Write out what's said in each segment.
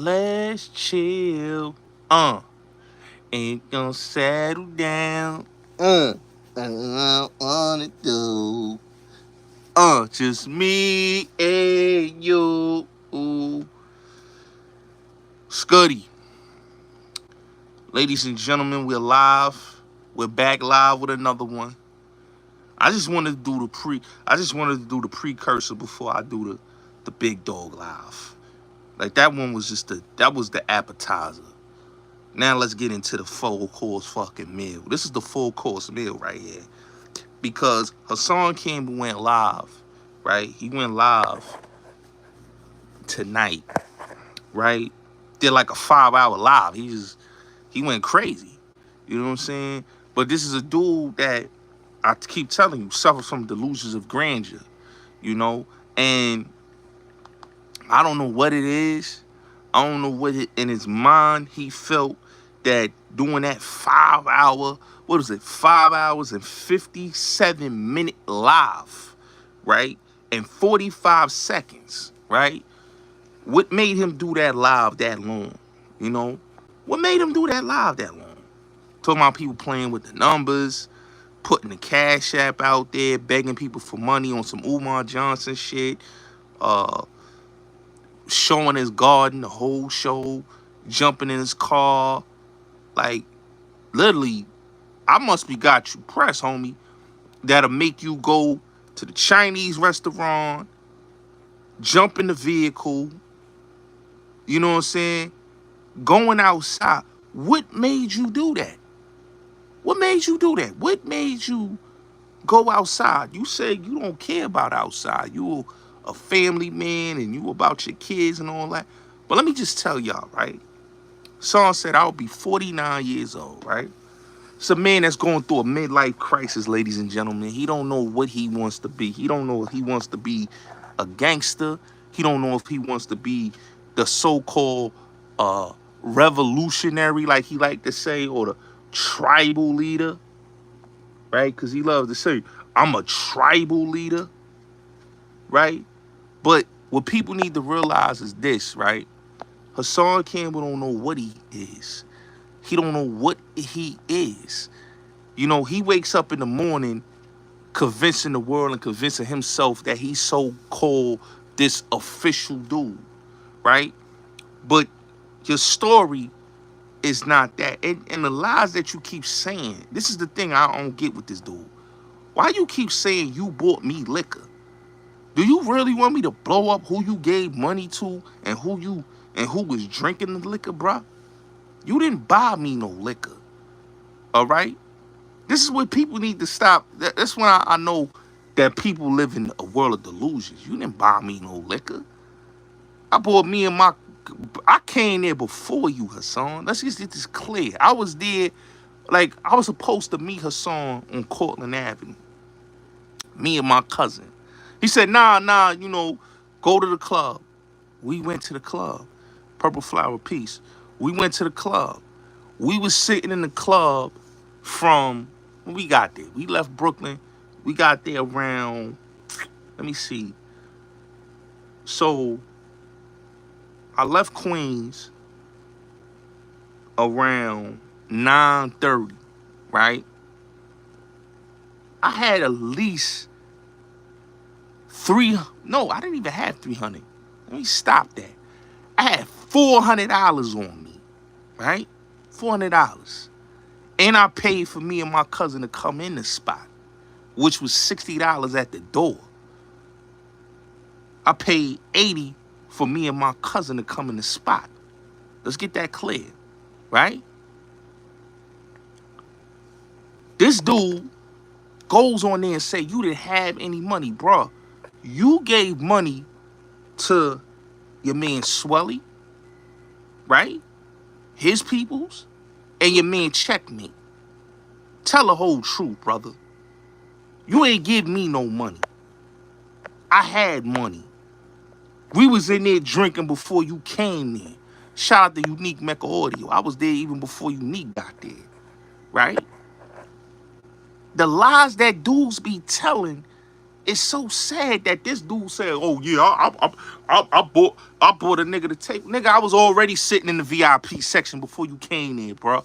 let's chill. Ain't gonna settle down. I don't wanna do. Just me and you. Scuddy. Ladies and gentlemen, we're live. We're back live with another one. I just wanted to do the precursor before I do the big dog live. Like that one was that was the appetizer. Now let's get into the full course fucking meal. This is the full course meal right here. Because Hassan Campbell went live, right? He went live tonight, right? Did like a 5-hour live. He went crazy. You know what I'm saying? But this is a dude that I keep telling you suffers from delusions of grandeur, you know? And I don't know what it is. I don't know what in his mind he felt that doing that 5-hour, 5 hours and 57-minute live, right? And 45 seconds, right? What made him do that live that long? You know? What made him do that live that long? Talking about people playing with the numbers, putting the Cash App out there, begging people for money on some Umar Johnson shit, showing his garden the whole show, jumping in his car. Like, literally, I must be got you press, homie. That'll make you go to the Chinese restaurant, jump in the vehicle, you know what I'm saying? Going outside. What made you do that? What made you do that? What made you go outside? You say you don't care about outside. You a family man and you about your kids and all that. But let me just tell y'all, right? Son said I'll be 49 years old, right? It's a man that's going through a midlife crisis, ladies and gentlemen. He don't know what he wants to be. He don't know if he wants to be a gangster. He don't know if he wants to be the so-called revolutionary, like he like to say, or the tribal leader, right? Because he loves to say, I'm a tribal leader, right? But what people need to realize is this, right? Hassan Campbell don't know what he is. He don't know what he is. You know, he wakes up in the morning convincing the world and convincing himself that he's so-called this official dude, right? But your story is not that. And the lies that you keep saying, this is the thing I don't get with this dude. Why you keep saying you bought me liquor? Do you really want me to blow up who you gave money to and who was drinking the liquor, bruh? You didn't buy me no liquor. All right? This is what people need to stop. That's when I know that people live in a world of delusions. You didn't buy me no liquor. I came there before you, Hassan. Let's just get this clear. I was there, like, I was supposed to meet Hassan on Cortland Avenue. Me and my cousin. He said, nah, you know, go to the club. We went to the club. Purple Flower Peace. We went to the club. We was sitting in the club from when we got there. We left Brooklyn. We got there around, let me see. So, I left Queens around 9:30, right? I had at least I didn't even have 300. Let me stop that. I had $400 on me, right? $400. And I paid for me and my cousin to come in the spot, which was $60 at the door. I paid $80 for me and my cousin to come in the spot. Let's get that clear, right? This dude goes on there and say you didn't have any money, bruh. You gave money to your man Swelly, right? His peoples, and your man Checkmate. Tell the whole truth, brother. You ain't give me no money. I had money. We was in there drinking before you came there. Shout out to Unique Mecca Audio. I was there even before Unique got there, right? The lies that dudes be telling it's so sad that this dude said, "Oh yeah, I bought a nigga to take." Nigga, I was already sitting in the VIP section before you came there, bro.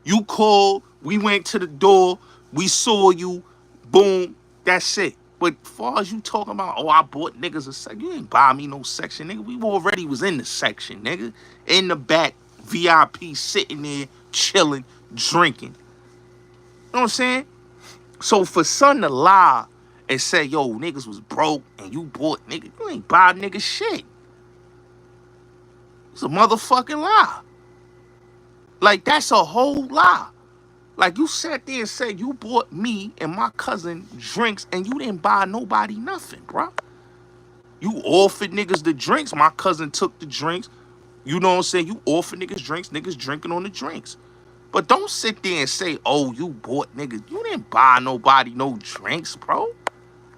You called, we went to the door, we saw you, boom, that's it. But as far as you talking about, oh, I bought niggas a section, you ain't buy me no section, nigga. We already was in the section, nigga. In the back, VIP, sitting there, chilling, drinking. You know what I'm saying? So for son to lie and say, yo, niggas was broke and you bought nigga, you ain't buy nigga shit. It's a motherfucking lie. Like, that's a whole lie. Like, you sat there and said you bought me and my cousin drinks and you didn't buy nobody nothing, bro. You offered niggas the drinks. My cousin took the drinks. You know what I'm saying? You offered niggas drinks. Niggas drinking on the drinks. But don't sit there and say, oh, you bought niggas. You didn't buy nobody no drinks, bro.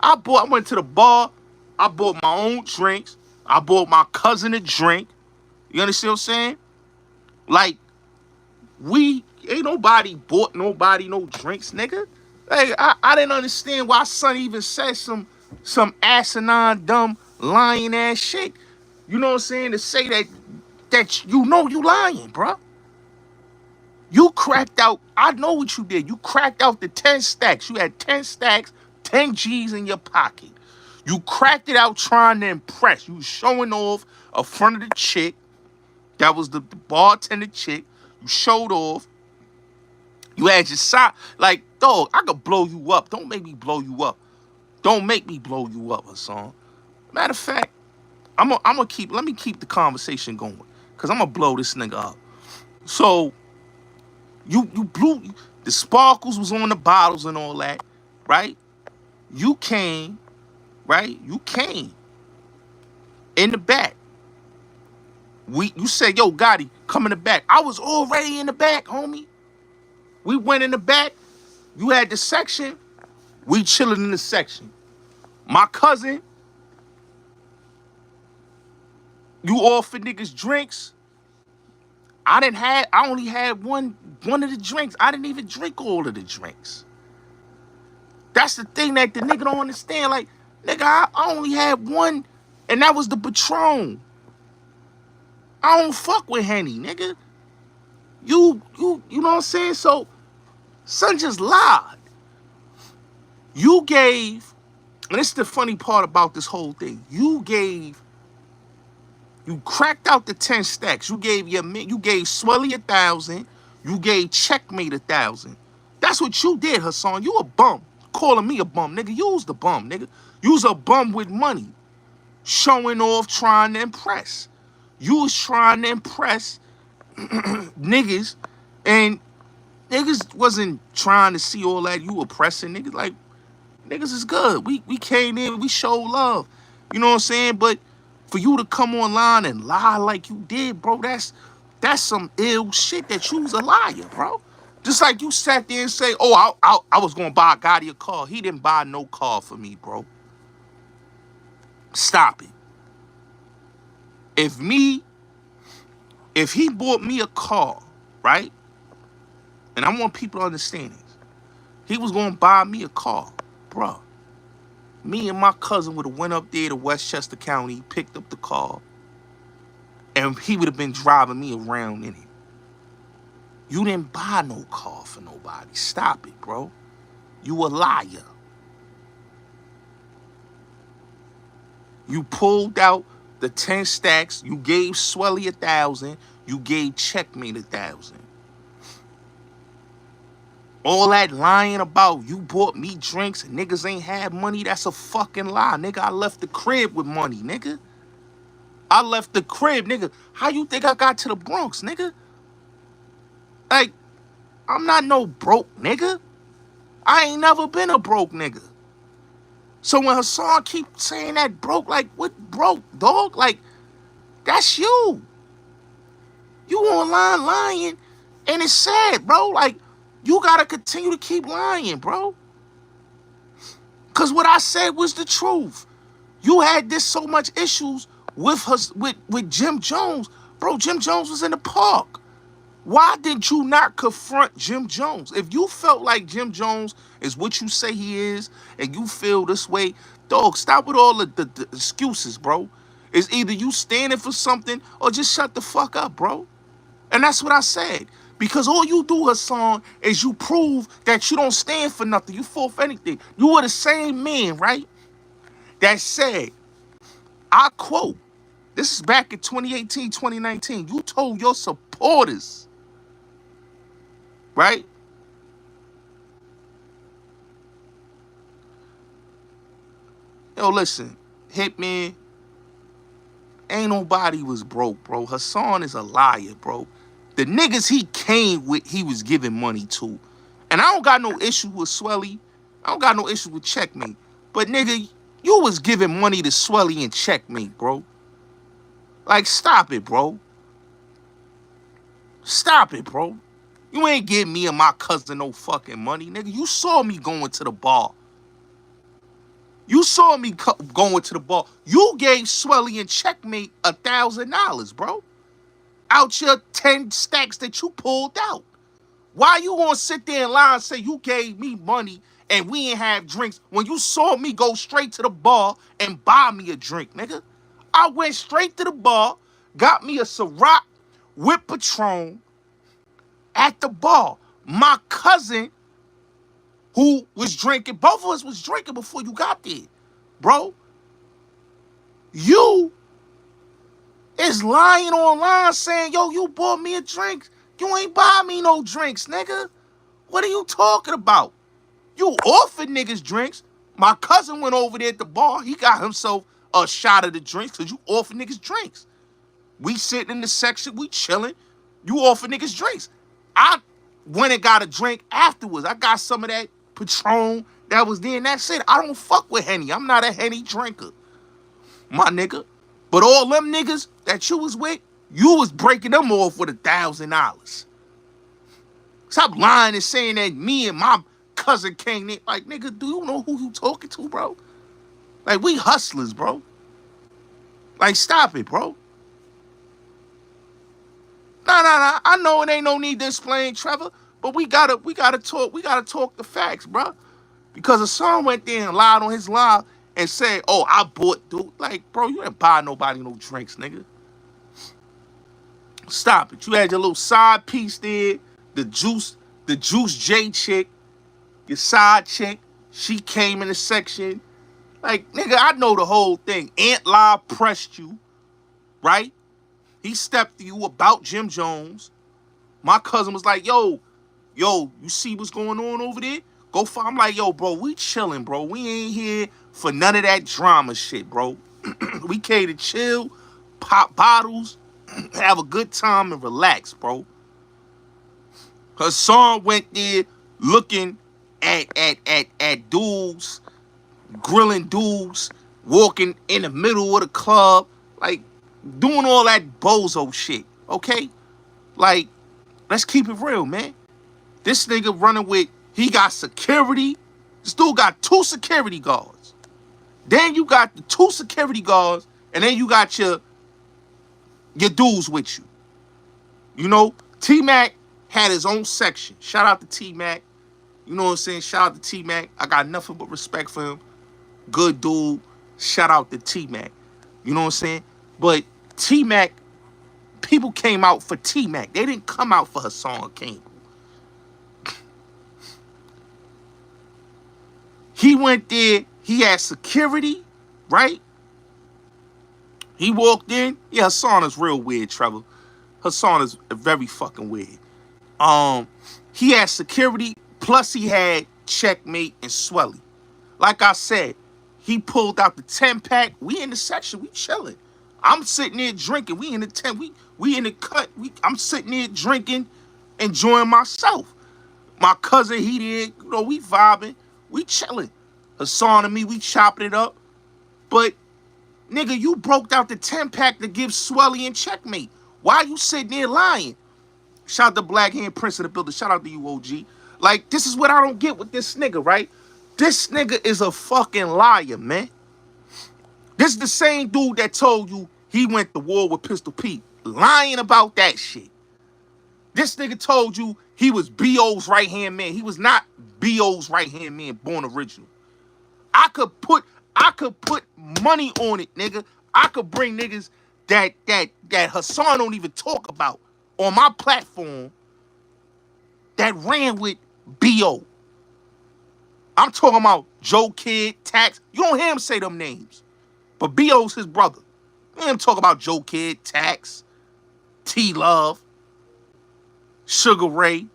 I went to the bar. I bought my own drinks. I bought my cousin a drink. You understand what I'm saying? Like, ain't nobody bought nobody no drinks, nigga. Hey, I didn't understand why son even said some asinine, dumb, lying ass shit. You know what I'm saying? To say that you know you lying, bro. You cracked out, I know what you did. You cracked out the 10 stacks. You had 10 stacks, 10 G's in your pocket. You cracked it out trying to impress. You was showing off in front of the chick. That was the bartender chick. You showed off. You had your side. Like, dog, I could blow you up. Don't make me blow you up. Don't make me blow you up, Hassan. Matter of fact, let me keep the conversation going. Because I'm going to blow this nigga up. So, you blew, the sparkles was on the bottles and all that, right? You came, right? You came in the back. You said, yo, Gotti, come in the back. I was already in the back, homie. We went in the back. You had the section. We chilling in the section. My cousin, you offered niggas drinks. I only had one of the drinks. I didn't even drink all of the drinks. That's the thing that the nigga don't understand. Like, nigga, I only had one, and that was the Patron. I don't fuck with Henny, nigga. You know what I'm saying? So, son just lied. You gave, and this is the funny part about this whole thing. You cracked out the 10 stacks. You gave Swelly 1,000. You gave Checkmate 1,000. That's what you did, Hassan. You a bum. Calling me a bum, nigga. You was the bum, nigga. You was a bum with money. Showing off, trying to impress. You was trying to impress niggas, and niggas wasn't trying to see all that. You oppressing niggas. Like, niggas is good. We came in, we showed love. You know what I'm saying? But for you to come online and lie like you did, bro, that's some ill shit that you was a liar, bro. Just like you sat there and say, oh, I was going to buy Gotti a car. He didn't buy no car for me, bro. Stop it. If he bought me a car, right? And I want people to understand this. He was going to buy me a car, bro. Me and my cousin would have went up there to Westchester County, picked up the car, and he would have been driving me around in it. You didn't buy no car for nobody. Stop it, bro. You a liar. You pulled out the 10 stacks. You gave Swelly 1,000. You gave Checkmate 1,000. All that lying about you bought me drinks and niggas ain't had money, that's a fucking lie, nigga. I left the crib with money, nigga. I left the crib, nigga. How you think I got to the Bronx, nigga? Like, I'm not no broke nigga. I ain't never been a broke nigga. So when Hassan keep saying that broke, like, what broke, dog? Like, that's you. You online lying, and it's sad, bro. Like, you gotta continue to keep lying, bro. Cause what I said was the truth. You had this so much issues with Jim Jones. Bro, Jim Jones was in the park. Why did you not confront Jim Jones? If you felt like Jim Jones is what you say he is, and you feel this way, dog, stop with all the excuses, bro. It's either you standing for something or just shut the fuck up, bro. And that's what I said. Because all you do, Hassan, is you prove that you don't stand for nothing. You fall for anything. You were the same man, right? That said, I quote, this is back in 2018, 2019. You told your supporters, right? Yo, listen, Hitman, ain't nobody was broke, bro. Hassan is a liar, bro. The niggas he came with, he was giving money to. And I don't got no issue with Swelly. I don't got no issue with Checkmate. But nigga, you was giving money to Swelly and Checkmate, bro. Like, stop it, bro. Stop it, bro. You ain't giving me and my cousin no fucking money, nigga. You saw me going to the bar. You saw me going to the bar. You gave Swelly and Checkmate $1,000, bro. Out your 10 stacks that you pulled out. Why you gonna sit there and lie and say you gave me money and we ain't have drinks when you saw me go straight to the bar and buy me a drink, nigga? I went straight to the bar, got me a Ciroc with Patron at the bar. My cousin, who was drinking, both of us was drinking before you got there, bro. You is lying online saying, yo, you bought me a drink. You ain't buy me no drinks, nigga. What are you talking about? You offered niggas drinks. My cousin went over there at the bar. He got himself a shot of the drinks because you offered niggas drinks. We sitting in the section, we chilling. You offer niggas drinks. I went and got a drink afterwards. I got some of that Patron that was there, and that's it. I don't fuck with Henny. I'm not a Henny drinker, my nigga. But all them niggas that you was with, you was breaking them off with $1,000. Stop lying and saying that me and my cousin came in. Like, nigga, do you know who you talking to, bro? Like, we hustlers, bro. Like, stop it, bro. Nah. I know it ain't no need to explain, Trevor, but we gotta talk the facts, bro. Because Hassan went there and lied on his live and said, oh, I bought, dude. Like, bro, you didn't buy nobody no drinks, nigga. Stop it. You had your little side piece there, the Juice J chick, your side chick. She came in the section. Like, nigga, I know the whole thing. Ant Live pressed you, right? He stepped to you about Jim Jones. My cousin was like, yo, you see what's going on over there? Go for. I'm like, yo, bro, we chilling, bro. We ain't here for none of that drama shit, bro. We came to chill, pop bottles, have a good time, and relax, bro. Hassan went there looking at dudes, grilling dudes, walking in the middle of the club, like doing all that bozo shit, okay? Like, let's keep it real, man. This nigga running with, he got security. This dude got 2 security guards. Then you got the 2 security guards, and then you got your dudes with you. You know, T-Mac had his own section. Shout out to T-Mac. You know what I'm saying? Shout out to T-Mac. I got nothing but respect for him. Good dude. Shout out to T-Mac. You know what I'm saying? But T-Mac, people came out for T-Mac. They didn't come out for Hassan Campbell. He went there. He had security, right? He walked in. Yeah, Hassan is real weird, Trevor. Hassan is very fucking weird. He had security, plus he had Checkmate and Swelly. Like I said, he pulled out the 10-pack. We in the section, we chilling. I'm sitting there drinking. We in the tent, we in the cut. I'm sitting there drinking, enjoying myself. My cousin, he did, you know, we vibing, we chilling. Hassan and me, we chopping it up. But, nigga, you broke out the 10-pack to give Swelly and Checkmate. Why you sitting there lying? Shout out to Black Hand Prince of the building. Shout out to you, OG. Like, this is what I don't get with this nigga, right? This nigga is a fucking liar, man. This is the same dude that told you he went to war with Pistol Pete. Lying about that shit. This nigga told you he was B.O.'s right-hand man. He was not B.O.'s right-hand man, born original. I could put money on it, nigga. I could bring niggas that Hassan don't even talk about on my platform that ran with B.O. I'm talking about Joe Kid, Tax. You don't hear him say them names. But B.O.'s his brother. You hear him talk about Joe Kid, Tax, T-Love, Sugar Ray,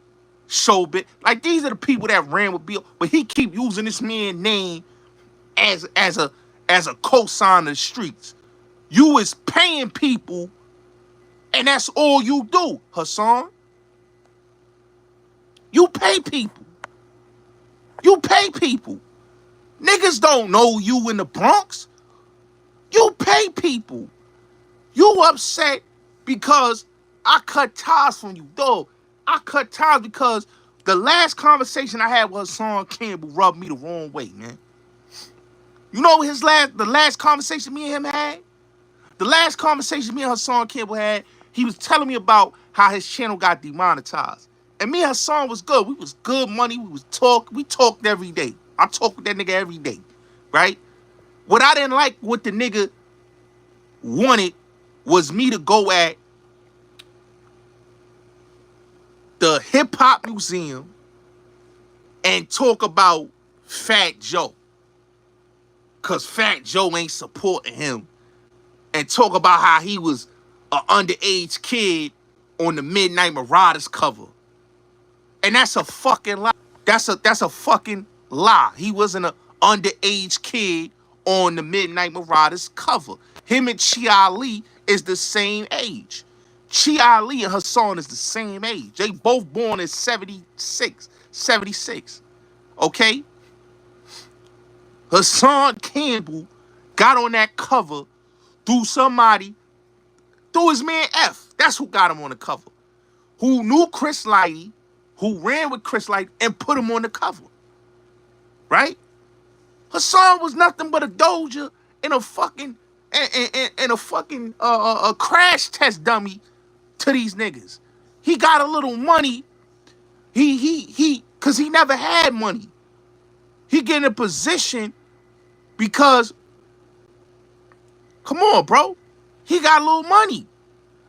Showbit. Like, these are the people that ran with B.O. But he keep using this man's name as a cosign of the streets. You is paying people, and that's all you do, Hassan. You pay people. You pay people. Niggas don't know you in the Bronx. You pay people. You upset because I cut ties from you. Dog, I cut ties because the last conversation I had with Hassan Campbell rubbed me the wrong way, man. You know the last conversation me and him had? The last conversation me and Hassan Campbell had, he was telling me about how his channel got demonetized. And me and Hassan was good. We was good money. We talked every day. I talk with that nigga every day, right? What I didn't like, what the nigga wanted, was me to go at the Hip Hop Museum and talk about Fat Joe. Because Fat Joe ain't supporting him. And talk about how he was an underage kid on the Midnight Marauders cover. And that's a fucking lie. That's a fucking lie. He wasn't an underage kid on the Midnight Marauders cover. Him and Chi Ali is the same age. Chi Ali and Hassan is the same age. They both born in 76. Okay? Hassan Campbell got on that cover through his man F. That's who got him on the cover. Who knew Chris Lighty, who ran with Chris Lighty, and put him on the cover. Right? Hassan was nothing but a doja and a fucking a crash test dummy to these niggas. He got a little money. Cause he never had money. He get in a position because, come on, bro. He got a little money.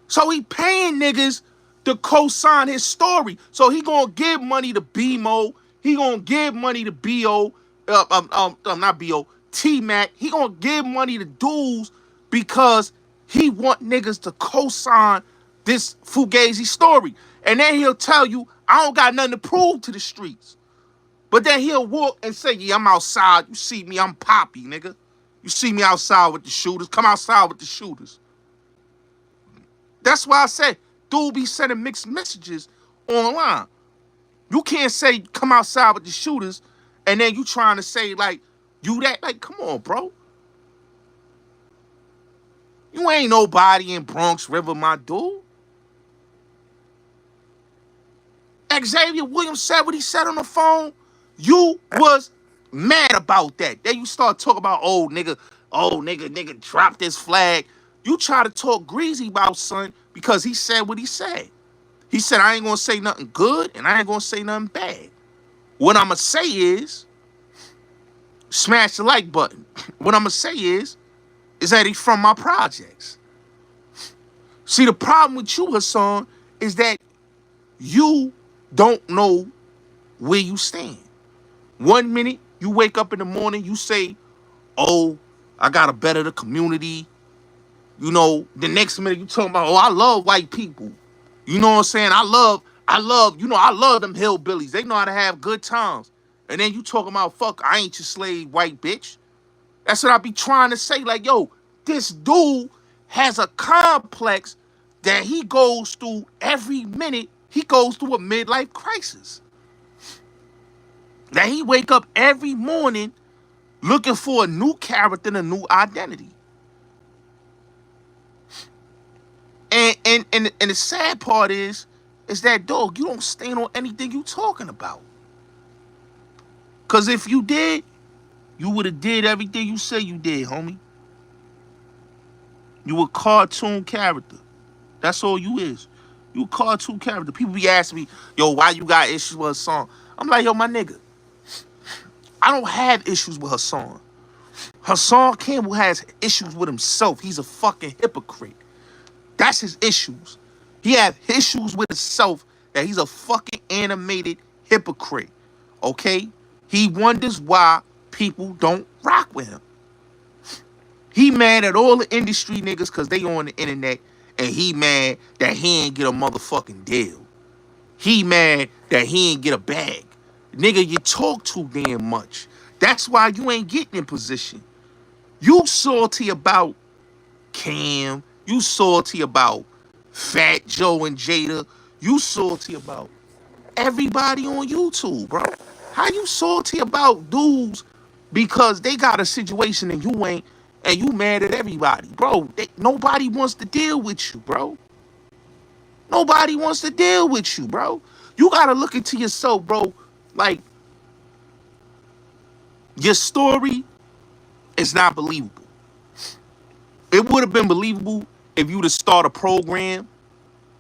So he paying niggas to co-sign his story. So he gonna give money to B-Mo. He gonna give money to B.O. Not B.O. T-Mac. He gonna give money to dudes because he want niggas to co-sign this Fugazi story. And then he'll tell you, I don't got nothing to prove to the streets. But then he'll walk and say, yeah, I'm outside. You see me, I'm Poppy, nigga. You see me outside with the shooters. Come outside with the shooters. That's why I said, dude be sending mixed messages online. You can't say, come outside with the shooters, and then you trying to say, like, you that. Like, come on, bro. You ain't nobody in Bronx River, my dude. Xavier Williams said what he said on the phone. You was mad about that. Then you start talking about, nigga, drop this flag. You try to talk greasy about son because he said what he said. He said, I ain't gonna say nothing good and I ain't gonna say nothing bad. What I'm gonna say is, smash the like button. What I'm gonna say is that he's from my projects. See, the problem with you, Hassan, is that you don't know where you stand. 1 minute, you wake up in the morning, you say, oh, I gotta better the community. You know, the next minute you talking about, oh, I love white people. You know what I'm saying? I love them hillbillies. They know how to have good times. And then you talking about, fuck, I ain't your slave, white bitch. That's what I be trying to say. Like, yo, this dude has a complex that he goes through every minute. He goes through a midlife crisis. That he wake up every morning looking for a new character and a new identity. And the sad part is that, dog, you don't stand on anything you talking about. Because if you did, you would have did everything you say you did, homie. You a cartoon character. That's all you is. You a cartoon character. People be asking me, yo, why you got issues with her song? I'm like, yo, my nigga, I don't have issues with her song. Hassan Campbell has issues with himself. He's a fucking hypocrite. That's his issues. He have issues with himself that he's a fucking animated hypocrite. Okay? He wonders why people don't rock with him. He mad at all the industry niggas because they on the internet, and he mad that he ain't get a motherfucking deal. He mad that he ain't get a bag. Nigga, you talk too damn much. That's why you ain't getting in position. You salty about Cam. You salty about Fat Joe and Jada. You salty about everybody on YouTube, bro. How you salty about dudes because they got a situation and you ain't, and you mad at everybody, bro? Nobody wants to deal with you, bro. Nobody wants to deal with you, bro. You gotta look into yourself, bro. Like, your story is not believable. It would have been believable if you'd have started a program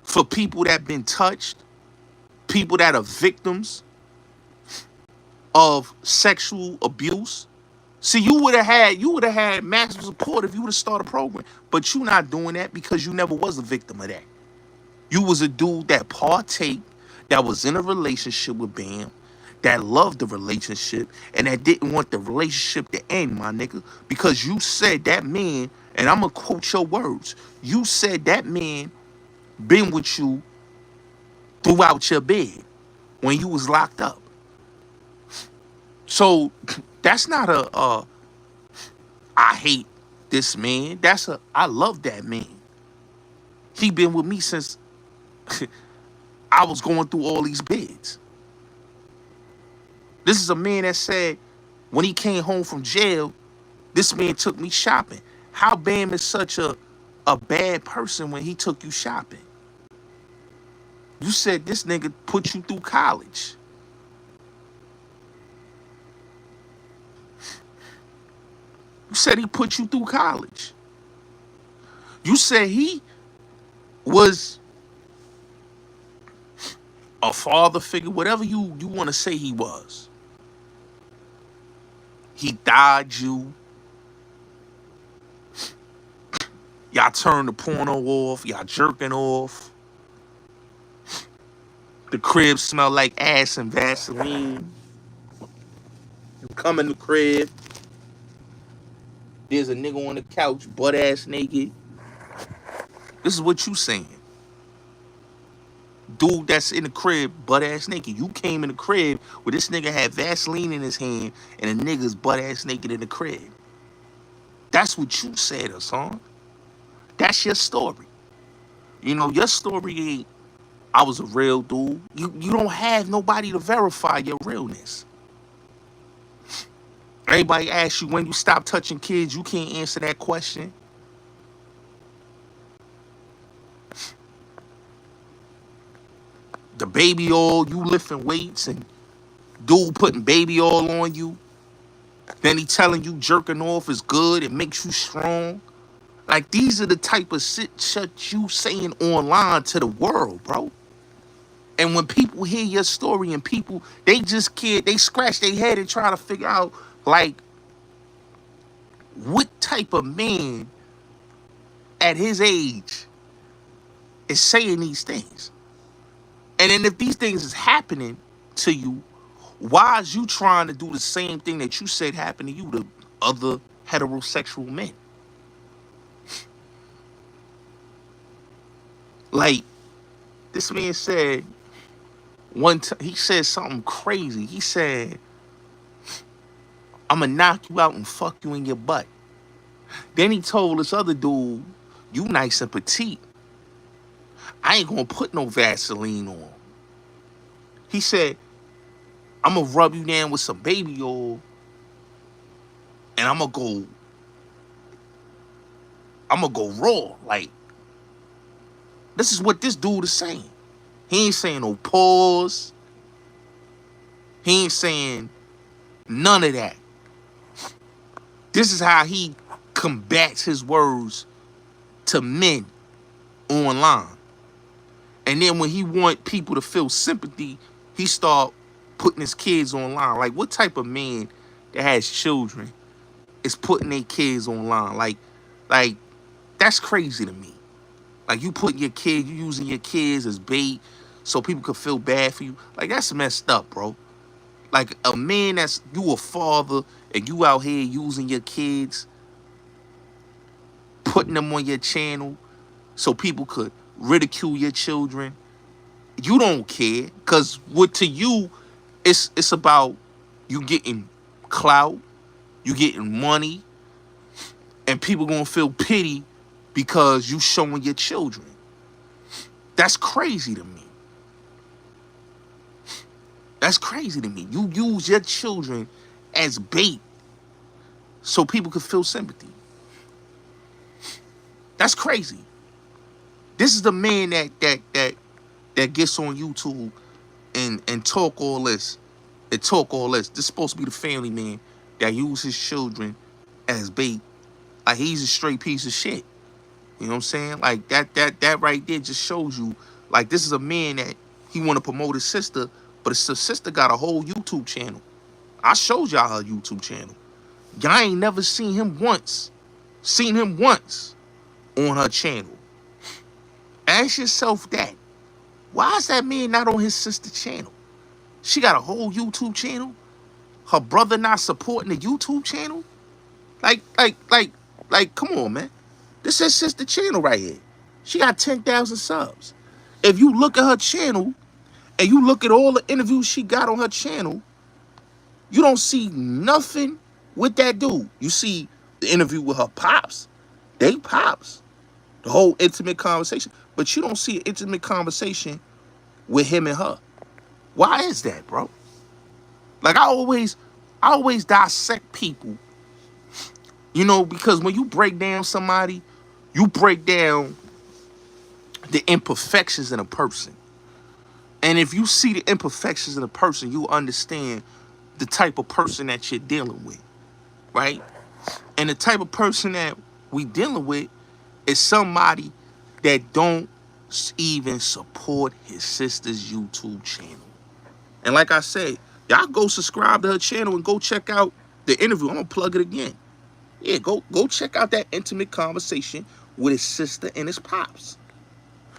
for people that been touched, people that are victims of sexual abuse. See, you would have had maximum support if you would have started a program. But you not doing that because you never was a victim of that. You was a dude that partake, that was in a relationship with Bam, that loved the relationship, and that didn't want the relationship to end, my nigga. Because you said that man, and I'm going to quote your words, you said that man been with you throughout your bed when you was locked up. So that's not I hate this man. That's I love that man. He been with me since I was going through all these bids. This is a man that said when he came home from jail, this man took me shopping. How Bam is such a bad person when he took you shopping? You said this nigga put you through college. You said he put you through college. You said he was a father figure, whatever you want to say he was. He died you. Y'all turned the porno off. Y'all jerking off. The crib smell like ass and Vaseline. You come in the crib. There's a nigga on the couch, butt ass naked. This is what you saying. Dude that's in the crib, butt ass naked. You came in the crib where this nigga had Vaseline in his hand and a nigga's butt ass naked in the crib. That's what you said, Hassan. That's your story. You know, your story ain't, I was a real dude. You don't have nobody to verify your realness. Everybody asks you when you stop touching kids, you can't answer that question. The baby oil, you lifting weights and dude putting baby oil on you. Then he telling you jerking off is good, it makes you strong. Like, these are the type of shit you saying online to the world, bro. And when people hear your story and people, they just can't, they scratch their head and try to figure out, like, what type of man at his age is saying these things. And then if these things is happening to you, why is you trying to do the same thing that you said happened to you to other heterosexual men? Like, this man said one time, he said something crazy. He said, I'm gonna knock you out and fuck you in your butt. Then he told this other dude, you nice and petite. I ain't gonna put no Vaseline on. He said, I'm gonna rub you down with some baby oil and I'm gonna go raw. Like, this is what this dude is saying. He ain't saying no pause. He ain't saying none of that. This is how he combats his words to men online. And then when he want people to feel sympathy, he start putting his kids online. Like, what type of man that has children is putting their kids online? Like that's crazy to me. Like, you putting your kid, you using your kids as bait so people could feel bad for you. Like, that's messed up, bro. Like, a man that's, you a father and you out here using your kids, putting them on your channel so people could ridicule your children. You don't care, because what to you, it's about you getting clout, you getting money, and people gonna feel pity because you showing your children. That's crazy to me. That's crazy to me. You use your children as bait so people could feel sympathy. That's crazy. This is the man that gets on YouTube and talk all this. This is supposed to be the family man that uses his children as bait. Like, he's a straight piece of shit. You know what I'm saying? Like, that right there just shows you, like, this is a man that he want to promote his sister, but his sister got a whole YouTube channel. I showed y'all her YouTube channel. Y'all ain't never seen him once. Seen him once on her channel. Ask yourself that. Why is that man not on his sister's channel? She got a whole YouTube channel. Her brother not supporting the YouTube channel. Like, come on, man. This is sister channel right here. She got 10,000 subs. If you look at her channel and you look at all the interviews she got on her channel, you don't see nothing with that dude. You see the interview with her pops. They pops. The whole intimate conversation. But you don't see an intimate conversation with him and her. Why is that, bro? Like, I always dissect people. You know, because when you break down somebody, you break down the imperfections in a person. And if you see the imperfections in a person, you understand the type of person that you're dealing with, right? And the type of person that we dealing with is somebody that don't even support his sister's YouTube channel. And like I said, y'all go subscribe to her channel and go check out the interview. I'm gonna plug it again. Yeah, go check out that intimate conversation with his sister and his pops.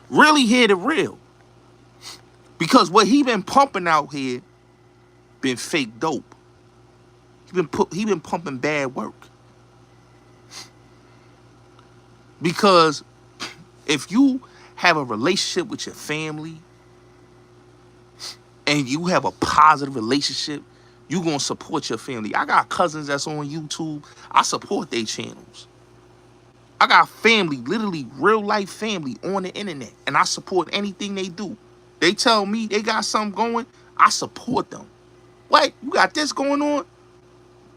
Really hear the real. Because what he been pumping out here been fake dope. He been pumping bad work. Because if you have a relationship with your family and you have a positive relationship, you gonna support your family. I got cousins that's on YouTube. I support their channels. I got family, literally real life family on the internet, and I support anything they do. They tell me they got something going, I support them. What? You got this going on?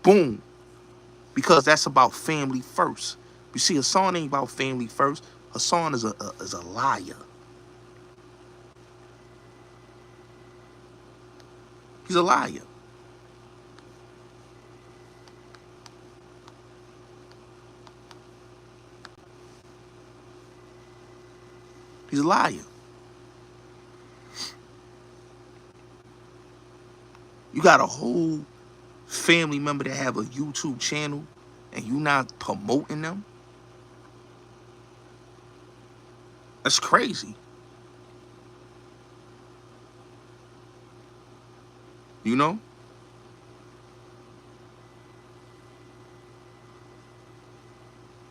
Boom. Because that's about family first. You see, Hassan ain't about family first. Hassan is a liar. He's a liar. He's a liar. You got a whole family member that have a YouTube channel and you not promoting them? That's crazy. You know?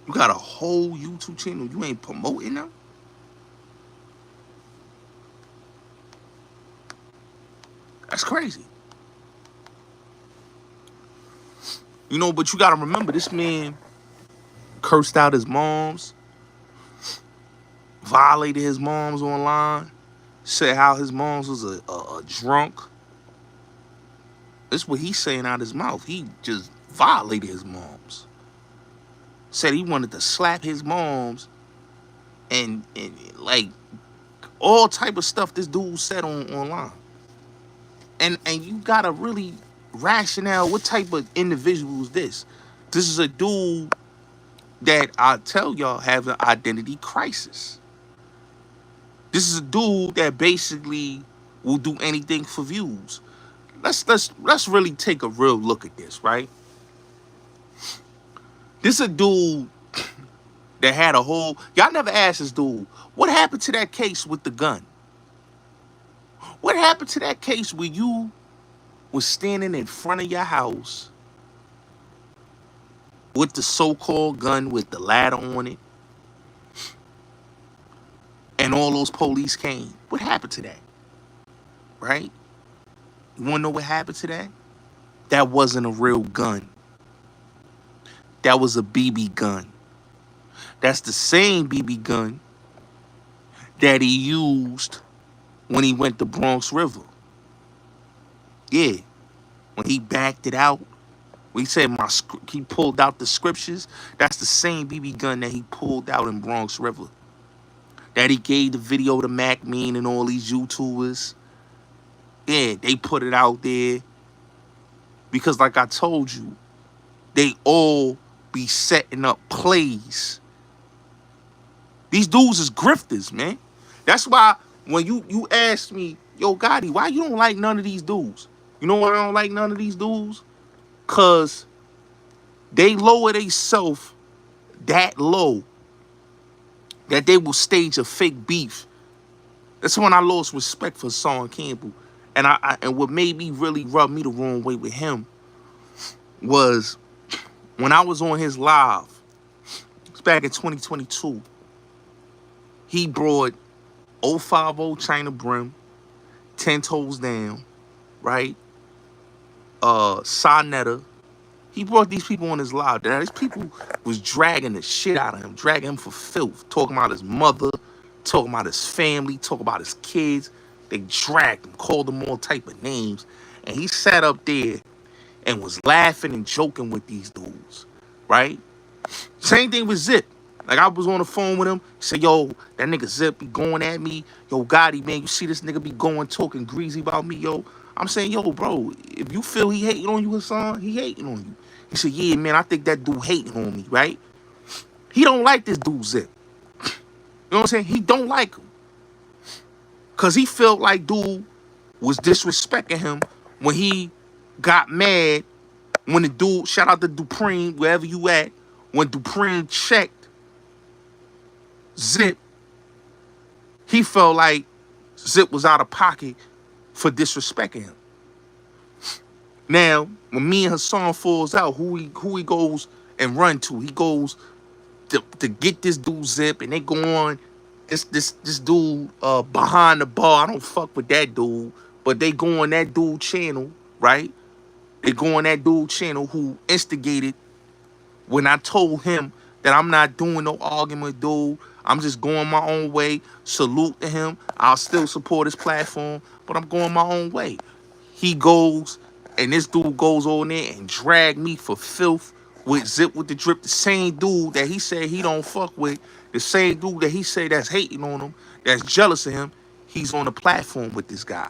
You got a whole YouTube channel, you ain't promoting them? That's crazy. You know, but you gotta remember, this man cursed out his moms, violated his moms online, said how his moms was a drunk. That's what he's saying out his mouth. He just violated his moms. Said he wanted to slap his moms and like all type of stuff this dude said online. And you gotta really rationale what type of individual is this. This is a dude that I tell y'all have an identity crisis. This is a dude that basically will do anything for views. Let's really take a real look at this, right? This is a dude that had a whole. Y'all never asked this dude what happened to that case with the gun. What happened to that case where you was standing in front of your house with the so-called gun with the ladder on it, and all those police came? What happened to that? Right? You want to know what happened to that? That wasn't a real gun. That was a BB gun. That's the same BB gun that he used when he went to Bronx River. Yeah, when he backed it out, when he said he pulled out the scriptures, that's the same BB gun that he pulled out in Bronx River. That he gave the video to Mac Mean and all these YouTubers. Yeah, they put it out there because, like I told you, they all be setting up plays. These dudes is grifters, man. That's why when you ask me, yo, Gotti, why you don't like none of these dudes? You know why I don't like none of these dudes? Because they lower themselves that low that they will stage a fake beef. That's when I lost respect for Hassan Campbell. And what made me really rub me the wrong way with him was when I was on his live, it was back in 2022, he brought 050 China Brim, 10 Toes Down, right? Sonetta. He brought these people on his live. Now, these people was dragging the shit out of him, dragging him for filth, talking about his mother, talking about his family, talking about his kids. They dragged him, called him all type of names. And he sat up there and was laughing and joking with these dudes, right? Same thing with Zip. Like, I was on the phone with him. He said, yo, that nigga Zip be going at me. Yo, Gotti, man, you see this nigga be going, talking greasy about me, yo. I'm saying, yo, bro, if you feel he hating on you, Hassan, he hating on you. He said, yeah, man, I think that dude hating on me, right? He don't like this dude, Zip. You know what I'm saying? He don't like him. Because he felt like dude was disrespecting him when he got mad when the dude, shout out to Dupreme, wherever you at, when Dupreme checked Zip, he felt like Zip was out of pocket for disrespecting him. Now, when me and Hassan falls out, who he goes and run to? He goes to get this dude Zip, and they go on this dude behind the bar. I don't fuck with that dude, but they go on that dude channel, right? They go on that dude channel who instigated when I told him that I'm not doing no argument, dude. I'm just going my own way. Salute to him. I'll still support his platform, but I'm going my own way. He goes, and this dude goes on there and drag me for filth with Zip with the Drip. The same dude that he said he don't fuck with, the same dude that he said that's hating on him, that's jealous of him, he's on the platform with this guy.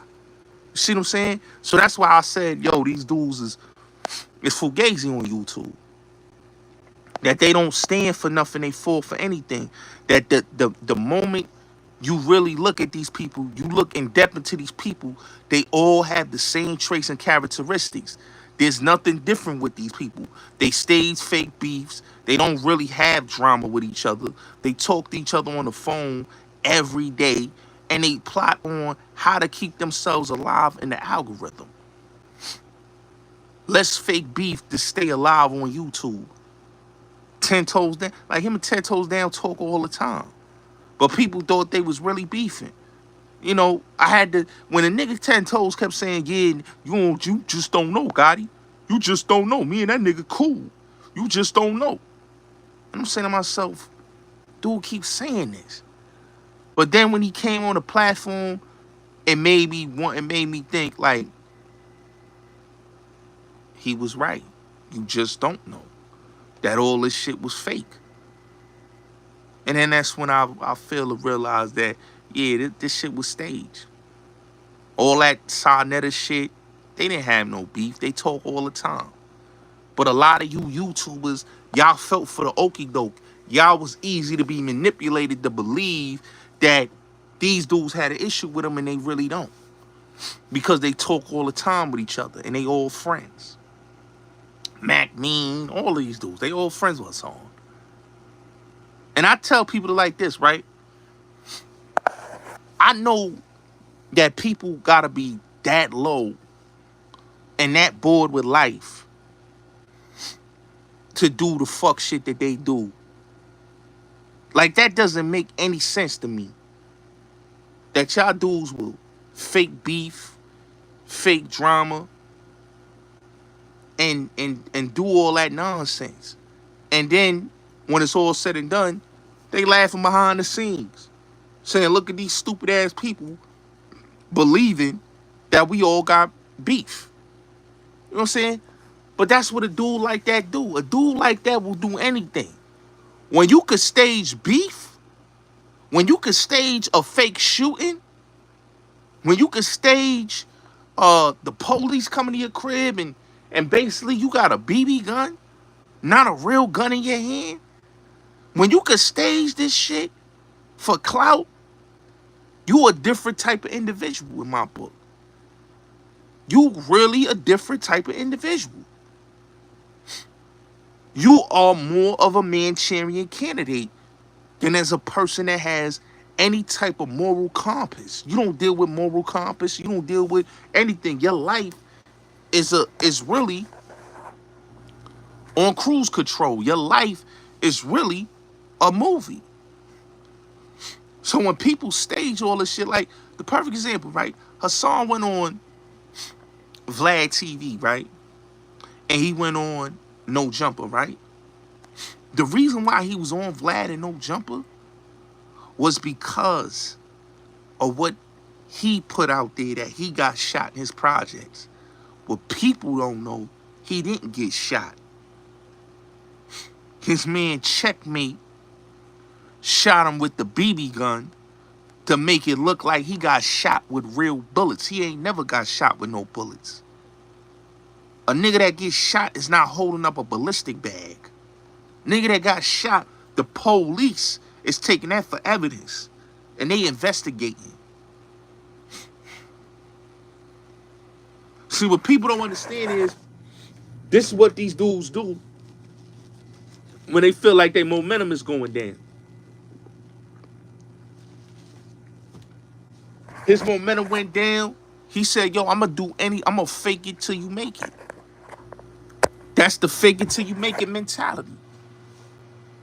You see what I'm saying? So that's why I said, yo, these dudes is fugazi on YouTube. That they don't stand for nothing, they fall for anything. That the moment you really look at these people, you look in depth into these people, they all have the same traits and characteristics. There's nothing different with these people. They stage fake beefs. They don't really have drama with each other. They talk to each other on the phone every day, and they plot on how to keep themselves alive in the algorithm. Let's fake beef to stay alive on YouTube. 10 Toes Down, like him and 10 Toes Down talk all the time. But people thought they was really beefing. You know, I had to, when a nigga 10 Toes kept saying, yeah, you just don't know, Gotti. You just don't know. Me and that nigga cool. You just don't know. And I'm saying to myself, dude keeps saying this. But then when he came on the platform, it made me think like, he was right. You just don't know that all this shit was fake. And then that's when I failed to realize that, yeah, this shit was staged. All that Sonetta shit, they didn't have no beef. They talk all the time. But a lot of you YouTubers, y'all felt for the okie doke. Y'all was easy to be manipulated to believe that these dudes had an issue with him and they really don't. Because they talk all the time with each other and they all friends. Mac Mean, all of these dudes, they all friends with Hassan. And I tell people like this, right? I know that people gotta be that low and that bored with life to do the fuck shit that they do. Like, that doesn't make any sense to me. That y'all dudes will fake beef, fake drama, and do all that nonsense. And then, when it's all said and done, they laughing behind the scenes. Saying, look at these stupid ass people believing that we all got beef. You know what I'm saying? But that's what a dude like that do. A dude like that will do anything. When you could stage beef, when you could stage a fake shooting, when you could stage the police coming to your crib and basically you got a BB gun, not a real gun in your hand. When you could stage this shit for clout, you a different type of individual in my book. You really a different type of individual. You are more of a Manchurian candidate than as a person that has any type of moral compass. You don't deal with moral compass. You don't deal with anything. Your life is really on cruise control. Your life is really a movie. So when people stage all this shit, like the perfect example, right? Hassan went on Vlad TV, right? And he went on No Jumper, right? The reason why he was on Vlad and No Jumper was because of what he put out there, that he got shot in his projects. What people don't know, he didn't get shot. His man Checkmate shot him with the BB gun to make it look like he got shot with real bullets. He ain't never got shot with no bullets. A nigga that gets shot is not holding up a ballistic bag. Nigga that got shot, the police is taking that for evidence. And they investigating. See, what people don't understand is, this is what these dudes do when they feel like their momentum is going down. His momentum went down. He said, yo, I'm gonna fake it till you make it. That's the fake it till you make it mentality.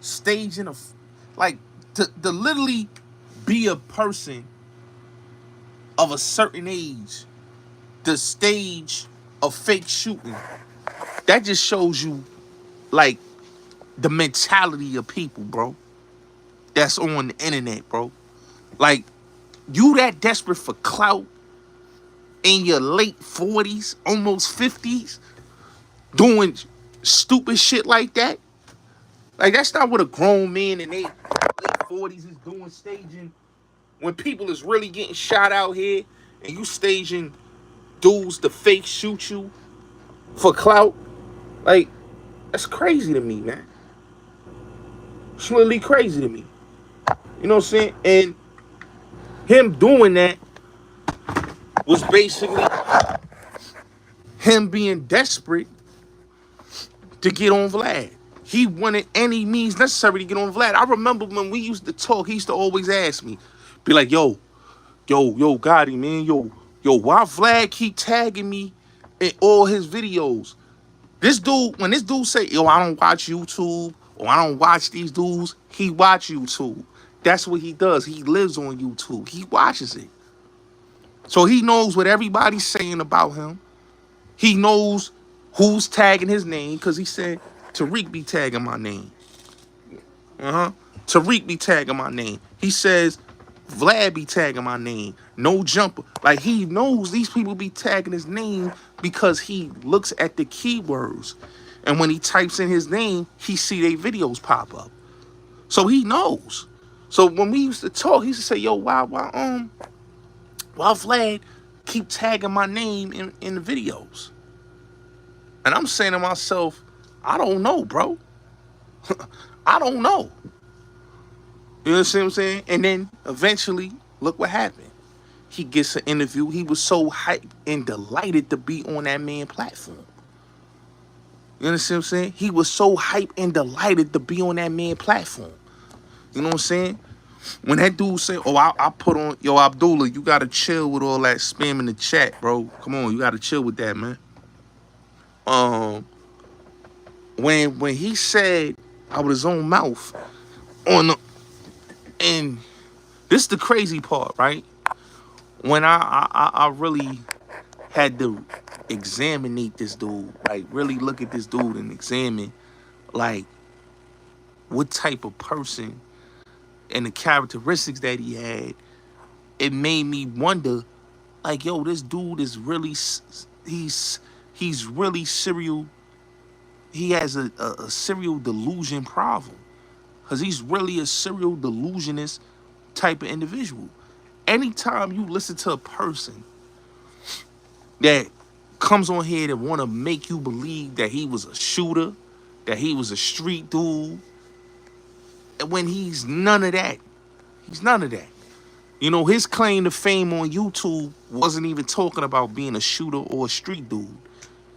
Staging to literally be a person of a certain age, to stage a fake shooting. That just shows you, like, the mentality of people, bro. That's on the internet, bro. Like, you that desperate for clout in your late 40s, almost 50s, doing stupid shit like that? Like, that's not what a grown man in their late 40s is doing, staging. When people is really getting shot out here and you staging dudes to fake shoot you for clout. Like, that's crazy to me, man. It's really crazy to me. You know what I'm saying? And him doing that was basically him being desperate to get on Vlad. He wanted any means necessary to get on Vlad. I remember when we used to talk, he used to always ask me, be like, yo, Gotti, man, yo, why Vlad keep tagging me in all his videos? This dude, when this dude say, yo, I don't watch YouTube, or I don't watch these dudes, he watch YouTube. That's what he does. He lives on YouTube. He watches it. So he knows what everybody's saying about him. He knows who's tagging his name, because he said, Tariq be tagging my name. Tariq be tagging my name. He says, Vlad be tagging my name. No Jumper. Like, he knows these people be tagging his name because he looks at the keywords. And when he types in his name, he see their videos pop up. So he knows. So when we used to talk, he used to say, yo, why Vlad keep tagging my name in the videos? And I'm saying to myself, I don't know, bro. I don't know. You know what I'm saying? And then eventually, Look what happened. He gets an interview. He was so hyped and delighted to be on that man platform. You understand what I'm saying? He was so hyped and delighted to be on that man platform. You know what I'm saying? When that dude said, oh, I put on, yo, Abdullah, you got to chill with all that spam in the chat, bro. Come on, you got to chill with that, man. When he said out of his own mouth on the, and this is the crazy part, right? When I really had to examine this dude, like really look at this dude and examine like what type of person and the characteristics that he had, it made me wonder, like, yo, this dude is really, he's really serial. He has a serial delusion problem, because he's really a serial delusionist type of individual. Anytime you listen to a person that comes on here that want to make you believe that he was a shooter, that he was a street dude, and when he's none of that, he's none of that. You know, his claim to fame on YouTube wasn't even talking about being a shooter or a street dude.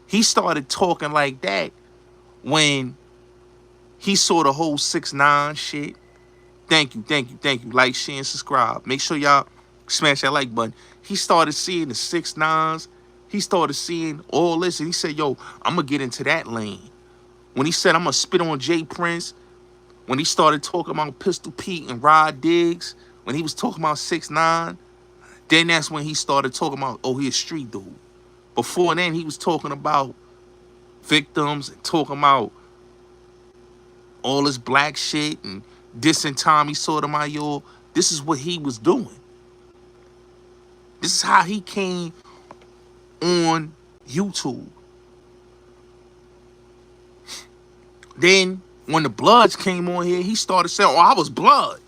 He started talking like that when he saw the whole 6ix9ine shit. Thank you. Like, share, and subscribe. Make sure y'all smash that like button. He started seeing the 6ix9ines. He started seeing all this, and he said, yo, I'm going to get into that lane. When he said, I'm going to spit on Jay Prince, when he started talking about Pistol Pete and Rod Diggs, when he was talking about 6ix9ine, then that's when he started talking about, oh, he a street dude. Before then, he was talking about victims and talking about all this black shit and dissing Tommy Sotomayor. This is what he was doing. This is how he came on YouTube. Then when the Bloods came on here, he started saying, oh, I was Blood.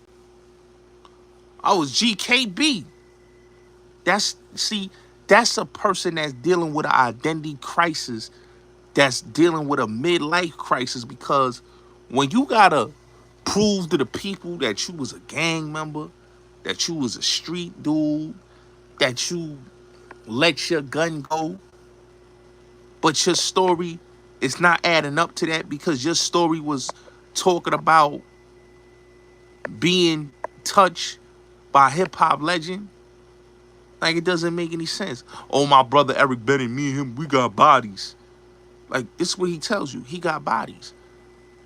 I was GKB. That's a person that's dealing with an identity crisis, that's dealing with a midlife crisis, because when you gotta prove to the people that you was a gang member, that you was a street dude, that you let your gun go, but your story is not adding up to that, because your story was talking about being touched by a hip-hop legend. Like, it doesn't make any sense. Oh, my brother Eric Benny, me and him, we got bodies. Like, this is what he tells you. He got bodies.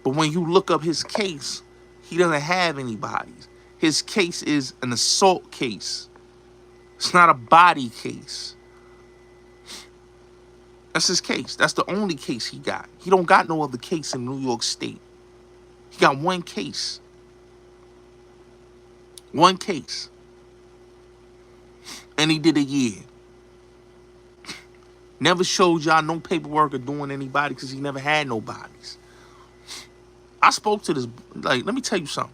But when you look up his case, he doesn't have any bodies. His case is an assault case. It's not a body case. That's his case. That's the only case he got. He don't got no other case in New York State. He got one case. One case. And he did a year. Never showed y'all no paperwork or doing anybody, because he never had no bodies. I spoke to this, like, let me tell you something.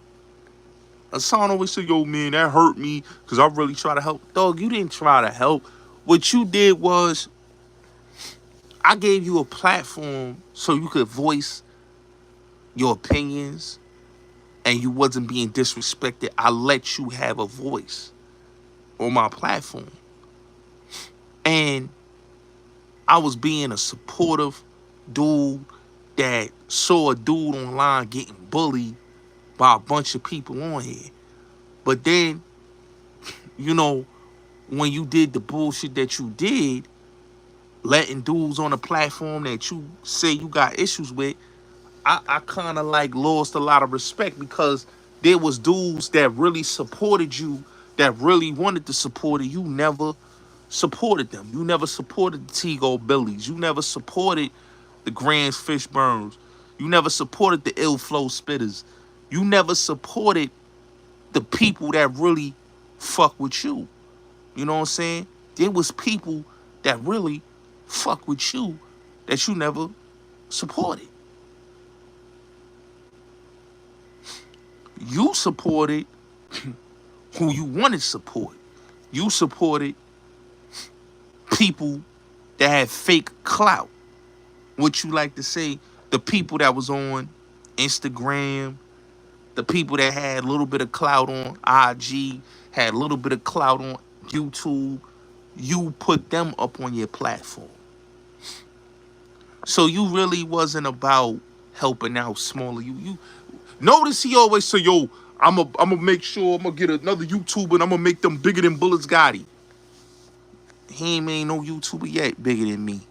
Hassan always said, yo, man, that hurt me because I really try to help. Dog, you didn't try to help. What you did was, I gave you a platform so you could voice your opinions and you wasn't being disrespected. I let you have a voice on my platform. And I was being a supportive dude that saw a dude online getting bullied by a bunch of people on here. But then, you know, when you did the bullshit that you did, letting dudes on a platform that you say you got issues with, I kind of like lost a lot of respect, because there was dudes that really supported you, that really wanted to support it. You never supported them. You never supported the Tego Billies. You never supported the Grants Fishburns. You never supported the Ill Flow Spitters. You never supported the people that really fuck with you. You know what I'm saying? There was people that really fuck with you that you never supported. You supported who you wanted to support. You supported people that had fake clout. What you like to say, the people that was on Instagram, The people that had a little bit of clout on IG, had a little bit of clout on YouTube, you put them up on your platform. So you really wasn't about helping out smaller. You notice he always say, yo, I'm make sure I'm gonna get another YouTuber and I'm gonna make them bigger than Bullets Gotti. He ain't made no YouTuber yet bigger than me.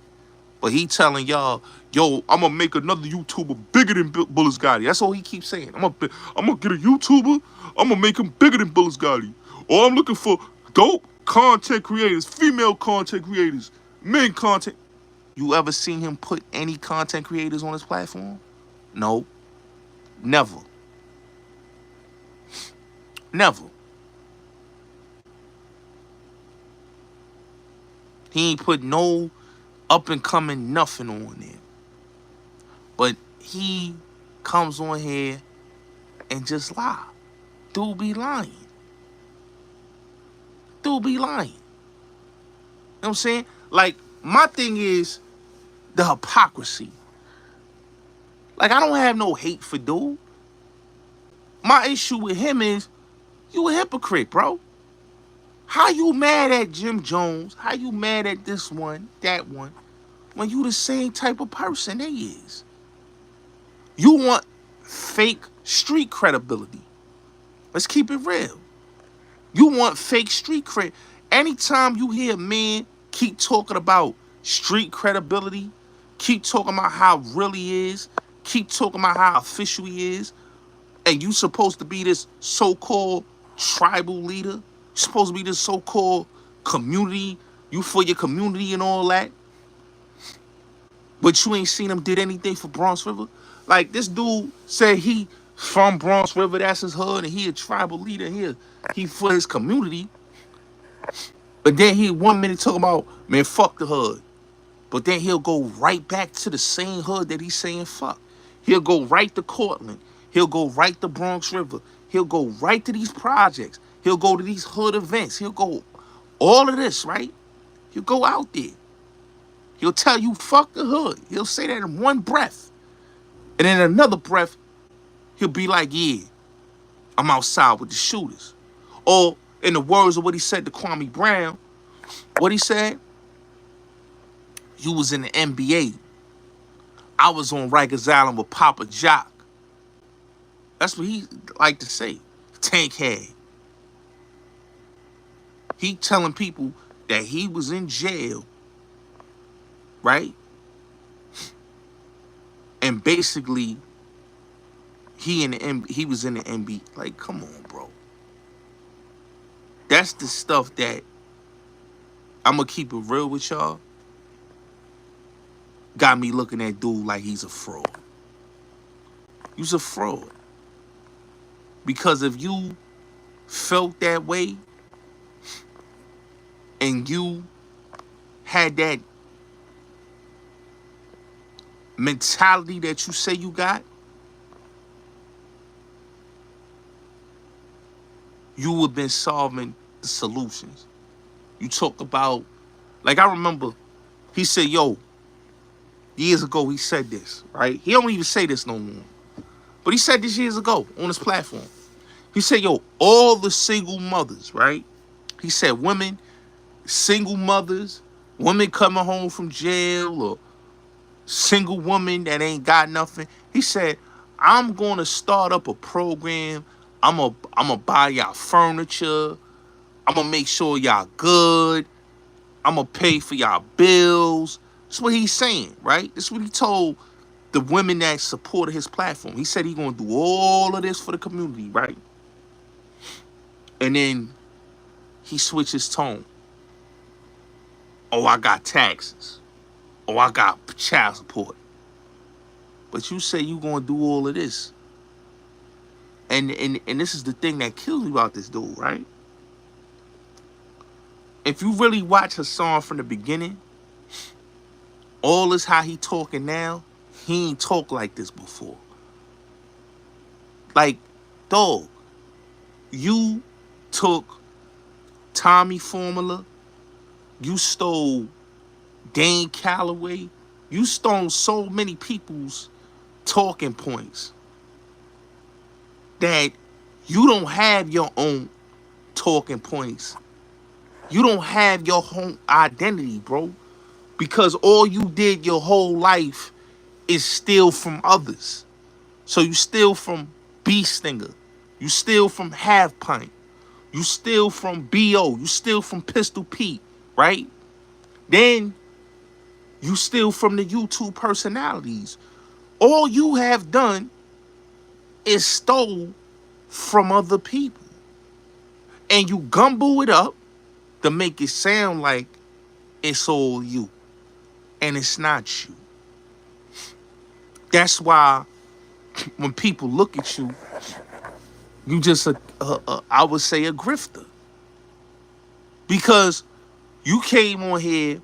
But he telling y'all, yo, I'm gonna make another YouTuber bigger than Bullets Gotti. That's all he keeps saying. I'm gonna get a YouTuber, I'm gonna make him bigger than Bullets Gotti. Or I'm looking for dope content creators, female content creators, men content. You ever seen him put any content creators on his platform? No. Never. Never. He ain't put no up and coming nothing on there. But he comes on here and just lie. Dude be lying. Dude be lying. You know what I'm saying? Like, my thing is the hypocrisy. Like, I don't have no hate for dude. My issue with him is you a hypocrite, bro. How you mad at Jim Jones? How you mad at this one, that one, when you the same type of person they is? You want fake street credibility. Let's keep it real. You want fake street cred. Anytime you hear a man keep talking about street credibility, keep talking about how real he is, keep talking about how official he is, and you supposed to be this so-called tribal leader, you supposed to be this so-called community, you for your community and all that, but you ain't seen him did anything for Bronx River. Like, this dude said he from Bronx River, that's his hood, and he a tribal leader here. He for his community. But then he 1 minute talking about, man, fuck the hood. But then he'll go right back to the same hood that he's saying fuck. He'll go right to Cortland. He'll go right to Bronx River. He'll go right to these projects. He'll go to these hood events. He'll go all of this, right? He'll go out there. He'll tell you fuck the hood. He'll say that in one breath. And in another breath, he'll be like, yeah, I'm outside with the shooters. Or in the words of what he said to Kwame Brown, what he said, you was in the NBA. I was on Rikers Island with Papa Jock. That's what he like to say. Tank head. He telling people that he was in jail, right? And basically, he was in the NBA. Like, come on, bro. That's the stuff that I'm gonna keep it real with y'all. Got me looking at dude like he's a fraud. He's a fraud. Because if you felt that way and you had that mentality that you say you got, you would have been solving the solutions. You talk about, like, I remember he said, yo, years ago he said this, right? He don't even say this no more. But he said this years ago on his platform. He said, yo, all the single mothers, right? He said women, single mothers, women coming home from jail, or single woman that ain't got nothing. He said, I'm going to start up a program. I'm gonna buy y'all furniture. I'm going to make sure y'all good. I'm going to pay for y'all bills. That's what he's saying, right? That's what he told the women that supported his platform. He said he's going to do all of this for the community, right? And then he switched his tone. Oh, I got taxes. Oh, I got child support. But you say you going to do all of this. And this is the thing that kills me about this dude, right? If you really watch Hassan from the beginning, all this how he talking now, he ain't talk like this before. Like, dog, you took Tommy Formula, you stole Dane Calloway, you stole so many people's talking points. that you don't have your own talking points. You don't have your own identity, bro. Because all you did your whole life is steal from others. So you steal from B Stinger. You steal from Half Pint. You steal from B.O. You steal from Pistol Pete, right? Then you steal from the YouTube personalities. All you have done is stole from other people. And you gumble it up to make it sound like it's all you. And it's not you. That's why when people look at you, you just, I would say, a grifter. Because you came on here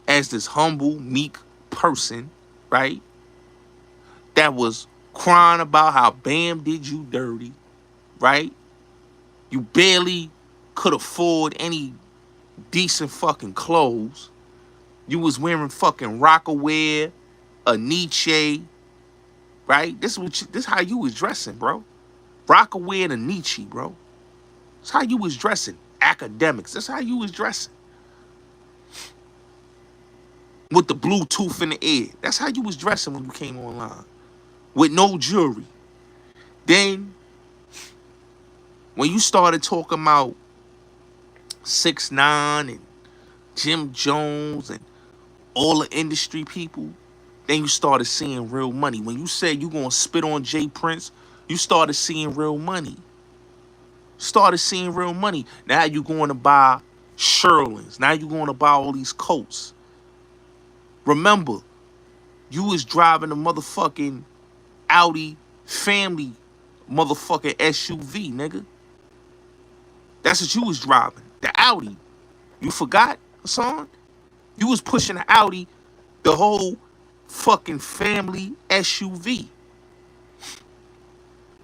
as this humble, meek person, right? That was crying about how Bam did you dirty, right? You barely could afford any decent fucking clothes. You was wearing fucking Rockaware, a Nietzsche, right? This how you was dressing, bro. Rockaware and a Nietzsche, bro. That's how you was dressing. Academics. That's how you was dressing. With the Bluetooth in the ear. That's how you was dressing when you came online. With no jewelry. Then, when you started talking about 6ix9ine and Jim Jones and all the industry people, then you started seeing real money. When you said you gonna spit on Jay Prince, you started seeing real money. Started seeing real money. Now you going to buy Sherlins. Now you going to buy all these coats. Remember, you was driving a motherfucking Audi family motherfucking SUV, nigga. That's what you was driving. The Audi. You forgot, Hassan? You was pushing the Audi, the whole fucking family SUV.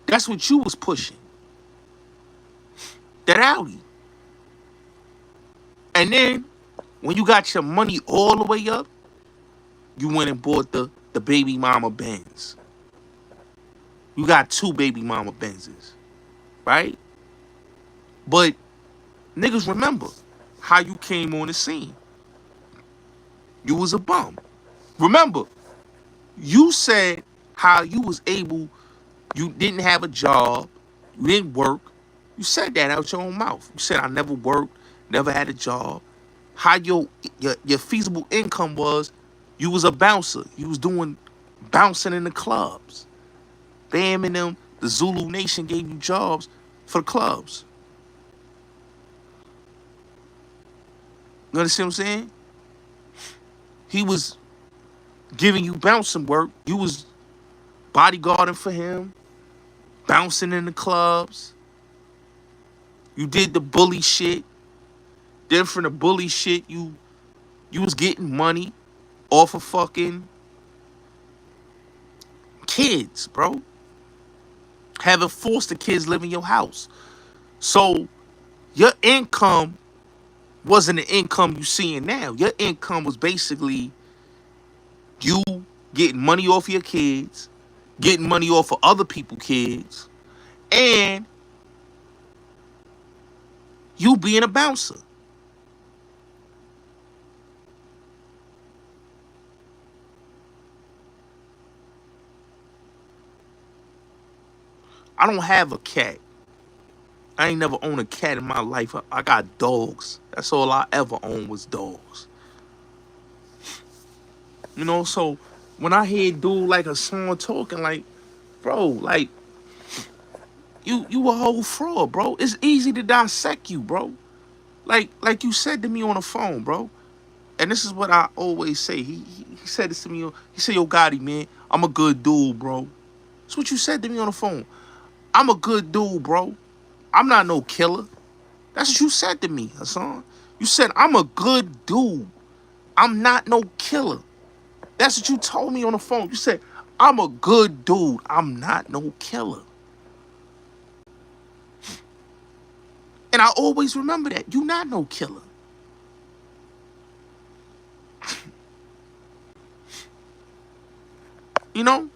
That's what you was pushing. That Audi. And then, when you got your money all the way up, you went and bought the baby mama Benz. You got 2 baby mama Benzes. Right? But, niggas remember how you came on the scene. You was a bum. Remember, you said how you was able, you didn't have a job, you didn't work. You said that out your own mouth. You said, I never worked, never had a job. How your feasible income was, you was a bouncer. You was doing bouncing in the clubs. Bam and them, the Zulu Nation gave you jobs for the clubs. You understand what I'm saying? He was giving you bouncing work. You was bodyguarding for him, bouncing in the clubs. You did the bully shit. Then from the bully shit, you was getting money off of fucking kids, bro. Having foster kids live in your house. So your income wasn't the income you seeing now. Your income was basically you getting money off your kids, getting money off of other people's kids, and you being a bouncer. I don't have a cat. I ain't never owned a cat in my life. I got dogs. That's all I ever owned was dogs. You know, so when I hear dude like Hassan talking, like, bro, like, you a whole fraud, bro. It's easy to dissect you, bro. Like you said to me on the phone, bro. And this is what I always say. He said this to me. He said, yo, Gotti, man, I'm a good dude, bro. That's what you said to me on the phone. I'm a good dude, bro. I'm not no killer. That's what you said to me, Hassan. You said, I'm a good dude. I'm not no killer. That's what you told me on the phone. You said, I'm a good dude. I'm not no killer. And I always remember that. You not no killer. You know?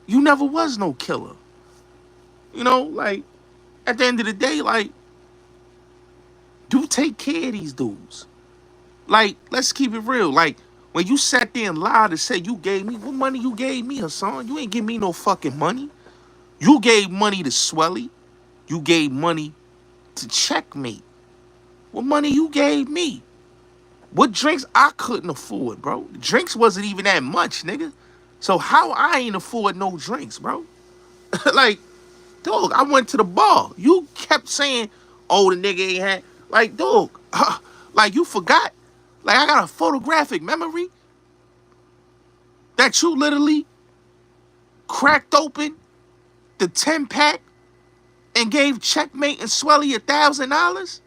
You never was no killer. You know, like, at the end of the day, like, do take care of these dudes. Like, let's keep it real. Like, when you sat there and lied and said you gave me, what money you gave me, Hassan? You ain't give me no fucking money. You gave money to Swelly. You gave money to Checkmate. What money you gave me? What drinks I couldn't afford, bro? The drinks wasn't even that much, nigga. So how I ain't afford no drinks, bro? Like, dog, I went to the bar. You kept saying, oh, the nigga ain't had. Like, dog, like you forgot. Like, I got a photographic memory that you literally cracked open the 10-pack and gave Checkmate and Swelly $1,000.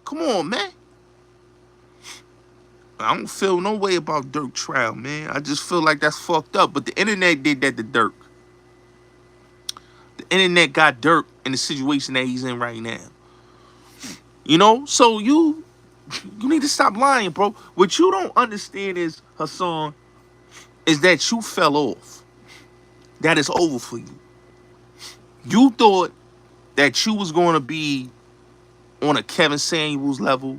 Come on, man. I don't feel no way about Dirk trial, man. I just feel like that's fucked up. But the internet did that to Dirk. The internet got Dirk in the situation that he's in right now. You know? So you need to stop lying, bro. What you don't understand is, Hassan, is that you fell off. That is over for you. You thought that you was going to be on a Kevin Samuels level.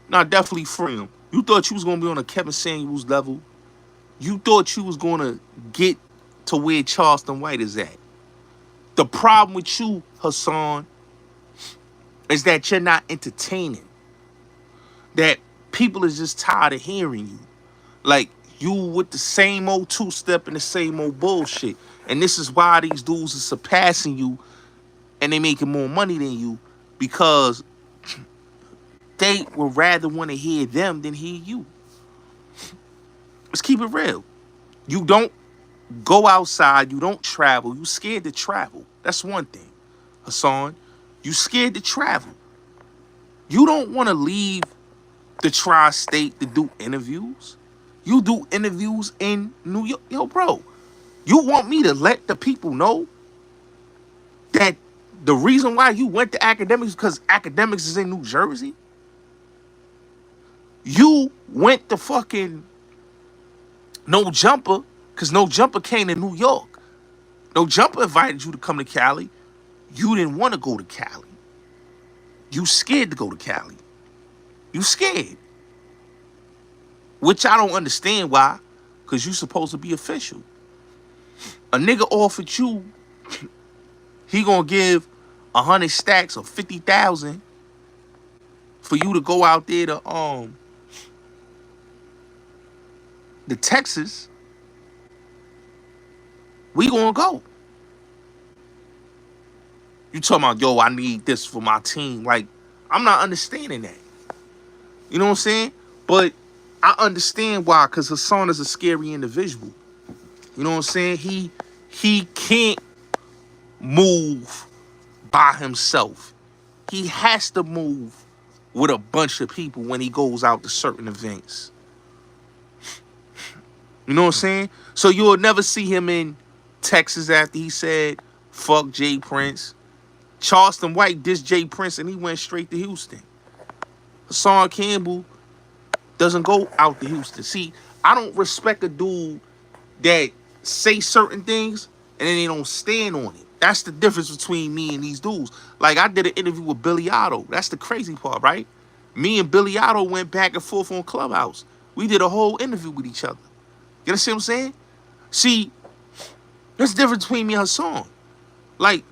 Nah, definitely free him. You thought you was going to be on a Kevin Samuels level. You thought you was going to get to where Charleston White is at. The problem with you, Hassan, is that you're not entertaining. That people is just tired of hearing you. Like, you with the same old two-step and the same old bullshit. And this is why these dudes are surpassing you and they making more money than you, because they would rather want to hear them than hear you. Let's keep it real. You don't go outside. You don't travel. You scared to travel. That's one thing, Hassan. You scared to travel. You don't want to leave the tri-state to do interviews. You do interviews in New York. Yo, bro, you want me to let the people know that the reason why you went to academics is because academics is in New Jersey? You went to fucking No Jumper because No Jumper came to New York. No Jumper invited you to come to Cali. You didn't want to go to Cali. You scared to go to Cali. You scared. Which I don't understand why, because you supposed to be official. A nigga offered you, he gonna give 100 stacks or 50,000 for you to go out there to the Texas. We gonna go. You talking about, yo, I need this for my team. Like, I'm not understanding that. You know what I'm saying? But I understand why, because Hassan is a scary individual. You know what I'm saying? He can't move by himself. He has to move with a bunch of people when he goes out to certain events. You know what I'm saying? So you'll never see him in Texas after he said, fuck Jay Prince. Charleston White dissed Jay Prince and he went straight to Houston. Hassan Campbell doesn't go out to Houston. See, I don't respect a dude that say certain things and then they don't stand on it. That's the difference between me and these dudes. Like, I did an interview with Billy Otto. That's the crazy part, right? Me and Billy Otto went back and forth on Clubhouse. We did a whole interview with each other. You understand what I'm saying? See, there's a difference between me and Hassan. Like,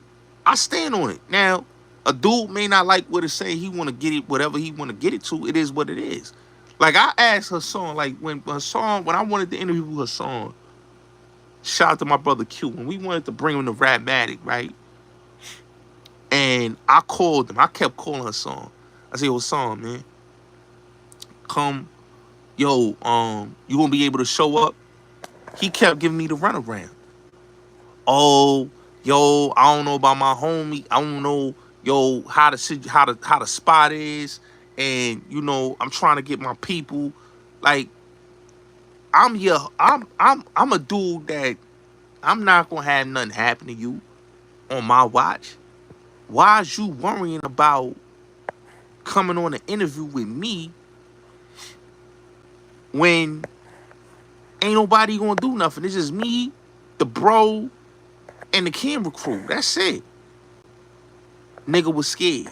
I stand on it. Now, a dude may not like what it say. He want to get it, whatever he want to get it to. It is what it is. Like, I asked Hassan, like, when I wanted to interview Hassan, shout out to my brother Q, when we wanted to bring him to Rapmatic, right? And I called him. I kept calling Hassan. I said, yo, Hassan, man, come, yo, you gonna be able to show up? He kept giving me the runaround. Oh, yo, I don't know about my homie. I don't know, yo, how the spot is, and you know, I'm trying to get my people. Like, I'm a dude that I'm not gonna have nothing happen to you on my watch. Why is you worrying about coming on an interview with me when ain't nobody gonna do nothing? It's just me the bro, and the camera crew. That's it. Nigga was scared.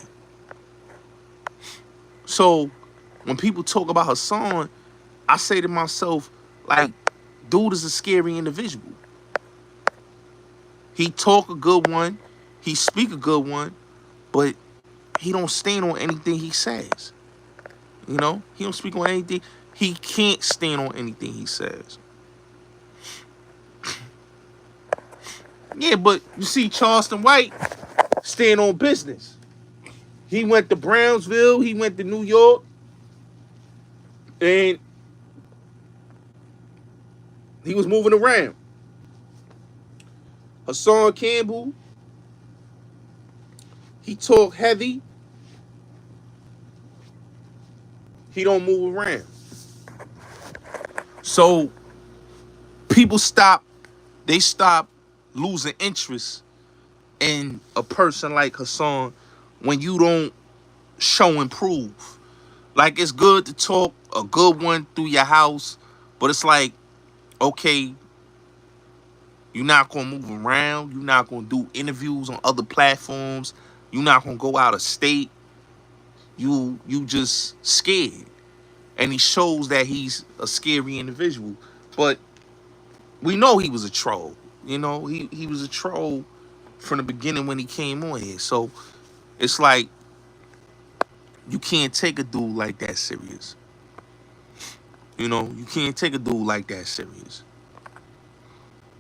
So when people talk about Hassan, I say to myself, like, dude is a scary individual. He talk a good one, he speak a good one, but he don't stand on anything he says. You know? He don't speak on anything. He can't stand on anything he says. Yeah, but you see Charleston White stand on business. He went to Brownsville, he went to New York, and he was moving around. Hassan Campbell, he talk heavy. He don't move around. So people stop losing interest in a person like Hassan when you don't show and prove. Like, it's good to talk a good one through your house, but it's like, okay, you're not gonna move around, you're not gonna do interviews on other platforms, you're not gonna go out of state, you just scared. And he shows that he's a scary individual. But we know he was a troll. You know, he was a troll from the beginning when he came on here. So it's like, you can't take a dude like that serious. You know, you can't take a dude like that serious.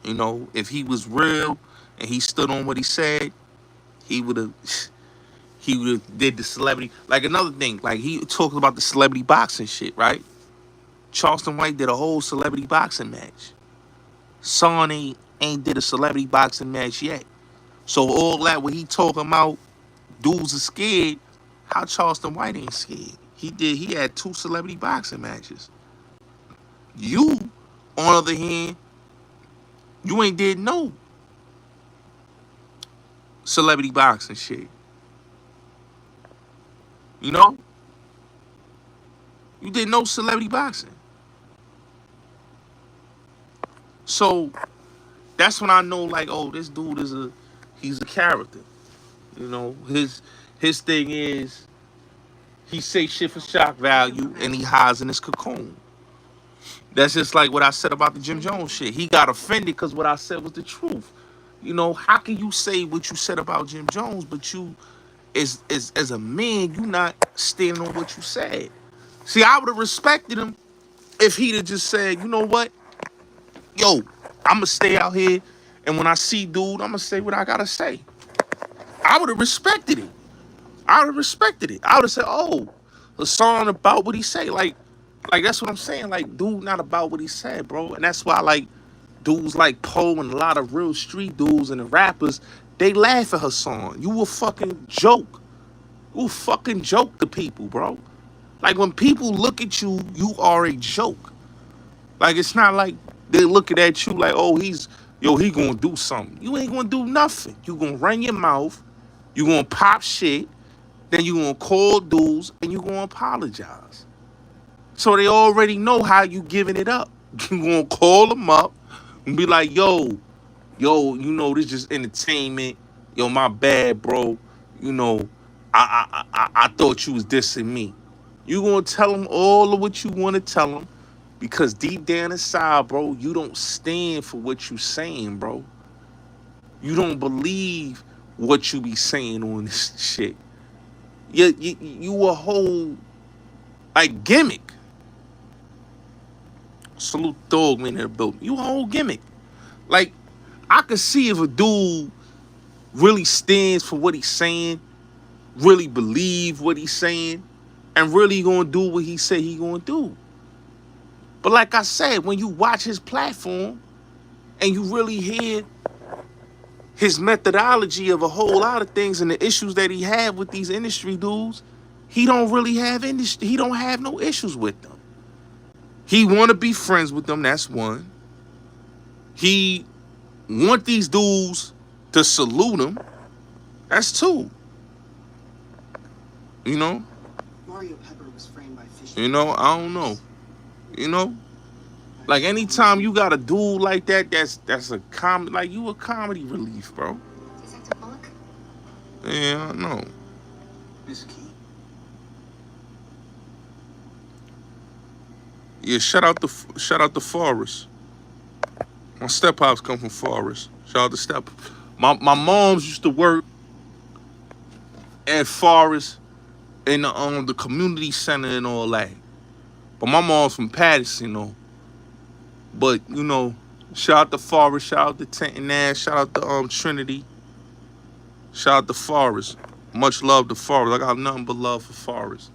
You know, if he was real and he stood on what he said, he would have did the celebrity. Like, another thing, like, he talked about the celebrity boxing shit, right? Charleston White did a whole celebrity boxing match. Son ain't did a celebrity boxing match yet. So all that, what he talking about, dudes are scared, how Charleston White ain't scared? He had 2 celebrity boxing matches. You, on the other hand, you ain't did no celebrity boxing shit. You know? You did no celebrity boxing. So that's when I know, like, oh, this dude he's a character. You know, his thing is, he say shit for shock value and he hides in his cocoon. That's just like what I said about the Jim Jones shit. He got offended because what I said was the truth. You know, how can you say what you said about Jim Jones, but you, as a man, you not standing on what you said? See, I would have respected him if he'd have just said, you know what? Yo, I'm going to stay out here, and when I see dude, I'm going to say what I got to say. I would have respected it. I would have respected it. I would have said, oh, a song about what he say. Like, that's what I'm saying. Like, dude not about what he said, bro. And that's why, like, dudes like Poe and a lot of real street dudes and the rappers, they laugh at her song. You a fucking joke. You a fucking joke to people, bro. Like, when people look at you, you are a joke. Like, it's not like they're looking at you like, oh, he gonna do something. You ain't gonna do nothing. You gonna run your mouth. You gonna pop shit. Then you gonna call dudes and you gonna apologize. So they already know how you giving it up. You gonna call them up and be like, yo, you know, this just entertainment. Yo, my bad, bro. You know, I thought you was dissing me. You gonna tell them all of what you want to tell them, because deep down inside, bro, you don't stand for what you saying, bro. You don't believe what you be saying on this shit. You a whole, like, gimmick. Salute Dogman in the building. You a whole gimmick. Like, I could see if a dude really stands for what he's saying, really believe what he's saying, and really gonna do what he said he gonna do. But like I said, when you watch his platform and you really hear his methodology of a whole lot of things and the issues that he had with these industry dudes, he don't really have he don't have no issues with them. He want to be friends with them, that's one. He want these dudes to salute him, that's two. You know? Mario Pepper was framed by fish. You know, I don't know. You know? Like anytime you got a dude like that, that's a like you a comedy relief, bro. Yeah, I know. Yeah, shout out the Forest. My step pops come from Forest. Shout out to step. My moms used to work at Forest in the community center and all that. But my mom's from Patterson though. But shout out to Forest, shout out to Tenton Nash, shout out to Trinity, shout out to Forest. Much love to Forest. I got nothing but love for Forest.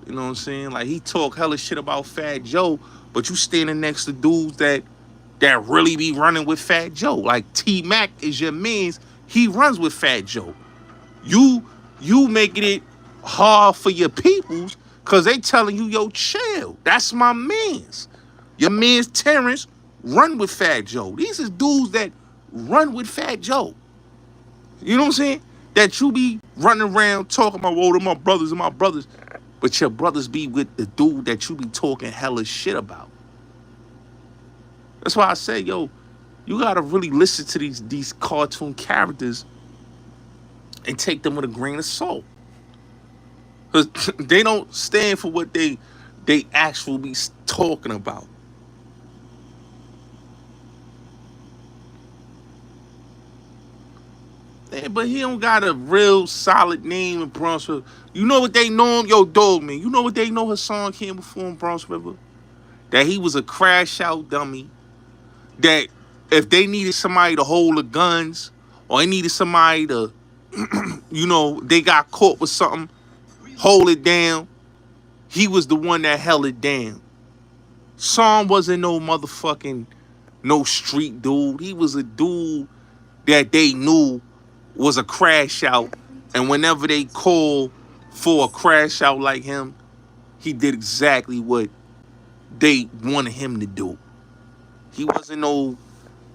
You know what I'm saying? Like he talk hella shit about Fat Joe, but you standing next to dudes that really be running with Fat Joe. Like T Mac is your man's. He runs with Fat Joe. You making it hard for your peoples because they telling you, yo, chill. That's my man's. Your man's Terrence run with Fat Joe. These is dudes that run with Fat Joe. You know what I'm saying? That you be running around talking about, oh, they're my brothers and my brothers. But your brothers be with the dude that you be talking hella shit about. That's why I say, yo, you gotta really listen to these cartoon characters and take them with a grain of salt. Cause they don't stand for what they actually be talking about. Yeah, but he don't got a real solid name in Bronx River. You know what they know him? Yo, dog, man. You know what they know Hassan Campbell for in Bronx River? That he was a crash out dummy. That if they needed somebody to hold the guns or they needed somebody to, they got caught with something, hold it down, he was the one that held it down. Son wasn't no street dude. He was a dude that they knew was a crash out. And whenever they called for a crash out like him, he did exactly what they wanted him to do. He wasn't no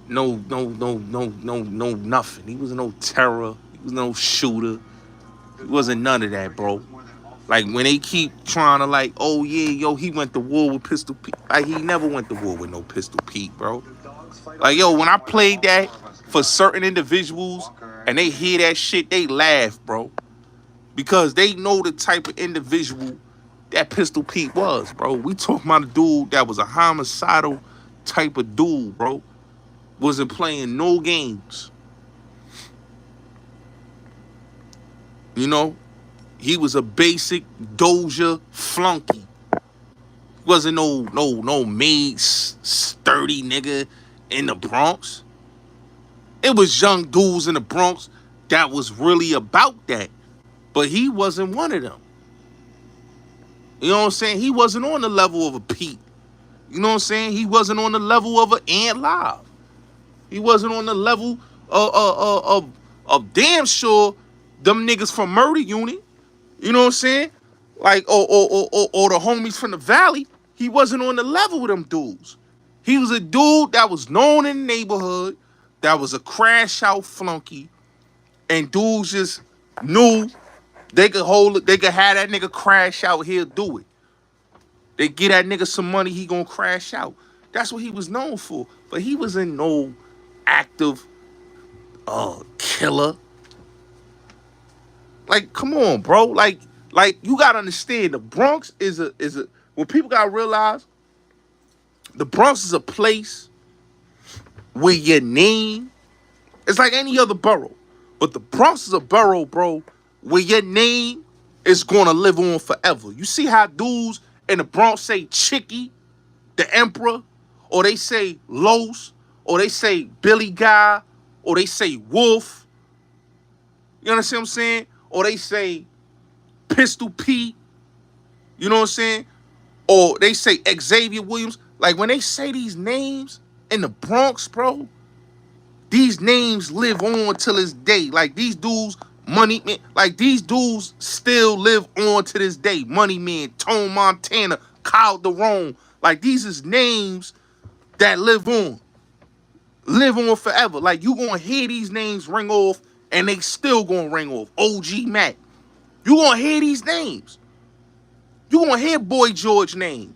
nothing. He was no terror. He was no shooter. He wasn't none of that, bro. Like when they keep trying to like, oh yeah, yo, he went to war with Pistol Pete. Like he never went to war with no Pistol Pete, bro. Like yo, when I played that for certain individuals and they hear that shit, they laugh, bro. Because they know the type of individual that Pistol Pete was, bro. We talking about a dude that was a homicidal type of dude, bro. Wasn't playing no games. You know? He was a basic Doja flunky. Wasn't no made sturdy nigga in the Bronx. It was young dudes in the Bronx that was really about that. But he wasn't one of them. You know what I'm saying? He wasn't on the level of a Pete. You know what I'm saying? He wasn't on the level of an Ant Live. He wasn't on the level of damn sure them niggas from Murder Unit. You know what I'm saying? Like, or the homies from the Valley. He wasn't on the level with them dudes. He was a dude that was known in the neighborhood, that was a crash out flunky, and dudes just knew they could hold it, they could have that nigga crash out, he'll do it. They get that nigga some money, he gonna crash out. That's what he was known for. But he wasn't no active killer. Like, come on, bro. Like you gotta understand the Bronx is a what people gotta realize, the Bronx is a place where your name, it's like any other borough. But the Bronx is a borough, bro, where your name is gonna live on forever. You see how dudes in the Bronx say Chicky, the Emperor, or they say Los, or they say Billy Guy, or they say Wolf. You understand what I'm saying? Or they say Pistol Pete. You know what I'm saying? Or they say Xavier Williams. Like when they say these names in the Bronx, bro, these names live on till this day. Like these dudes, Money Man, like these dudes still live on to this day. Money Man, Tone Montana, Kyle Derone. Like these is names that live on forever. Like you gonna hear these names ring off and they still gonna ring off. OG Mac. You gonna hear these names. You gonna hear Boy George names.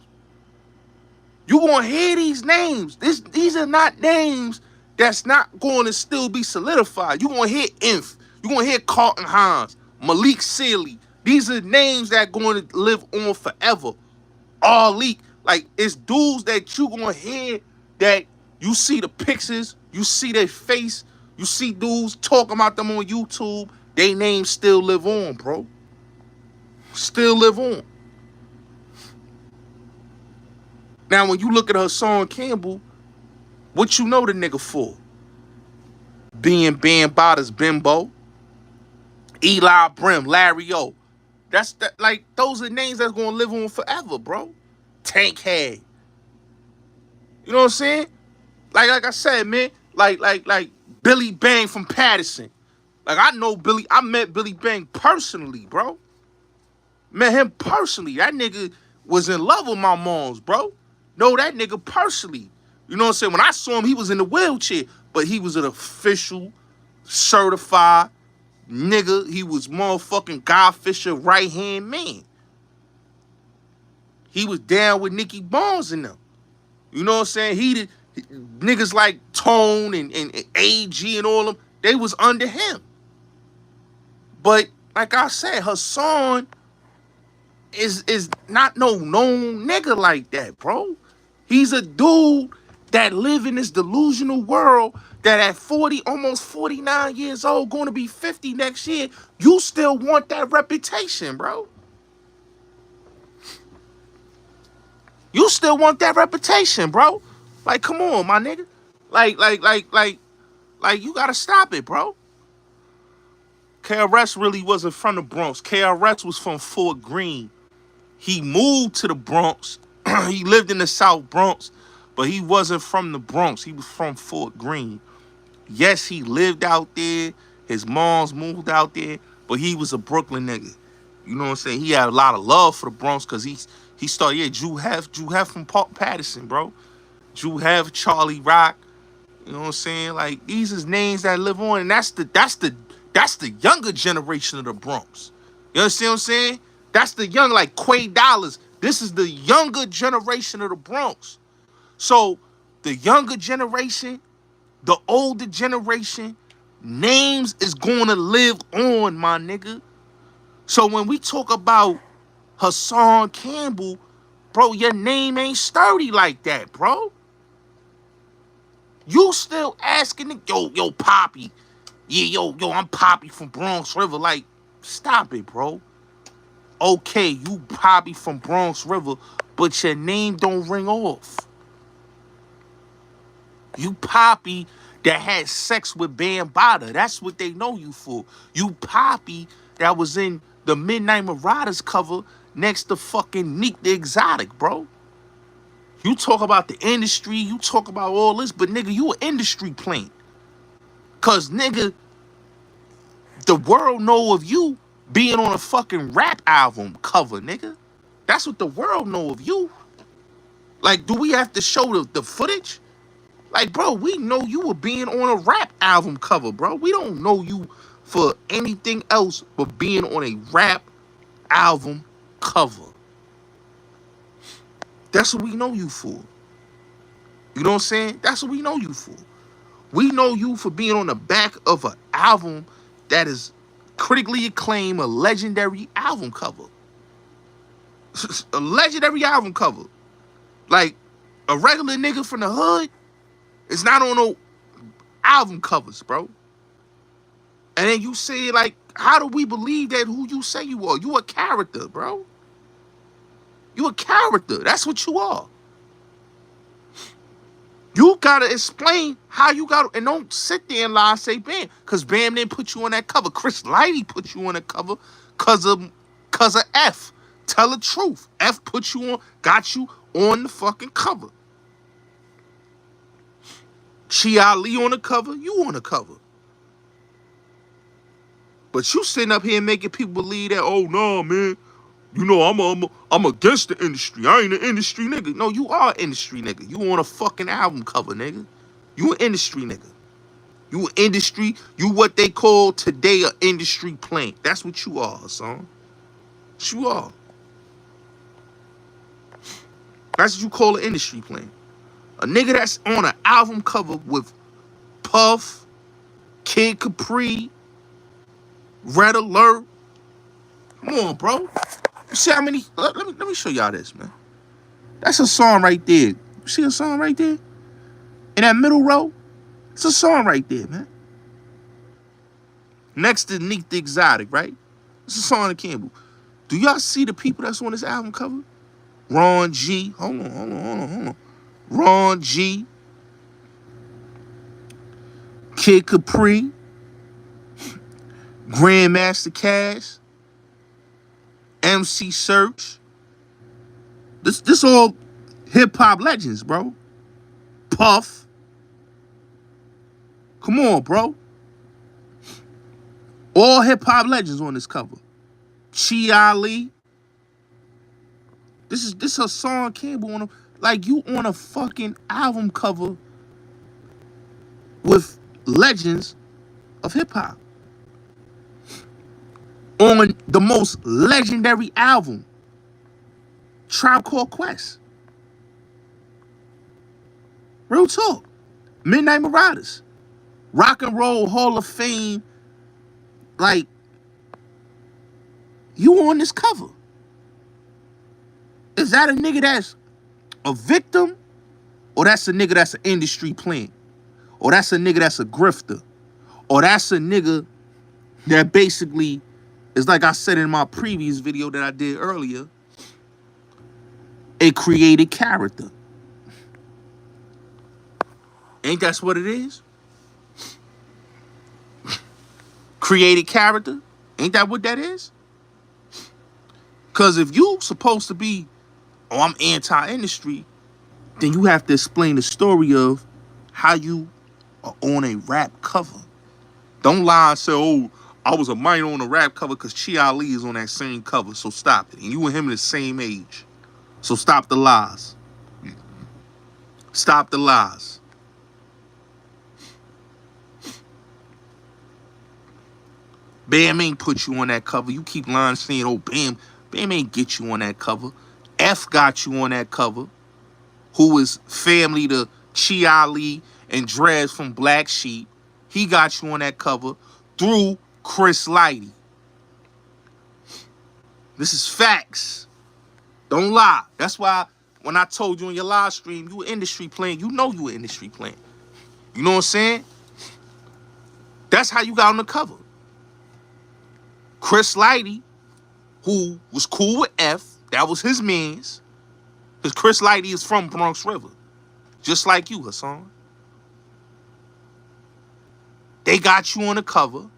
You gonna hear these names. These are not names that's not going to still be solidified. You gonna hear Inf. You gonna hear Carlton Hines, Malik Sealy. These are names that going to live on forever. All leak. Like, it's dudes that you gonna hear that you see the pictures, you see their face, you see dudes talking about them on YouTube. They names still live on, bro. Still live on. Now, when you look at Hassan Campbell, what you know the nigga for? Being Bambada's bimbo, Eli Brim, Larry O. That's that. Like, those are names that's gonna live on forever, bro. Tankhead. You know what I'm saying? Like I said, man. Like Billy Bang from Patterson. Like, I know Billy. I met Billy Bang personally, bro. Met him personally. That nigga was in love with my moms, bro. Know that nigga personally. You know what I'm saying? When I saw him, he was in the wheelchair, but he was an official, certified nigga. He was motherfucking Guy Fisher right-hand man. He was down with Nicky Barnes and them. You know what I'm saying? Niggas like Tone and AG and all them, they was under him. But like I said, Hassan is not no known nigga like that, bro. He's a dude that live in this delusional world that at 40, almost 49 years old, going to be 50 next year, you still want that reputation, bro. You still want that reputation, bro. Like, come on, my nigga. Like, you gotta stop it, bro. KRS really wasn't from the Bronx. KRS was from Fort Greene. He moved to the Bronx. He lived in the South Bronx, but he wasn't from the Bronx. He was from Fort Greene. Yes, he lived out there. His moms moved out there, but he was a Brooklyn nigga. You know what I'm saying? He had a lot of love for the Bronx because he started, Drew Hef from Patterson, bro. Drew Hef, Charlie Rock. You know what I'm saying? Like, these is names that live on, and that's the younger generation of the Bronx. You understand what I'm saying? That's the young, like Quay Dollars. This is the younger generation of the Bronx. So the younger generation, the older generation, names is going to live on, my nigga. So when we talk about Hassan Campbell, bro, your name ain't sturdy like that, bro. You still asking, yo, Poppy. Yeah, yo, I'm Poppy from Bronx River. Like, stop it, bro. Okay, you Poppy from Bronx River, but your name don't ring off. You Poppy that had sex with Bambada. That's what they know you for. You Poppy that was in the Midnight Marauders cover next to fucking Neek the Exotic, bro. You talk about the industry, you talk about all this, but nigga, you an industry plant. Cause nigga, the world know of you being on a fucking rap album cover, nigga. That's what the world know of you. Like, do we have to show the footage? Like, bro, we know you were being on a rap album cover, bro. We don't know you for anything else but being on a rap album cover. That's what we know you for. You know what I'm saying? That's what we know you for. We know you for being on the back of an album that is critically acclaimed, a legendary album cover. A legendary album cover. Like, a regular nigga from the hood is not on no album covers, bro. And then you say, like, how do we believe that who you say you are? You a character, bro. You a character. That's what you are. You gotta explain how you got, and don't sit there and lie and say Bam, because Bam didn't put you on that cover. Chris Lighty put you on the cover cause of F. Tell the truth. F put you on, got you on the fucking cover. Chi Ali on the cover, you on the cover. But you sitting up here making people believe that, oh no, man, you know, I'm against the industry. I ain't an industry nigga. No, you are an industry nigga. You on a fucking album cover, nigga. You an industry nigga. You an industry, you what they call today an industry plant. That's what you are, son. What you are. That's what you call an industry plant. A nigga that's on an album cover with Puff, Kid Capri, Red Alert. Come on, bro. You see how many? Let me show y'all this, man. That's a song right there. You see a song right there? In that middle row? It's a song right there, man. Next to Neek the Exotic, right? It's a song of Campbell. Do y'all see the people that's on this album cover? Ron G. Hold on. Ron G. Kid Capri. Grandmaster Cash. MC Search. This all hip-hop legends, bro. Puff. Come on, bro. All hip-hop legends on this cover. Chi Ali. This is Hassan Campbell on like you on a fucking album cover with legends of hip-hop. On the most legendary album, Tribe Called Quest. Real talk. Midnight Marauders. Rock and Roll Hall of Fame. Like, you on this cover. Is that a nigga that's a victim? Or that's a nigga that's an industry plant? Or that's a nigga that's a grifter? Or that's a nigga that basically is, like I said in my previous video that I did earlier, a created character? Ain't that what it is? Created character? Ain't that what that is? Because if you supposed to be, oh, I'm anti-industry, then you have to explain the story of how you are on a rap cover. Don't lie and say, oh, I was a minor on a rap cover because Chi Ali is on that same cover, so stop it. And you and him are the same age. So stop the lies. Stop the lies. Bam ain't put you on that cover. You keep lying saying, oh, Bam ain't get you on that cover. F got you on that cover, who is family to Chi Ali and Drez from Black Sheep. He got you on that cover through Chris Lighty. This is facts. Don't lie. That's why when I told you in your live stream, you an industry plant, you know you an industry plant. You know what I'm saying? That's how you got on the cover. Chris Lighty, who was cool with F, that was his mans. Because Chris Lighty is from Bronx River. Just like you, Hassan. They got you on the cover.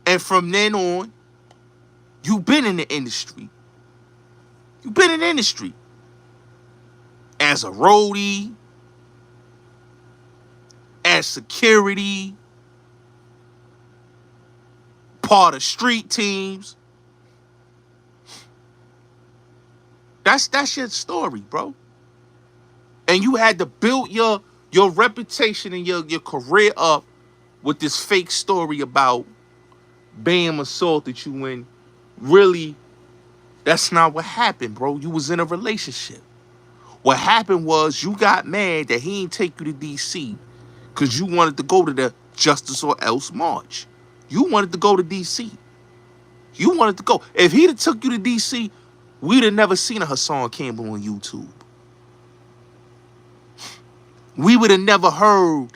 And from then on, you've been in the industry. You've been in the industry. As a roadie. As security. Part of street teams. That's your story, bro. And you had to build your reputation and your career up with this fake story about Bam assaulted you when really that's not what happened, bro. You was in a relationship. What happened was you got mad that he didn't take you to DC because you wanted to go to the Justice or Else March. You wanted to go to DC. You wanted to go. If he'd have took you to DC, we'd have never seen a Hassan Campbell on YouTube. We would have never heard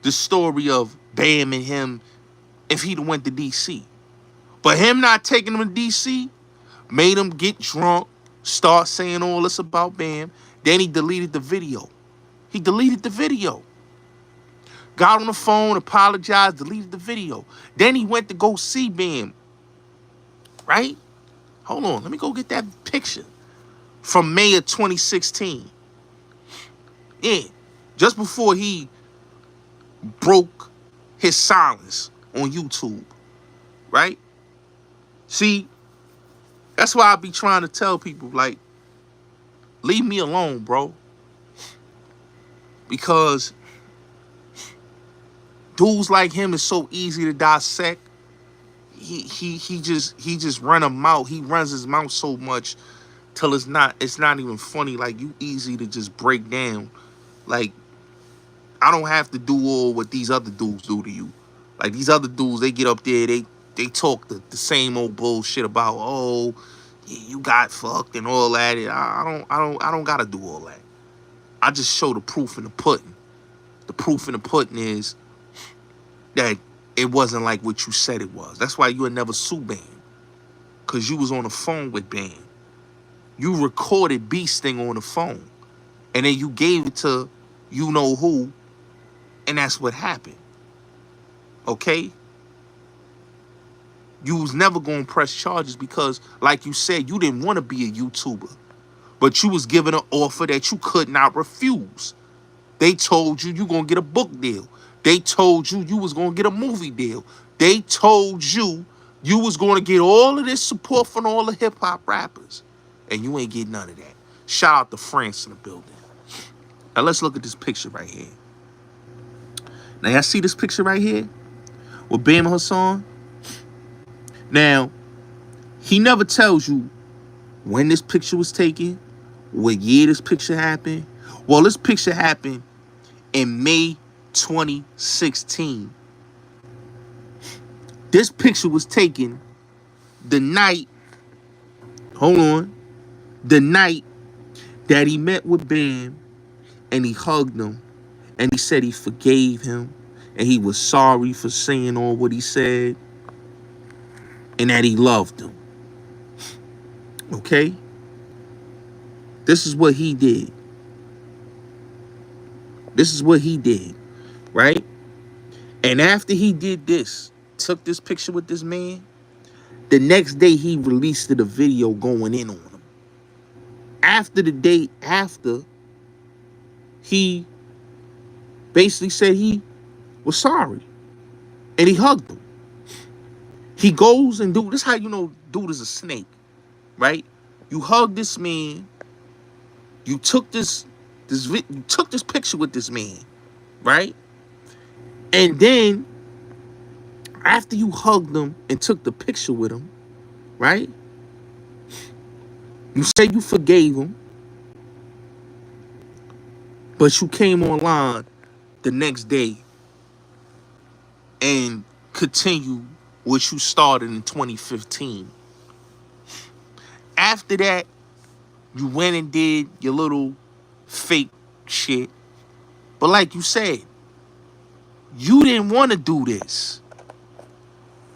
the story of Bam and him if he'd have went to DC. But him not taking him to DC made him get drunk, start saying all this about Bam. Then he deleted the video. He deleted the video. Got on the phone, apologized, deleted the video. Then he went to go see Bam. Right? Hold on, let me go get that picture. From May of 2016. Yeah. Just before he broke his silence on YouTube. Right? See, that's why I be trying to tell people, like, leave me alone, bro. Because dudes like him is so easy to dissect. He just run a mouth. He runs his mouth so much till it's not even funny. Like, you easy to just break down. Like, I don't have to do all what these other dudes do to you. Like, these other dudes, they get up there, they talk the same old bullshit about, oh, yeah, you got fucked and all that. I don't gotta do all that. I just show the proof in the pudding. The proof in the pudding is that it wasn't like what you said it was. That's why you would never sue Bam. Because you was on the phone with Bam. You recorded Bee Sting on the phone. And then you gave it to you know who. And that's what happened. Okay? You was never going to press charges because, like you said, you didn't want to be a YouTuber. But you was given an offer that you could not refuse. They told you going to get a book deal. They told you was going to get a movie deal. They told you was going to get all of this support from all the hip-hop rappers. And you ain't get none of that. Shout out to France in the building. Now let's look at this picture right here. Now y'all see this picture right here? With Bam and Hassan? Now, he never tells you when this picture was taken, what year this picture happened. Well, this picture happened in May 2016. This picture was taken the night, the night that he met with Bam and he hugged him and he said he forgave him and he was sorry for saying all what he said and that he loved him. Okay? This is what he did. This is what he did, right? And after he did this, took this picture with this man, the next day he released the video going in on him. After the day after, he basically said he was sorry. And he hugged him. He goes and this is how you know dude is a snake, right? You hug this man. You took this picture with this man, right? And then after you hugged him and took the picture with him, right? You say you forgave him, but you came online the next day and continue what you started in 2015. After that, you went and did your little fake shit. But like you said, you didn't want to do this.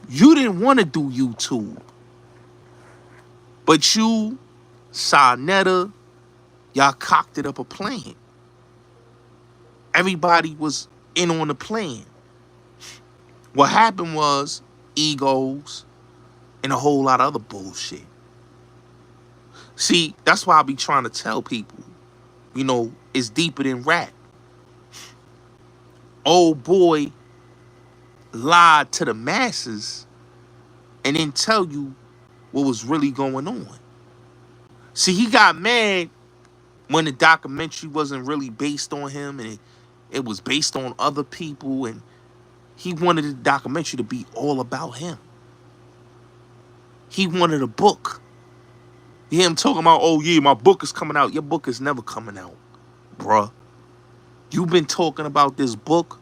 You didn't want to do YouTube. But you, Sarnetta, y'all cocked it up a plan. Everybody was in on the plan. What happened was egos and a whole lot of other bullshit. See, that's why I be trying to tell people, you know, it's deeper than rap. Old boy lied to the masses and then tell you what was really going on. See, he got mad when the documentary wasn't really based on him and it was based on other people, and he wanted the documentary to be all about him. He wanted a book. You hear him talking about, oh yeah, my book is coming out. Your book is never coming out, bruh. You've been talking about this book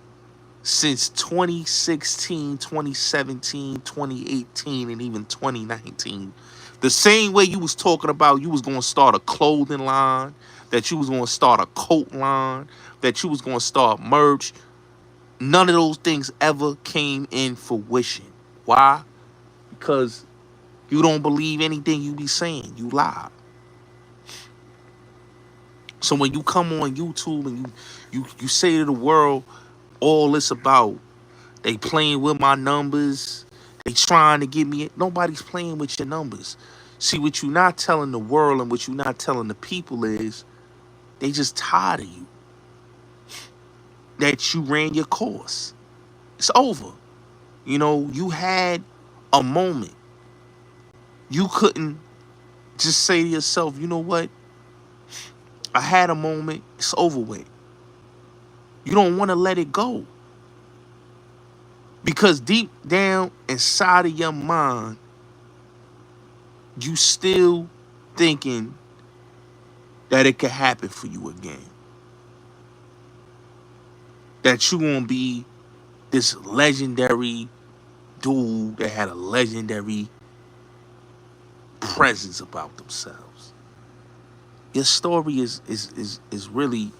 since 2016, 2017, 2018, and even 2019. The same way you was talking about you was going to start a clothing line, that you was going to start a coat line, that you was going to start merch. None of those things ever came in fruition. Why? Because you don't believe anything you be saying. You lie. So when you come on YouTube and you say to the world all this about they playing with my numbers, they trying to get me, nobody's playing with your numbers. See, what you're not telling the world and what you're not telling the people is they just tired of you. That you ran your course. It's over. You know, you had a moment. You couldn't just say to yourself, you know what? I had a moment. It's over with. You don't want to let it go. Because deep down inside of your mind, you still thinking that it could happen for you again. That you gonna be this legendary dude that had a legendary presence about themselves. Your story is really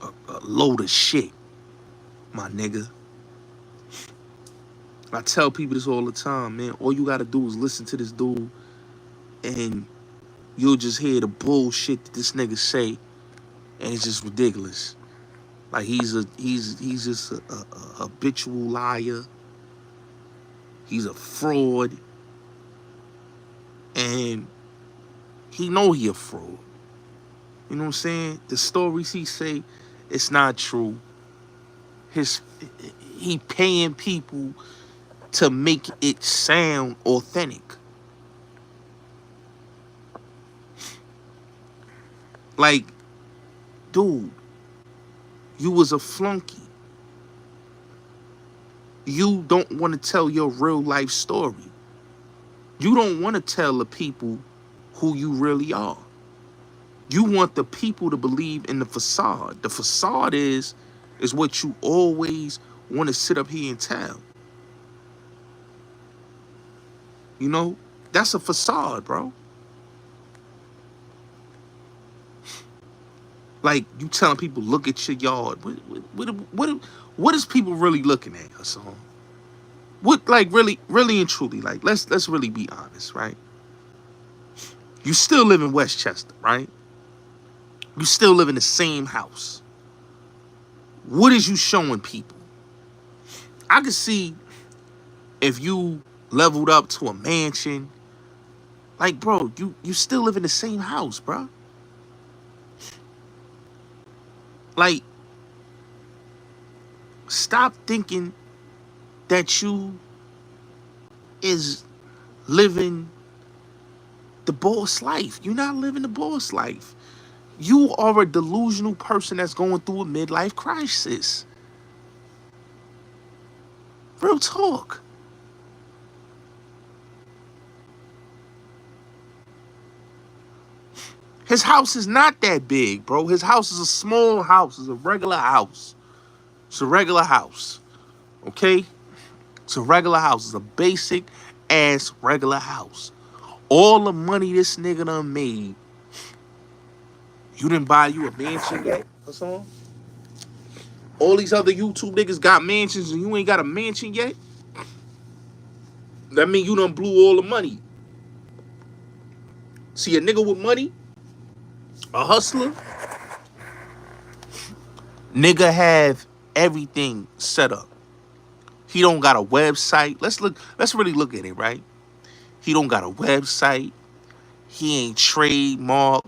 a load of shit, my nigga. I tell people this all the time, man. All you gotta do is listen to this dude, and you'll just hear the bullshit that this nigga say, and it's just ridiculous. Like he's just a habitual liar. He's a fraud, and he know he a fraud. You know what I'm saying? The stories he say, it's not true. He paying people to make it sound authentic. Like, dude, you was a flunky. You don't want to tell your real life story. You don't want to tell the people who you really are. You want the people to believe in the facade. The facade is what you always want to sit up here and tell. You know, that's a facade, bro. Like, you telling people, look at your yard. What is people really looking at, Hassan? What, like, really and truly, like, let's really be honest, right? You still live in Westchester, right? You still live in the same house. What is you showing people? I could see if you leveled up to a mansion. Like, bro, you still live in the same house, bro. Like, stop thinking that you is living the boss life. You're not living the boss life. You are a delusional person that's going through a midlife crisis. Real talk. His house is not that big, bro. His house is a small house. It's a regular house. It's a regular house. Okay? It's a regular house. It's a basic ass regular house. All the money this nigga done made, you didn't buy you a mansion yet, Hassan? All these other YouTube niggas got mansions and you ain't got a mansion yet? That mean you done blew all the money. See, a nigga with money, a hustler, nigga have everything set up. He don't got a website. Let's really look at it, right? He don't got a website. He ain't trademark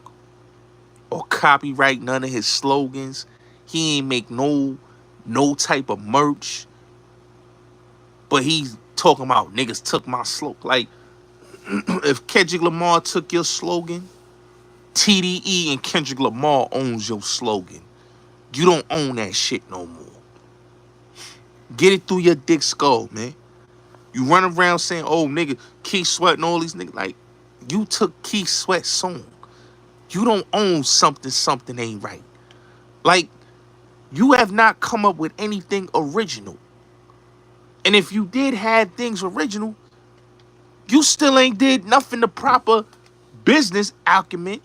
or copyright none of his slogans. He ain't make no type of merch. But he's talking about niggas took my slogan. Like, if Kendrick Lamar took your slogan, TDE and Kendrick Lamar owns your slogan. You don't own that shit no more. Get it through your dick skull, man. You run around saying, oh, nigga, Keith Sweat and all these niggas. Like, you took Keith Sweat's song. You don't own something ain't right. Like, you have not come up with anything original. And if you did have things original, you still ain't did nothing the proper business acumen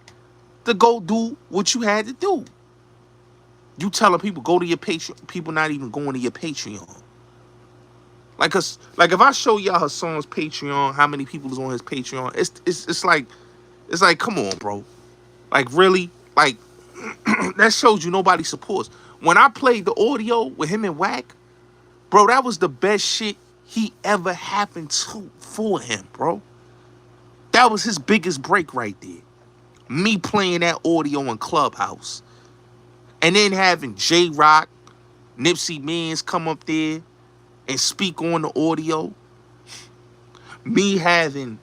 to go do what you had to do. You telling people go to your Patreon, people not even going to your Patreon. Like if I show y'all Hassan's Patreon, how many people is on his Patreon, it's like, come on, bro. Like, really? Like, that shows you nobody supports. When I played the audio with him and Wack, bro, that was the best shit he ever happened to for him, bro. That was his biggest break right there. Me playing that audio in Clubhouse. And then having J-Rock, Nipsey Mans come up there and speak on the audio. Me having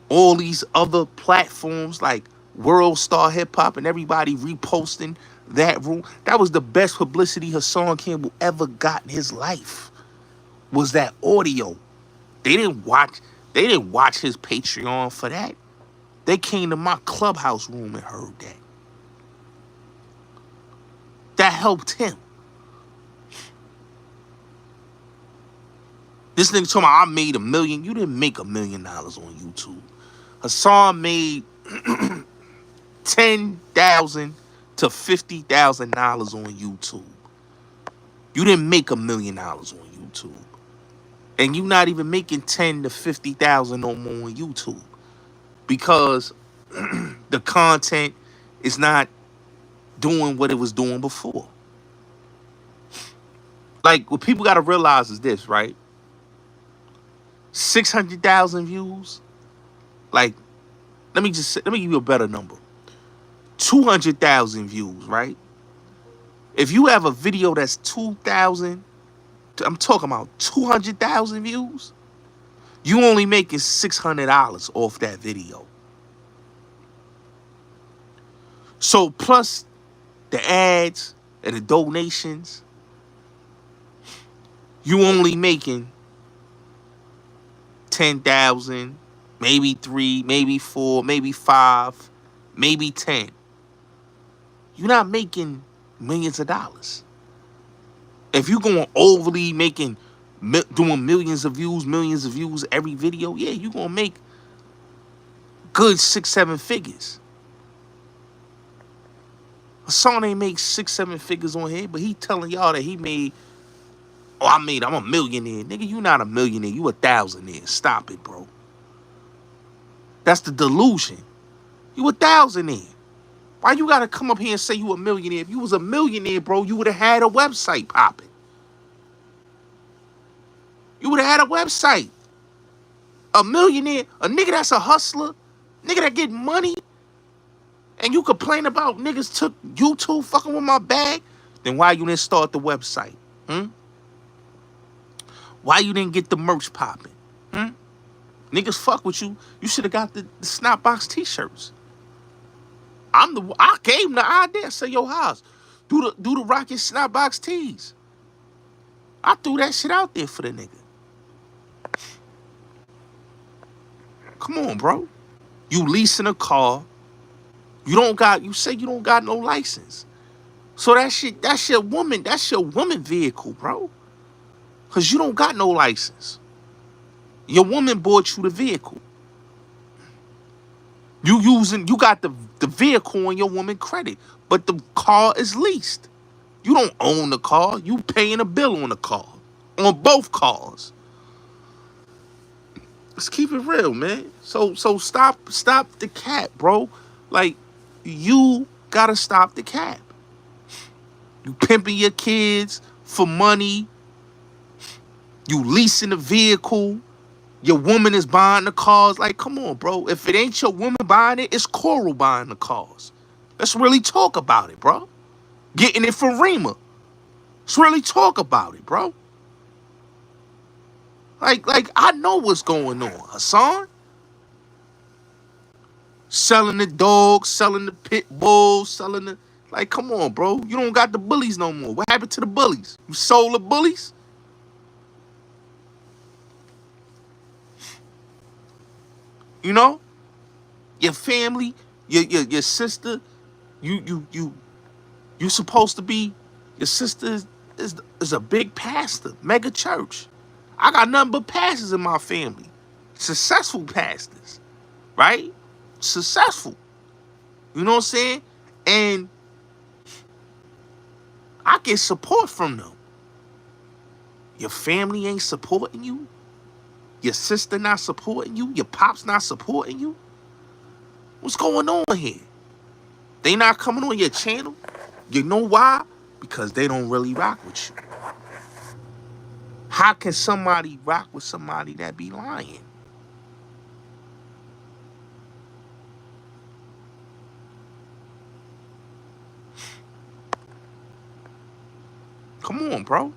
all these other platforms like World Star Hip Hop and everybody reposting that room. That was the best publicity Hassan Campbell ever got in his life. Was that audio. They didn't watch his Patreon for that. They came to my clubhouse room and heard that. That helped him. This nigga told me I made $1 million. You didn't make $1 million on YouTube. Hassan made $10,000 to $50,000 on YouTube. You didn't make $1 million on YouTube. And you not even making 10 to 50,000 no more on YouTube. Because the content is not doing what it was doing before. Like, what people got to realize is this, right? 600,000 views. Like, let me give you a better number. 200,000 views, right? If you have a video that's 2,000, I'm talking about 200,000 views, you only making $600 off that video. So plus the ads and the donations, you only making 10,000, maybe 3, maybe 4, maybe 5, maybe 10. You're not making millions of dollars. If you're going overly doing millions of views every video, yeah, you're going to make good 6-7 figures. Hassan ain't make 6-7 figures on here, but he telling y'all that he made, I'm a millionaire. Nigga, you not a millionaire. You a thousandaire. Stop it, bro. That's the delusion. You a thousandaire. Why you gotta come up here and say you a millionaire? If you was a millionaire, bro, you would have had a website popping. You would have had a website. A millionaire, a nigga that's a hustler, nigga that get money, and you complain about niggas took YouTube fucking with my bag, then why you didn't start the website? Why you didn't get the merch popping? Niggas fuck with you. You should have got the Snapbox t-shirts. I gave him the idea. Say, yo, Haas, do the Rocket Snapbox tees. I threw that shit out there for the nigga. Come on, bro. You leasing a car. You say you don't got no license. So that's your woman vehicle, bro. Cause you don't got no license. Your woman bought you the vehicle. You got the vehicle on your woman credit, but the car is leased. You don't own the car. You paying a bill on the car. On both cars. Let's keep it real, man. So stop the cap, bro. Like, you gotta stop the cap. You pimping your kids for money. You leasing a vehicle. Your woman is buying the cars. Like, come on, bro. If it ain't your woman buying it, it's Coral buying the cars. Let's really talk about it, bro. Getting it from Rima. Let's really talk about it, bro. Like I know what's going on, Hassan. Selling the dogs, selling the pit bulls, selling the... Like, come on, bro. You don't got the bullies no more. What happened to the bullies? You sold the bullies? You know? Your family, your sister, you supposed to be... Your sister is a big pastor, mega church. I got nothing but pastors in my family. Successful pastors. Right? Successful. You know what I'm saying? And I get support from them. Your family ain't supporting you. Your sister not supporting you. Your pops not supporting you. What's going on here? They not coming on your channel. You know why? Because they don't really rock with you. How can somebody rock with somebody that be lying? Come on, bro.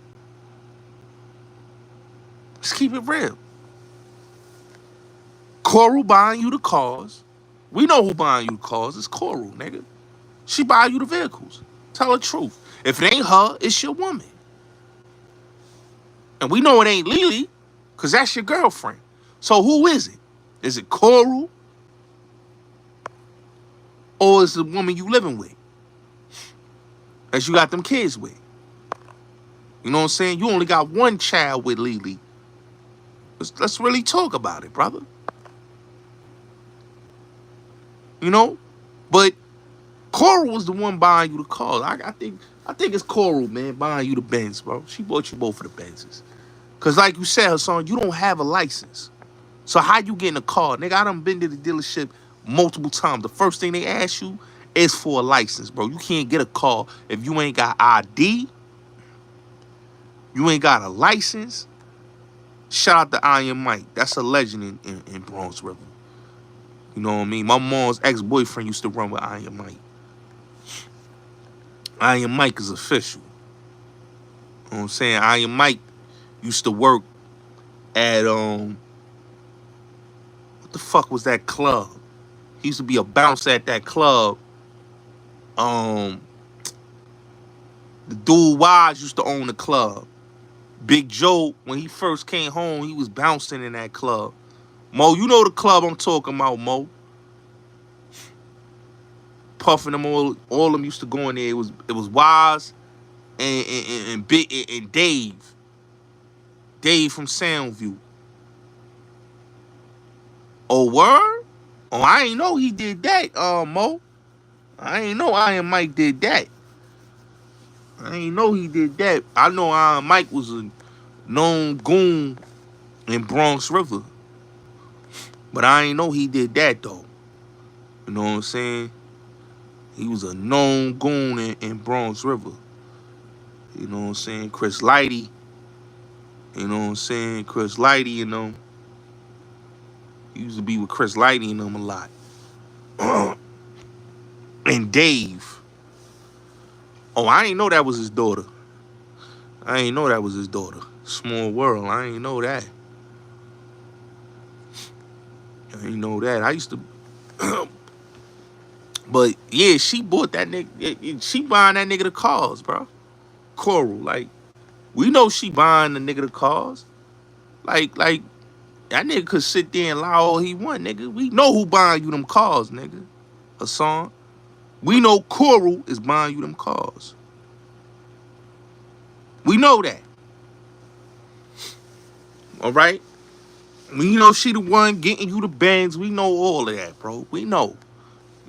Let's keep it real. Coral buying you the cars. We know who buying you the cars. It's Coral, nigga. She buy you the vehicles. Tell the truth. If it ain't her, it's your woman. And we know it ain't Lily, because that's your girlfriend. So who is it? Is it Coral? or is the woman you living with, that you got them kids with. You know what I'm saying? You only got one child with Lily. Let's really talk about it, brother. You know? But Coral was the one buying you the cars. I think it's Coral, man, buying you the Benz, bro. She bought you both of the Benzes. Cause like you said, Hassan, you don't have a license. So how you getting a car? Nigga, I done been to the dealership multiple times. The first thing they ask you is for a license, bro. You can't get a car if you ain't got ID, you ain't got a license. Shout out to Iron Mike. That's a legend in Bronx River. You know what I mean? My mom's ex-boyfriend used to run with Iron Mike. Iron Mike is official. You know what I'm saying? Iron Mike used to work at, what the fuck was that club? He used to be a bouncer at that club. The dude Wise used to own the club. Big Joe, when he first came home, he was bouncing in that club. Mo, you know the club I'm talking about, Mo. Puffing them all of them used to go in there. It was Wise and Big and Dave. Dave from Soundview. Oh, word? Oh, I ain't know he did that, Mo. I ain't know Iron Mike did that. I ain't know he did that. I know Iron Mike was a known goon in Bronx River. But I ain't know he did that, though. You know what I'm saying? He was a known goon in Bronx River. You know what I'm saying? Chris Lighty. You know what I'm saying? Chris Lighty, you know. He used to be with Chris Lighty and them a lot. And Dave. Oh, I ain't know that was his daughter. I ain't know that was his daughter. Small world. I ain't know that. I ain't know that. I used to... But, yeah, she bought that nigga... She buying that nigga the cars, bro. Coral, like... We know she buying the nigga the cars. Like, that nigga could sit there and lie all he want, nigga. We know who buying you them cars, nigga. Hassan. We know Coral is buying you them cars. We know that. All right? We know she the one getting you the Benz. We know all of that, bro. We know.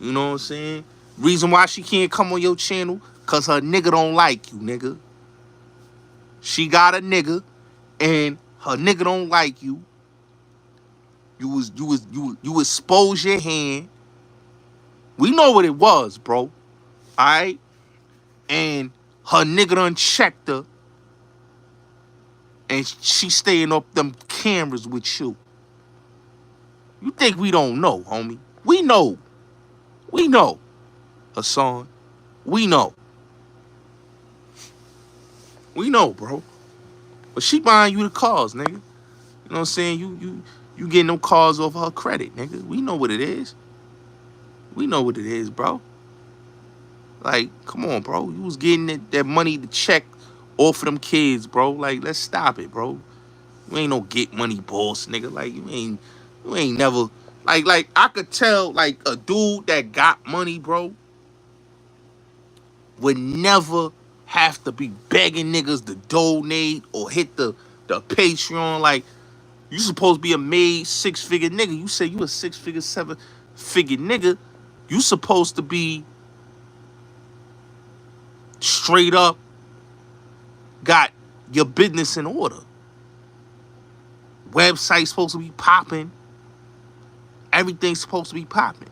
You know what I'm saying? Reason why she can't come on your channel, cause her nigga don't like you, nigga. She got a nigga, and her nigga don't like you. You expose your hand. We know what it was, bro. Alright? And her nigga done checked her. And she staying up them cameras with you. You think we don't know, homie? We know. We know. Hassan. We know. We know, bro. But she buying you the cars, nigga. You know what I'm saying? You getting them cars off her credit, nigga. We know what it is. We know what it is, bro. Like, come on, bro. You was getting that money to check off of them kids, bro. Like, let's stop it, bro. You ain't no get money boss, nigga. Like, you ain't never... Like, I could tell, like, a dude that got money, bro, would never have to be begging niggas to donate or hit the Patreon. Like, you supposed to be a made six-figure nigga. You say you a six-figure, seven-figure nigga. You supposed to be straight up got your business in order. Website supposed to be popping. Everything's supposed to be popping.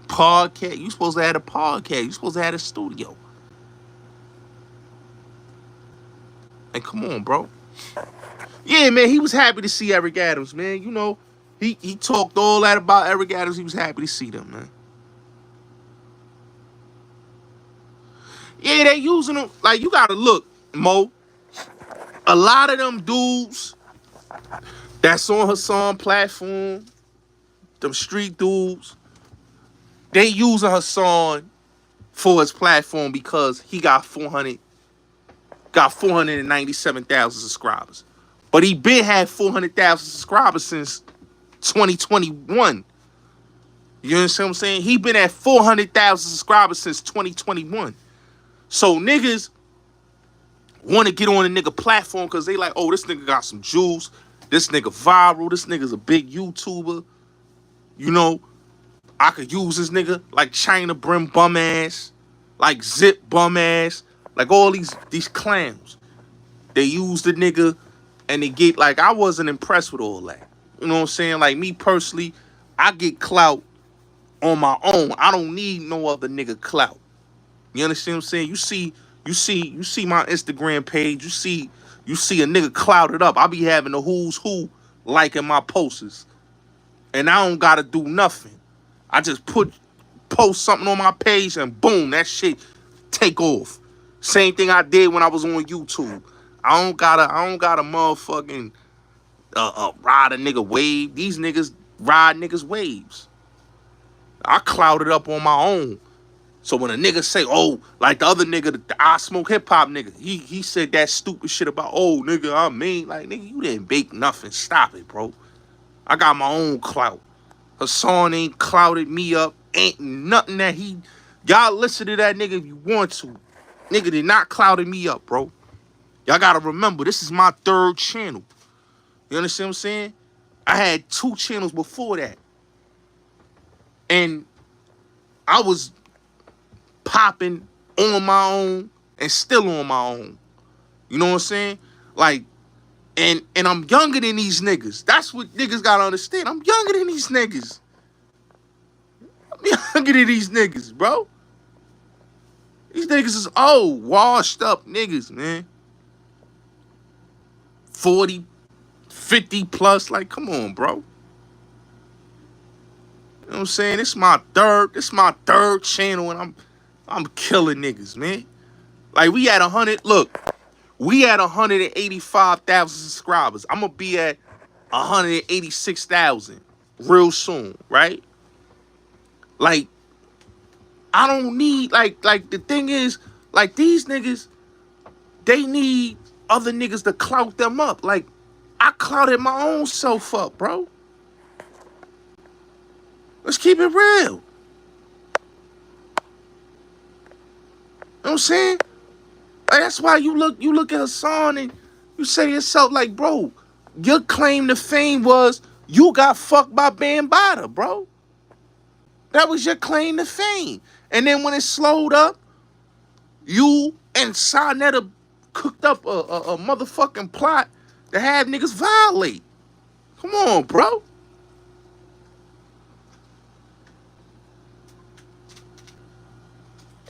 Podcast. You supposed to have a podcast. You supposed to have a studio. And come on, bro. Yeah, man, he was happy to see Eric Adams, man. You know, he talked all that about Eric Adams. He was happy to see them, man. Yeah, they using them. Like, you gotta look, Mo. A lot of them dudes that's on Hassan platform, them street dudes, they using Hassan for his platform because he got 497,000 subscribers. But he been had 400,000 subscribers since 2021. You understand what I'm saying? He been at 400,000 subscribers since 2021. So niggas want to get on a nigga platform because they like, oh, this nigga got some juice. This nigga viral. This nigga's a big YouTuber. You know, I could use this nigga like China Brim bum ass, like Zip bum ass, like all these clowns. They use the nigga and they get like, I wasn't impressed with all that. You know what I'm saying? Like me personally, I get clout on my own. I don't need no other nigga clout. You understand what I'm saying? You see my Instagram page. You see a nigga clouded up. I be having the who's who liking my posters. And I don't gotta do nothing. I just post something on my page and boom, that shit take off. Same thing I did when I was on YouTube. I don't gotta motherfucking ride a nigga wave. These niggas ride niggas waves. I clouded up on my own. So when a nigga say, oh, like the other nigga, the I Smoke Hip Hop nigga, he said that stupid shit about, oh, nigga, I mean, like, nigga, you didn't bake nothing. Stop it, bro. I got my own clout. Hassan ain't clouted me up. Ain't nothing that y'all listen to that nigga if you want to. Nigga did not clouded me up, bro. Y'all gotta remember, this is my 3rd channel. You understand what I'm saying? I had 2 channels before that. And I was popping on my own and still on my own. You know what I'm saying? Like, and I'm younger than these niggas. That's what niggas gotta understand. I'm younger than these niggas. I'm younger than these niggas, bro. These niggas is old, washed up niggas, man. 40, 50 plus. Like, come on, bro. You know what I'm saying? This my third channel, and I'm killing niggas, man. Like, we had 185,000 subscribers. I'm gonna be at 186,000 real soon, right? Like, I don't need, like the thing is, like, these niggas, they need other niggas to clout them up. Like, I clouted my own self up, bro. Let's keep it real. You know what I'm saying? Like, that's why you look at Hassan and you say to yourself, like, bro, your claim to fame was you got fucked by Bambaataa, bro. That was your claim to fame. And then when it slowed up, you and Sarnetta cooked up a motherfucking plot to have niggas violate. Come on, bro.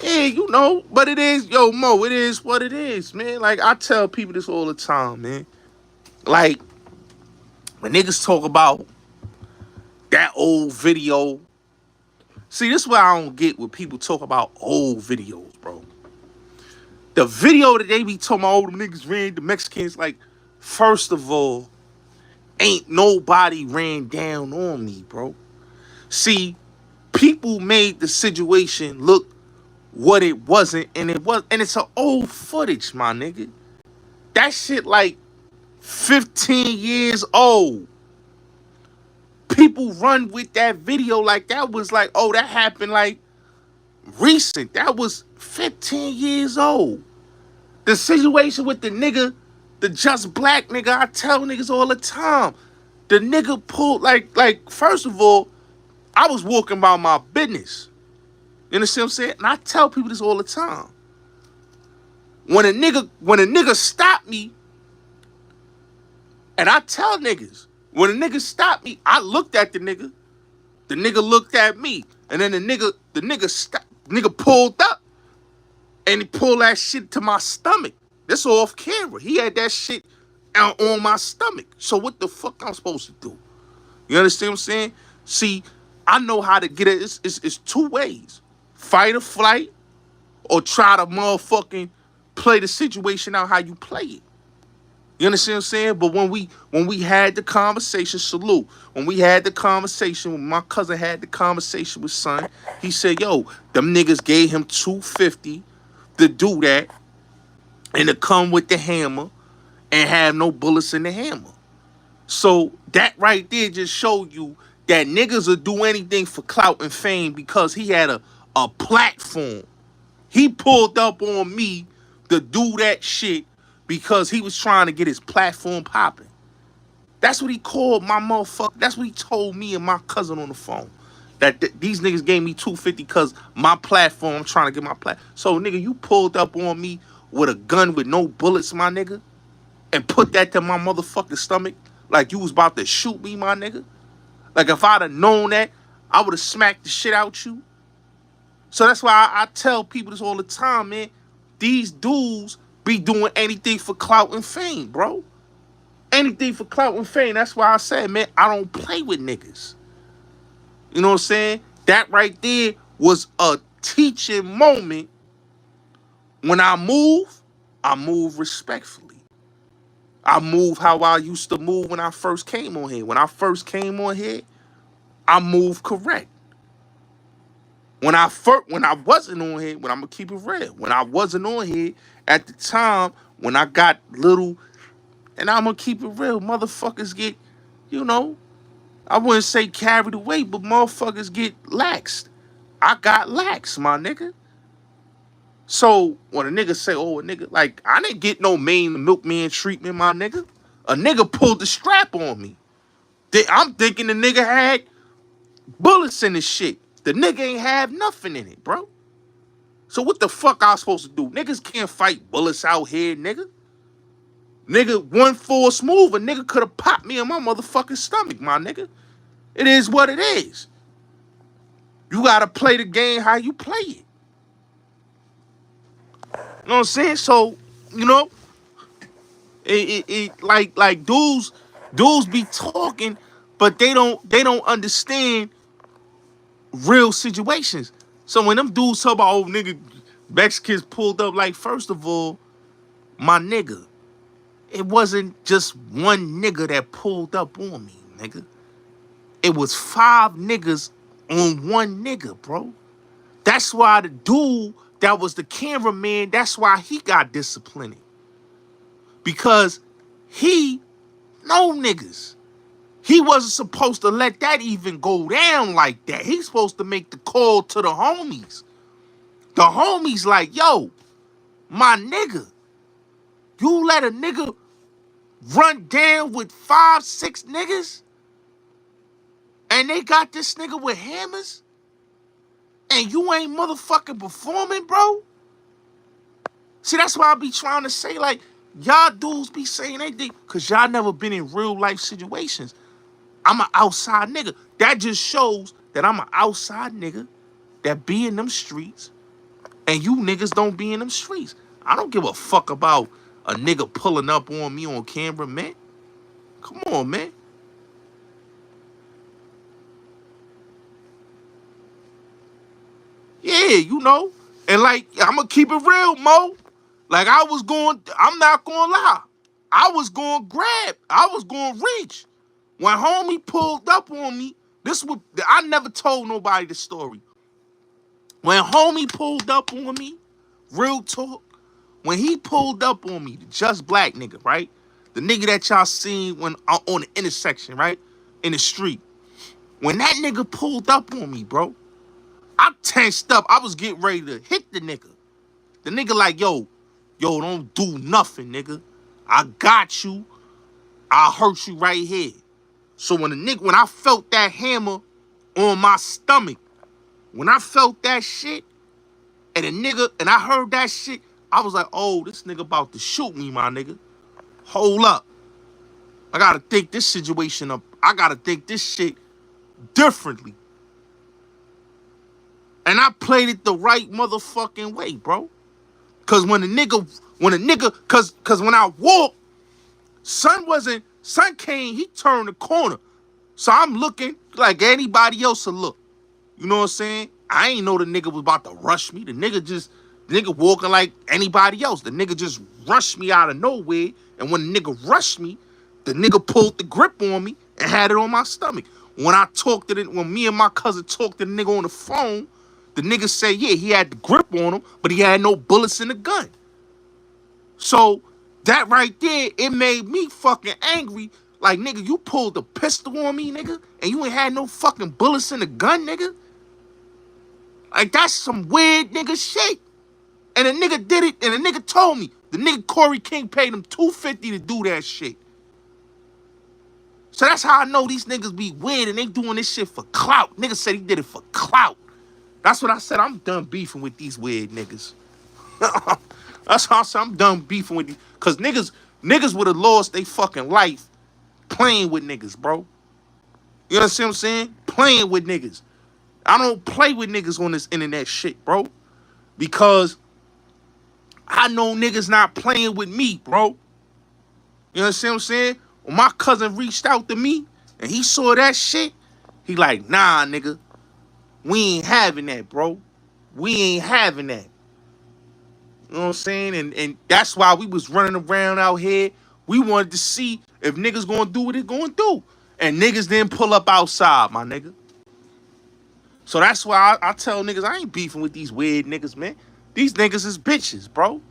Yeah, you know, but it is, yo, Mo, it is what it is, man. Like, I tell people this all the time, man. Like, when niggas talk about that old video. See, this is what I don't get when people talk about old videos, bro. The video that they be talking about, them niggas ran, the Mexicans, like, first of all, ain't nobody ran down on me, bro. See, people made the situation look what it wasn't, and it's an old footage, my nigga. That shit like 15 years old. People run with that video like that was like, oh, that happened like recent. That was 15 years old. The situation with the nigga, the Just Black nigga, I tell niggas all the time. The nigga pulled, like, first of all, I was walking about my business. You understand what I'm saying? And I tell people this all the time. When a nigga stop me, and I tell niggas, when a nigga stopped me, I looked at the nigga looked at me, and then the nigga pulled up, and he pulled that shit to my stomach. That's off camera. He had that shit out on my stomach. So what the fuck I'm supposed to do? You understand what I'm saying? See, I know how to get it. It's 2 ways. Fight or flight, or try to motherfucking play the situation out how you play it. You understand what I'm saying? But when we had the conversation, salute. When we had the conversation, when my cousin had the conversation with son, he said, yo, them niggas gave him $250 to do that and to come with the hammer and have no bullets in the hammer. So that right there just showed you that niggas would do anything for clout and fame because he had a platform. He pulled up on me to do that shit because he was trying to get his platform popping. That's what he called my motherfucker. That's what he told me and my cousin on the phone. That these niggas gave me 250 because my platform, I'm trying to get my platform. So, nigga, you pulled up on me with a gun with no bullets, my nigga, and put that to my motherfucking stomach like you was about to shoot me, my nigga. Like, if I'd have known that, I would have smacked the shit out you. So that's why I tell people this all the time, man. These dudes be doing anything for clout and fame, bro. Anything for clout and fame. That's why I said, man, I don't play with niggas. You know what I'm saying? That right there was a teaching moment. When I move respectfully. I move how I used to move when I first came on here. When I first came on here, I moved correct. When I wasn't on here, when I'm gonna keep it real, when I wasn't on here at the time, when I got little, and I'm gonna keep it real, motherfuckers get, you know, I wouldn't say carried away, but motherfuckers get laxed. I got lax, my nigga. So when a nigga say, oh, a nigga, like, I didn't get no main milkman treatment, my nigga. A nigga pulled the strap on me. I'm thinking the nigga had bullets in his shit. The nigga ain't have nothing in it, bro. So what the fuck I supposed to do? Niggas can't fight bullets out here, nigga. Nigga, 1-4 smooth, a nigga could have popped me in my motherfucking stomach, my nigga. It is what it is. You gotta play the game how you play it. You know what I'm saying? So, you know, like dudes be talking, but they don't understand real situations. So when them dudes talk about, oh, nigga, Mexicans pulled up, like, first of all, my nigga, it wasn't just one nigga that pulled up on me, nigga. It was 5 niggas on one nigga, bro. That's why the dude that was the cameraman, that's why he got disciplined. Because he know niggas. He wasn't supposed to let that even go down like that. He's supposed to make the call to the homies. The homies like, yo, my nigga, you let a nigga run down with 5, 6 niggas? And they got this nigga with hammers? And you ain't motherfucking performing, bro? See, that's why I be trying to say, like, y'all dudes be saying anything because y'all never been in real life situations. I'm an outside nigga. That just shows that I'm an outside nigga that be in them streets and you niggas don't be in them streets. I don't give a fuck about a nigga pulling up on me on camera, man. Come on, man. Yeah, you know. And like, I'm gonna keep it real, Mo. Like, I'm not gonna lie. I was gonna grab. I was gonna reach. When homie pulled up on me, I never told nobody the story. When homie pulled up on me, real talk, when he pulled up on me, the Just Black nigga, right? The nigga that y'all seen when on the intersection, right? In the street. When that nigga pulled up on me, bro, I tensed up. I was getting ready to hit the nigga. The nigga like, yo, don't do nothing, nigga. I got you. I'll hurt you right here. So when I felt that hammer on my stomach, when I felt that shit, and I heard that shit, I was like, oh, this nigga about to shoot me, my nigga. Hold up. I gotta think this situation up. I gotta think this shit differently. And I played it the right motherfucking way, bro. Cause when I walked, son came, he turned the corner. So I'm looking like anybody else would look. You know what I'm saying? I ain't know the nigga was about to rush me. The nigga walking like anybody else. The nigga just rushed me out of nowhere. And when the nigga rushed me, the nigga pulled the grip on me and had it on my stomach. When me and my cousin talked to the nigga on the phone, the nigga said, yeah, he had the grip on him, but he had no bullets in the gun. So that right there, it made me fucking angry Like, nigga, you pulled the pistol on me, nigga, and you ain't had no fucking bullets in the gun, nigga. Like, that's some weird nigga shit. And the nigga did it, and the nigga told me. The nigga Corey King paid him $250 to do that shit. So that's how I know these niggas be weird and they doing this shit for clout. Nigga said he did it for clout. That's what I said. I'm done beefing with these weird niggas. That's how I said I'm done beefing with these. Because niggas would have lost their fucking life playing with niggas, bro. You understand what I'm saying? Playing with niggas. I don't play with niggas on this internet shit, bro. Because I know niggas not playing with me, bro. You understand what I'm saying? When my cousin reached out to me and he saw that shit, he like, nah, nigga. We ain't having that, bro. We ain't having that. You know what I'm saying? And that's why we was running around out here. We wanted to see if niggas gonna do what they gonna do. And niggas didn't pull up outside, my nigga. So that's why I tell niggas I ain't beefing with these weird niggas, man. These niggas is bitches, bro.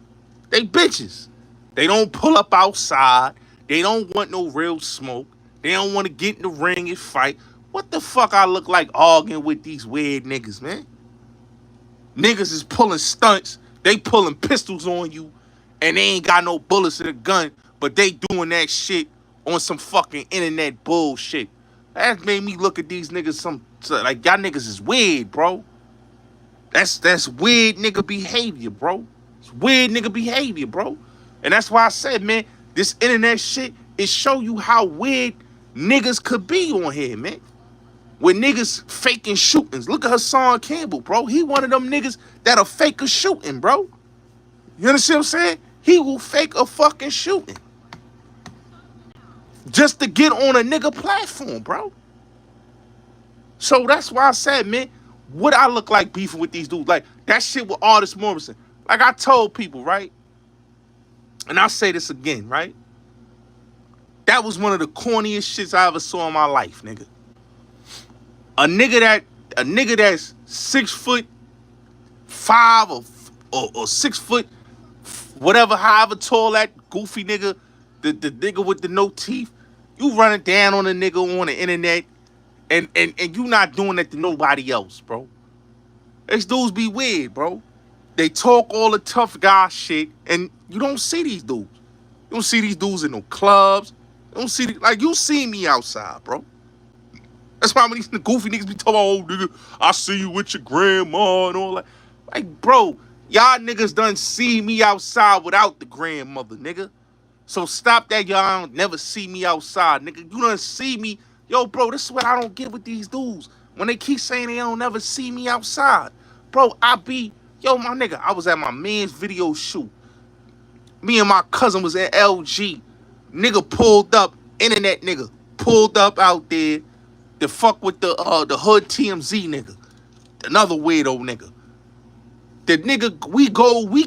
They bitches. They don't pull up outside. They don't want no real smoke. They don't want to get in the ring and fight. What the fuck I look like arguing with these weird niggas, man? Niggas is pulling stunts. They pulling pistols on you. And they ain't got no bullets in the gun. But they doing that shit on some fucking internet bullshit. That made me look at these niggas like y'all niggas is weird, bro. That's weird nigga behavior, bro. It's weird nigga behavior, bro. And that's why I said, man, this internet shit, it show you how weird niggas could be on here, man. With niggas faking shootings. Look at Hassan Campbell, bro. He one of them niggas that'll fake a shooting, bro. You understand what I'm saying? He will fake a fucking shooting. Just to get on a nigga platform, bro. So that's why I said, man, what I look like beefing with these dudes. Like, that shit with Artist Morrison. Like I told people, right? And I'll say this again, right? That was one of the corniest shits I ever saw in my life, nigga. A nigga that's 6'5" or 6 foot, whatever, however tall that goofy nigga, the nigga with the no teeth, you running down on a nigga on the internet, and you not doing that to nobody else, bro. These dudes be weird, bro. They talk all the tough guy shit, and you don't see these dudes. You don't see these dudes in no clubs. You don't see like you see me outside, bro. That's why when these goofy niggas be talking about, oh, nigga, I see you with your grandma and all that. Like, bro, y'all niggas done see me outside without the grandmother, nigga. So stop that, y'all don't never see me outside, nigga. You done see me. Yo, bro, this is what I don't get with these dudes. When they keep saying they don't never see me outside. Bro, yo, my nigga, I was at my man's video shoot. Me and my cousin was at LG. Nigga pulled up, internet nigga, pulled up out there to fuck with the hood TMZ nigga. Another weirdo nigga. The nigga, we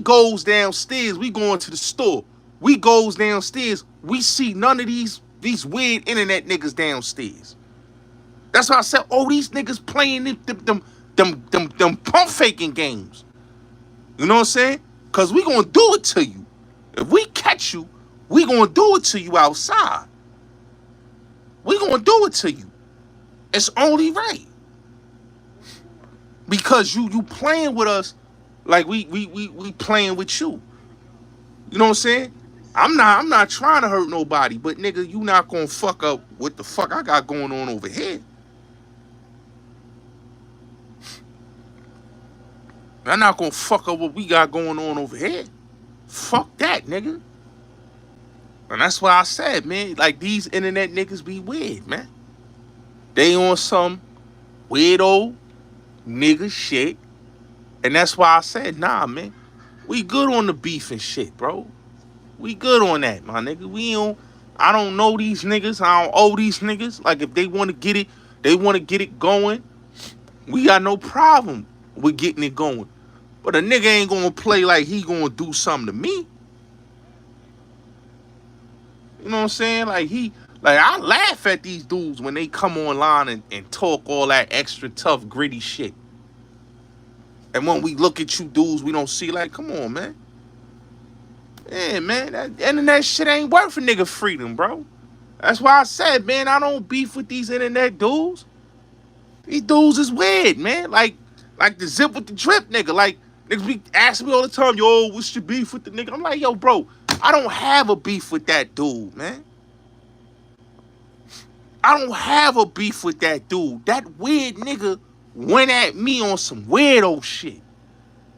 goes downstairs, we going to the store. We goes downstairs, we see none of these weird internet niggas downstairs. That's why I said, oh, these niggas playing them pump faking games. You know what I'm saying? Cause we gonna do it to you. If we catch you, we gonna do it to you outside. We gonna do it to you. It's only right. Because you playing with us like we playing with you. You know what I'm saying? I'm not trying to hurt nobody, but nigga, you not gonna fuck up what the fuck I got going on over here. I'm not gonna fuck up what we got going on over here. Fuck that, nigga. And that's why I said, man, like these internet niggas be weird, man. They on some weirdo nigga shit. And that's why I said, nah, man. We good on the beef and shit, bro. We good on that, my nigga. I don't know these niggas. I don't owe these niggas. Like, if they want to get it, they want to get it going. We got no problem with getting it going. But a nigga ain't going to play like he going to do something to me. You know what I'm saying? Like, I laugh at these dudes when they come online and talk all that extra tough, gritty shit. And when we look at you dudes, we don't see, like, come on, man. Yeah, man, that internet shit ain't worth a nigga freedom, bro. That's why I said, man, I don't beef with these internet dudes. These dudes is weird, man. Like the zip with the drip nigga. Like, niggas be asking me all the time, yo, what's your beef with the nigga? I'm like, yo, bro, I don't have a beef with that dude, man. I don't have a beef with that dude. That weird nigga went at me on some weirdo shit.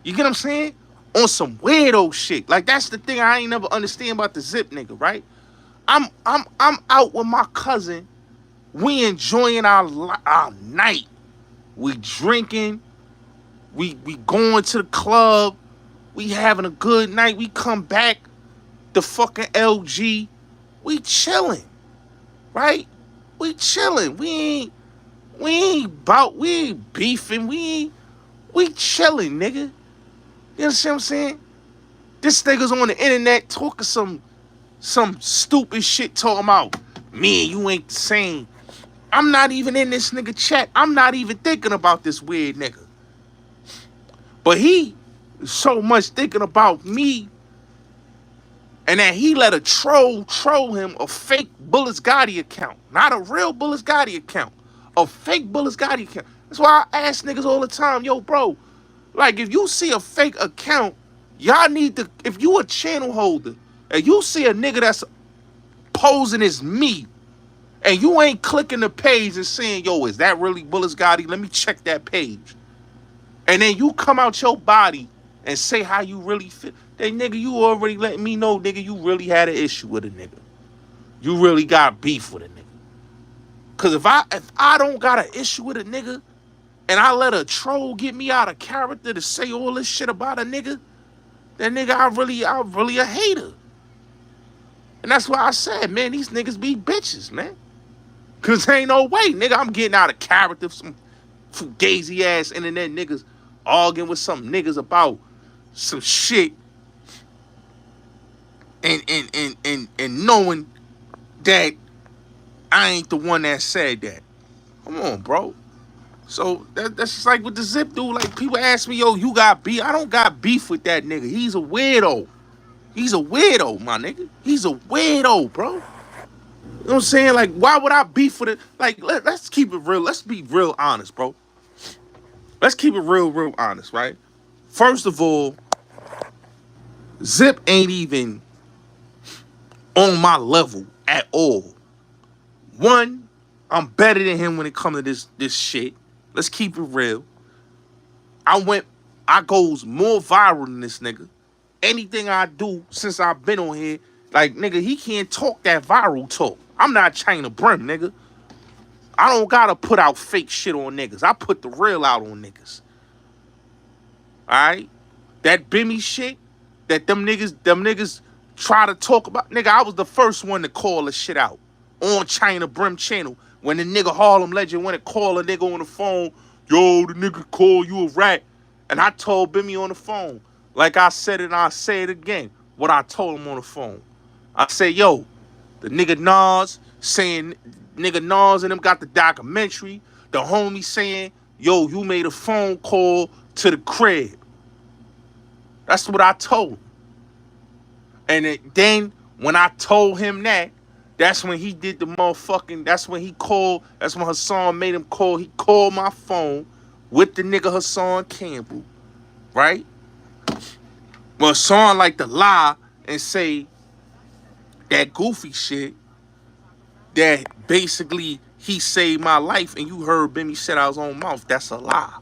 You get what I'm saying? On some weirdo shit. Like, that's the thing I ain't never understand about the zip nigga, right? I'm out with my cousin. We enjoying our night. We drinking. We going to the club. We having a good night. We come back. The fucking LG. We chilling. Right? We chilling. We ain't beefing. We chilling, nigga. You understand what I'm saying? This nigga's on the internet talking some stupid shit talking about me and you ain't the same. I'm not even in this nigga chat. I'm not even thinking about this weird nigga. But he so much thinking about me, and that he let a troll him a fake Bullets Gotti account. Not a real Bullets Gotti account. A fake Bullets Gotti account. That's why I ask niggas all the time, yo, bro, like, if you see a fake account, y'all need to, if you a channel holder, and you see a nigga that's posing as me, and you ain't clicking the page and saying, yo, is that really Bullets Gotti? Let me check that page. And then you come out your body and say how you really feel. Then, nigga, you already letting me know, nigga, you really had an issue with a nigga. You really got beef with a nigga. Because if I don't got an issue with a nigga, and I let a troll get me out of character to say all this shit about a nigga, then, nigga, I'm really a hater. And that's why I said, man, these niggas be bitches, man. Because ain't no way, nigga, I'm getting out of character for some fugazi ass internet niggas arguing with some niggas about some shit and knowing that I ain't the one that said that. Come on, bro. So that's just like with the zip dude. Like, people ask me, yo, you got beef? I don't got beef with that nigga. He's a weirdo. He's a weirdo, my nigga. He's a weirdo, bro. You know what I'm saying? Like, why would I beef with it? Like, let's keep it real. Let's be real honest, bro. Let's keep it real honest, right? First of all, Zip ain't even on my level at all. One, I'm better than him when it comes to this shit. Let's keep it real. I goes more viral than this nigga. Anything I do since I've been on here, like, nigga, he can't talk that viral talk. I'm not China Brim, nigga. I don't gotta put out fake shit on niggas. I put the real out on niggas. Alright? That Bimmy shit, that them niggas try to talk about. Nigga, I was the first one to call the shit out on China Brim channel. When the nigga Harlem Legend went to call a nigga on the phone, yo, the nigga call you a rat. And I told Bimmy on the phone, like I said it and I say it again, what I told him on the phone. I said, yo, the nigga Nas saying, nigga Nas and them got the documentary. The homie saying, yo, you made a phone call to the crib. That's what I told him. And then when I told him that, that's when he did the motherfucking, that's when he called, that's when Hassan made him call. He called my phone with the nigga Hassan Campbell, right? Well, Hassan like to lie and say that goofy shit, that basically he saved my life and you heard Bimmy said out his own mouth. That's a lie.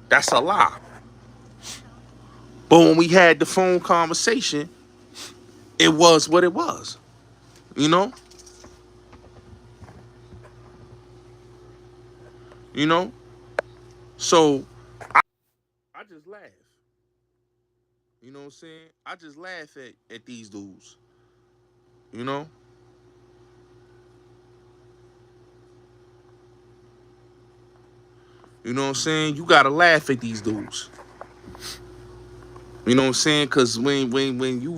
That's a lie. But when we had the phone conversation, it was what it was. You know? You know? So, I just laugh. You know what I'm saying? I just laugh at these dudes. You know? You know what I'm saying? You gotta laugh at these dudes. You know what I'm saying? Cause when you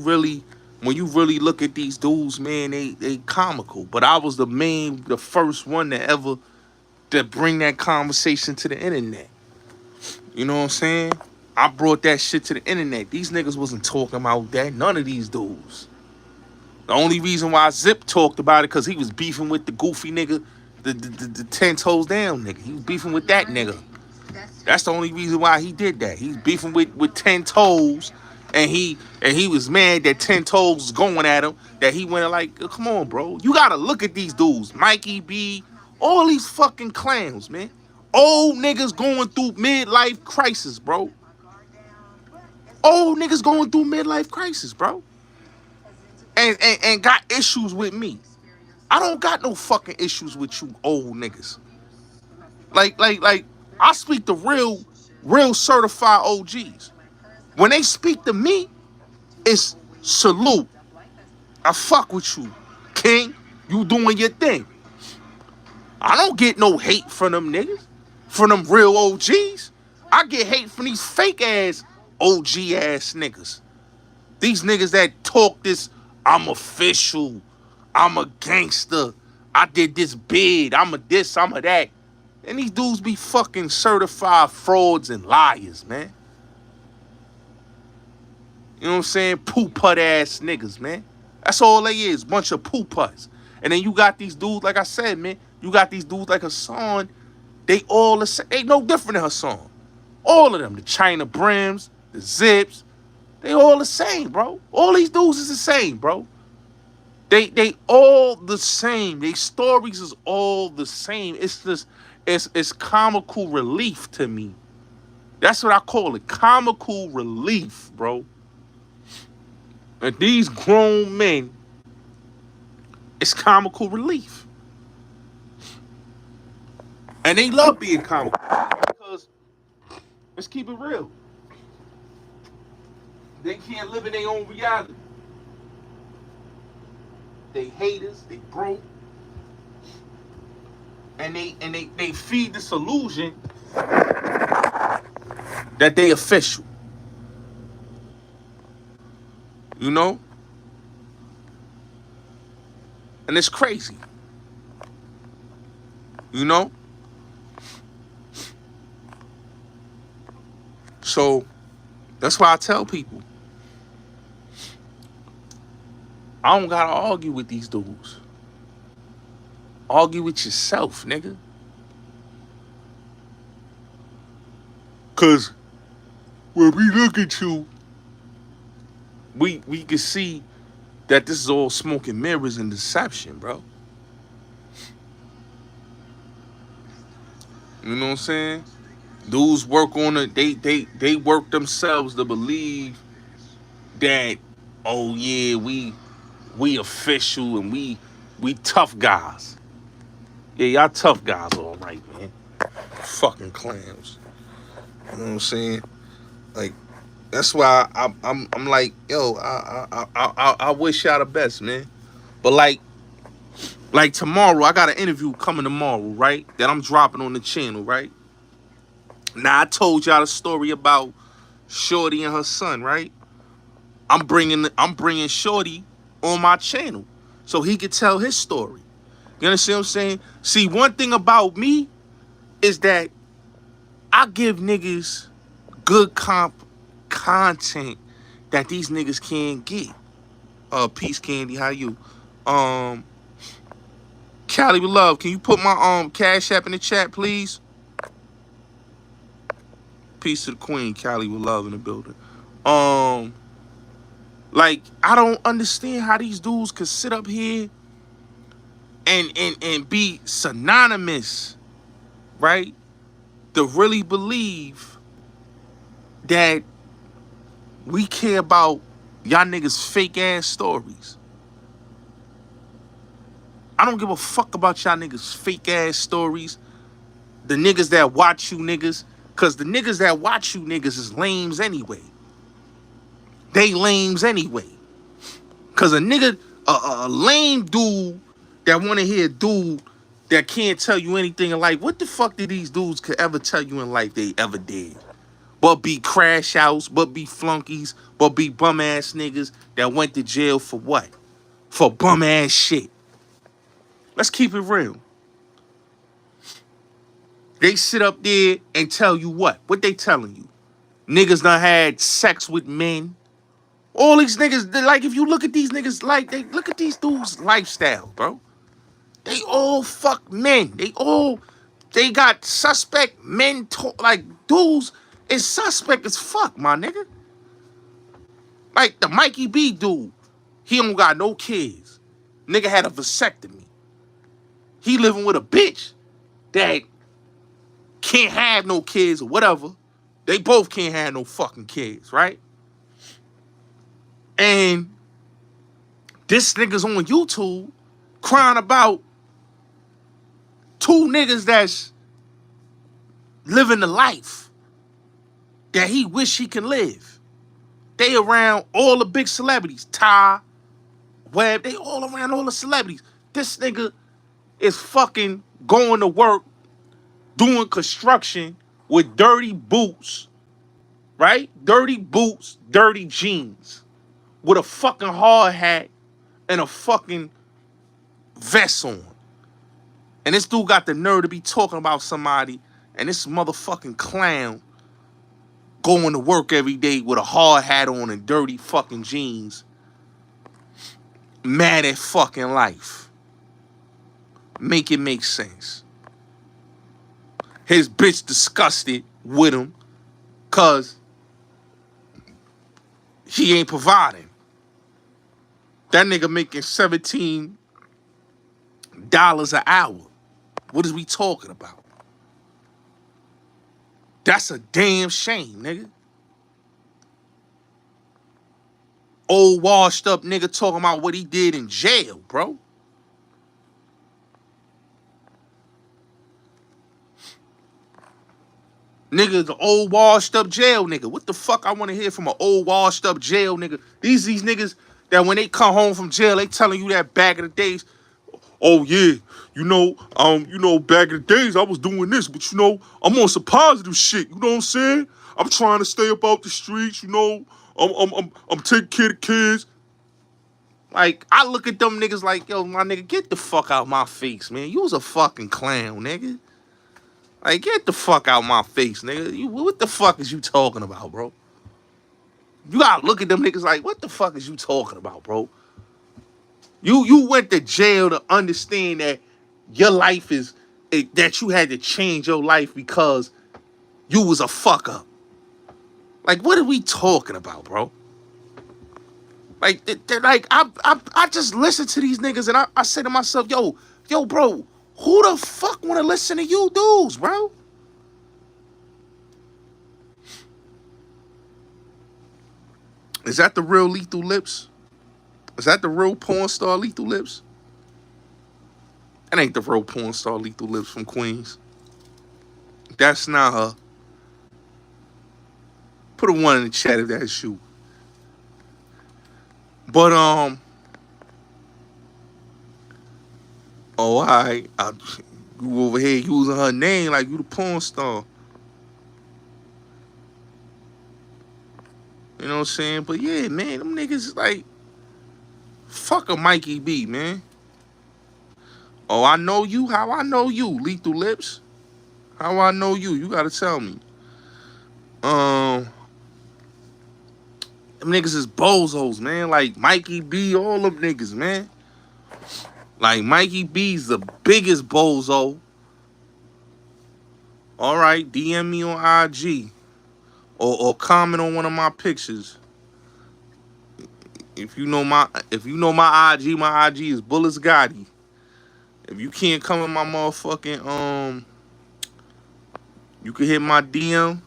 really look at these dudes, man, they comical. But I was the first one to bring that conversation to the internet. You know what I'm saying? I brought that shit to the internet. These niggas wasn't talking about that. None of these dudes. The only reason why Zip talked about it because he was beefing with the goofy nigga, the 10 toes down nigga. He was beefing with that nigga. That's the only reason why he did that. He's beefing with 10 toes, and he was mad that 10 toes was going at him. That he went like, come on, bro. You gotta look at these dudes, Mikey B, all these fucking clowns, man. Old niggas going through midlife crisis, bro. Old niggas going through midlife crisis, bro. And got issues with me. I don't got no fucking issues with you old niggas. Like, I speak to real certified OGs. When they speak to me, it's salute. I fuck with you, King. You doing your thing. I don't get no hate from them niggas, from them real OGs. I get hate from these fake ass OG ass niggas. These niggas that talk this, I'm official, I'm a gangster, I did this bid, I'm a this, I'm a that. And these dudes be fucking certified frauds and liars, man. You know what I'm saying? Poo-put ass niggas, man. That's all they is, bunch of poo-putts. And then you got these dudes, like I said, man, you got these dudes like Hassan, they all the same, they no different than Hassan. All of them, the China Brims, the Zips, they all the same, bro. All these dudes is the same, bro. They all the same. Their stories is all the same. It's just, it's comical relief to me. That's what I call it, comical relief, bro. And these grown men, it's comical relief. And they love being comical. Because, let's keep it real, they can't live in their own reality. They haters, they broke. And they feed this illusion that they official. You know? And it's crazy. You know? So that's why I tell people, I don't gotta argue with these dudes. Argue with yourself, nigga. Cause when we look at you, we can see that this is all smoke and mirrors and deception, bro. You know what I'm saying? Dudes work on it. They work themselves to believe that, oh yeah, we official and we tough guys. Yeah, y'all tough guys, all right, man. Fucking clowns. You know what I'm saying? Like, that's why I'm like, yo, I wish y'all the best, man. But like tomorrow, I got an interview coming tomorrow, right? That I'm dropping on the channel, right? Now I told y'all the story about Shorty and her son, right? I'm bringing Shorty on my channel so he could tell his story. You understand what I'm saying? See, one thing about me is that I give niggas good content that these niggas can't get. Peace Candy, how you? Callie with love, can you put my Cash App in the chat, please? Peace to the Queen, Callie with love in the building. Like, I don't understand how these dudes could sit up here and be synonymous, right? To really believe that we care about y'all niggas fake ass stories. I don't give a fuck about y'all niggas fake ass stories. The niggas that watch you niggas, cause the niggas that watch you niggas is lames anyway. They lames anyway. Cause a nigga, a lame dude that wanna hear a dude that can't tell you anything in life. What the fuck did these dudes could ever tell you in life they ever did? But be crash outs, but be flunkies, but be bum ass niggas that went to jail for what? For bum ass shit. Let's keep it real. They sit up there and tell you what? What they telling you? Niggas done had sex with men. All these niggas, like, if you look at these niggas, like, look at these dudes' lifestyle, bro. They all fuck men. They got suspect men, like, dudes is suspect as fuck, my nigga. Like, the Mikey B dude, he don't got no kids. Nigga had a vasectomy. He living with a bitch that can't have no kids or whatever. They both can't have no fucking kids, right? And this nigga's on YouTube crying about two niggas that's living the life that he wish he can live. They around all the big celebrities. Ty, Webb, they all around all the celebrities. This nigga is fucking going to work, doing construction with dirty boots, right? Dirty boots, dirty jeans, with a fucking hard hat and a fucking vest on. And this dude got the nerve to be talking about somebody, and this motherfucking clown going to work every day with a hard hat on and dirty fucking jeans, mad at fucking life. Make it make sense. His bitch disgusted with him because he ain't providing. That nigga making $17 an hour. What is we talking about? That's a damn shame, nigga. Old washed up nigga talking about what he did in jail, bro. Nigga, the old washed up jail nigga. What the fuck I want to hear from an old washed up jail nigga? These niggas that when they come home from jail, they telling you that back in the days, oh yeah, back in the days I was doing this, but I'm on some positive shit. You know what I'm saying? I'm trying to stay up out the streets. I'm taking care of kids. Like, I look at them niggas like, yo, my nigga, get the fuck out my face, man. You was a fucking clown, nigga. Like, get the fuck out my face, nigga. What the fuck is you talking about, bro? You gotta look at them niggas like, what the fuck is you talking about, bro? You went to jail to understand that your life that you had to change your life because you was a fuck up. Like, what are we talking about, bro? Like, I just listen to these niggas and I say to myself, yo, bro, who the fuck want to listen to you dudes, bro? Is that the real Lethal Lips? Is that the real porn star Lethal Lips? That ain't the real porn star Lethal Lips from Queens. That's not her. Put a 1 in the chat if that's you. But all right, you over here using her name like you the porn star. You know what I'm saying? But yeah, man, them niggas is like, fuck a Mikey B, man. Oh, I know you? How I know you, Lethal Lips? How I know you? You gotta tell me. Them niggas is bozos, man. Like Mikey B, all them niggas, man. Like Mikey B's the biggest bozo. All right, DM me on IG. Or comment on one of my pictures. If you know my IG is Bullets Gotti. If you can't come in my motherfucking you can hit my DM.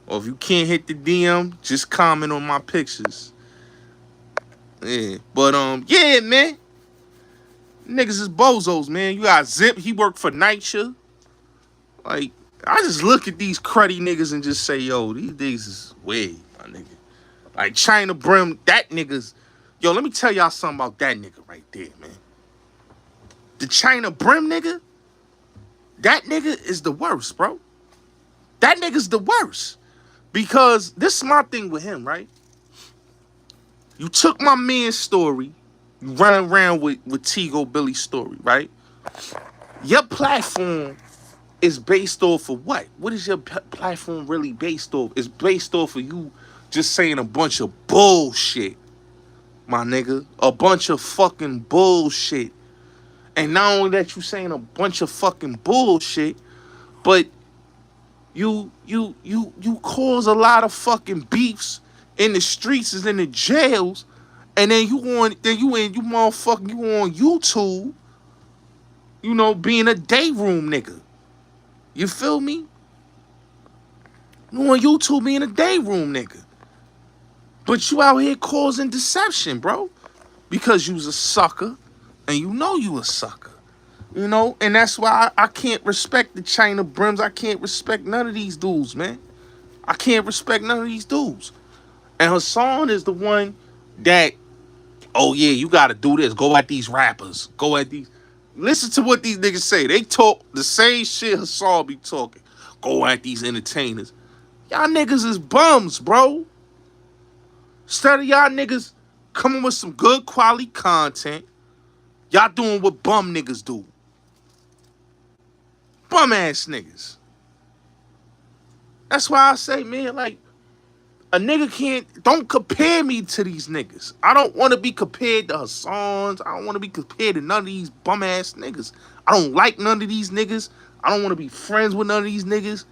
Or if you can't hit the DM, just comment on my pictures. Yeah. But yeah, man. Niggas is bozos, man. You got Zip, he worked for Nitya. Like, I just look at these cruddy niggas and just say, yo, these niggas is weird, my nigga. Like China Brim, that nigga's... Yo, let me tell y'all something about that nigga right there, man. The China Brim nigga, that nigga is the worst, bro. That nigga's the worst. Because this is my thing with him, right? You took my man's story, you run around with Tigo Billy's story, right? Your platform is based off of what? What is your platform really based off? It's based off of you just saying a bunch of bullshit. my nigga. A bunch of fucking bullshit. And not only that you saying a bunch of fucking bullshit, but you cause a lot of fucking beefs in the streets and in the jails, and then you motherfucking you on YouTube, you know, being a day room nigga. You feel me? You on YouTube being a day room nigga. But you out here causing deception, bro. Because you's a sucker, and you know you a sucker. You know, and that's why I can't respect the China Brims. I can't respect none of these dudes, man. I can't respect none of these dudes. And Hassan is the one that, oh yeah, you gotta do this. Go at these rappers. Go at these. Listen to what these niggas say. They talk the same shit Hassan be talking. Go at these entertainers. Y'all niggas is bums, bro. Instead of y'all niggas coming with some good quality content, y'all doing what bum niggas do. Bum ass niggas. That's why I say, man, like, a nigga don't compare me to these niggas. I don't want to be compared to Hassans. I don't want to be compared to none of these bum ass niggas. I don't like none of these niggas. I don't want to be friends with none of these niggas.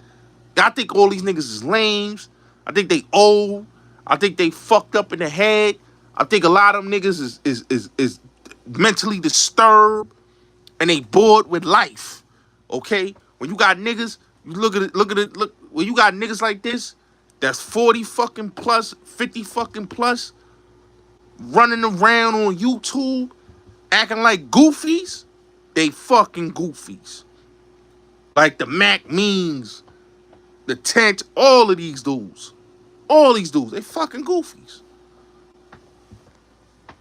I think all these niggas is lames. I think they old. I think they fucked up in the head. I think a lot of them niggas is mentally disturbed and they bored with life. Okay? When you got niggas, you look at it, when you got niggas like this, that's 40 fucking plus, 50 fucking plus, running around on YouTube, acting like goofies, they fucking goofies. Like the Mac memes, the Tent, all of these dudes. All these dudes, they fucking goofies.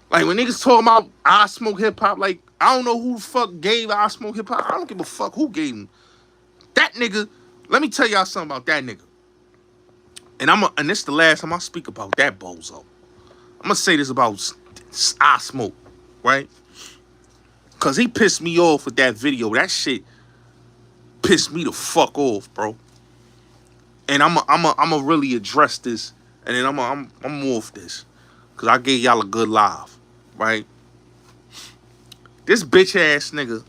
Like when niggas talking about I smoke hip hop, like I don't know who the fuck gave I smoke hip hop. I don't give a fuck who gave him. That nigga, let me tell y'all something about that nigga. And this is the last time I speak about that bozo. I'm gonna say this about I Smoke, right? Cause he pissed me off with that video. That shit pissed me the fuck off, bro. And I'm really address this, and then I'm off this, cause I gave y'all a good live, right? This bitch ass nigga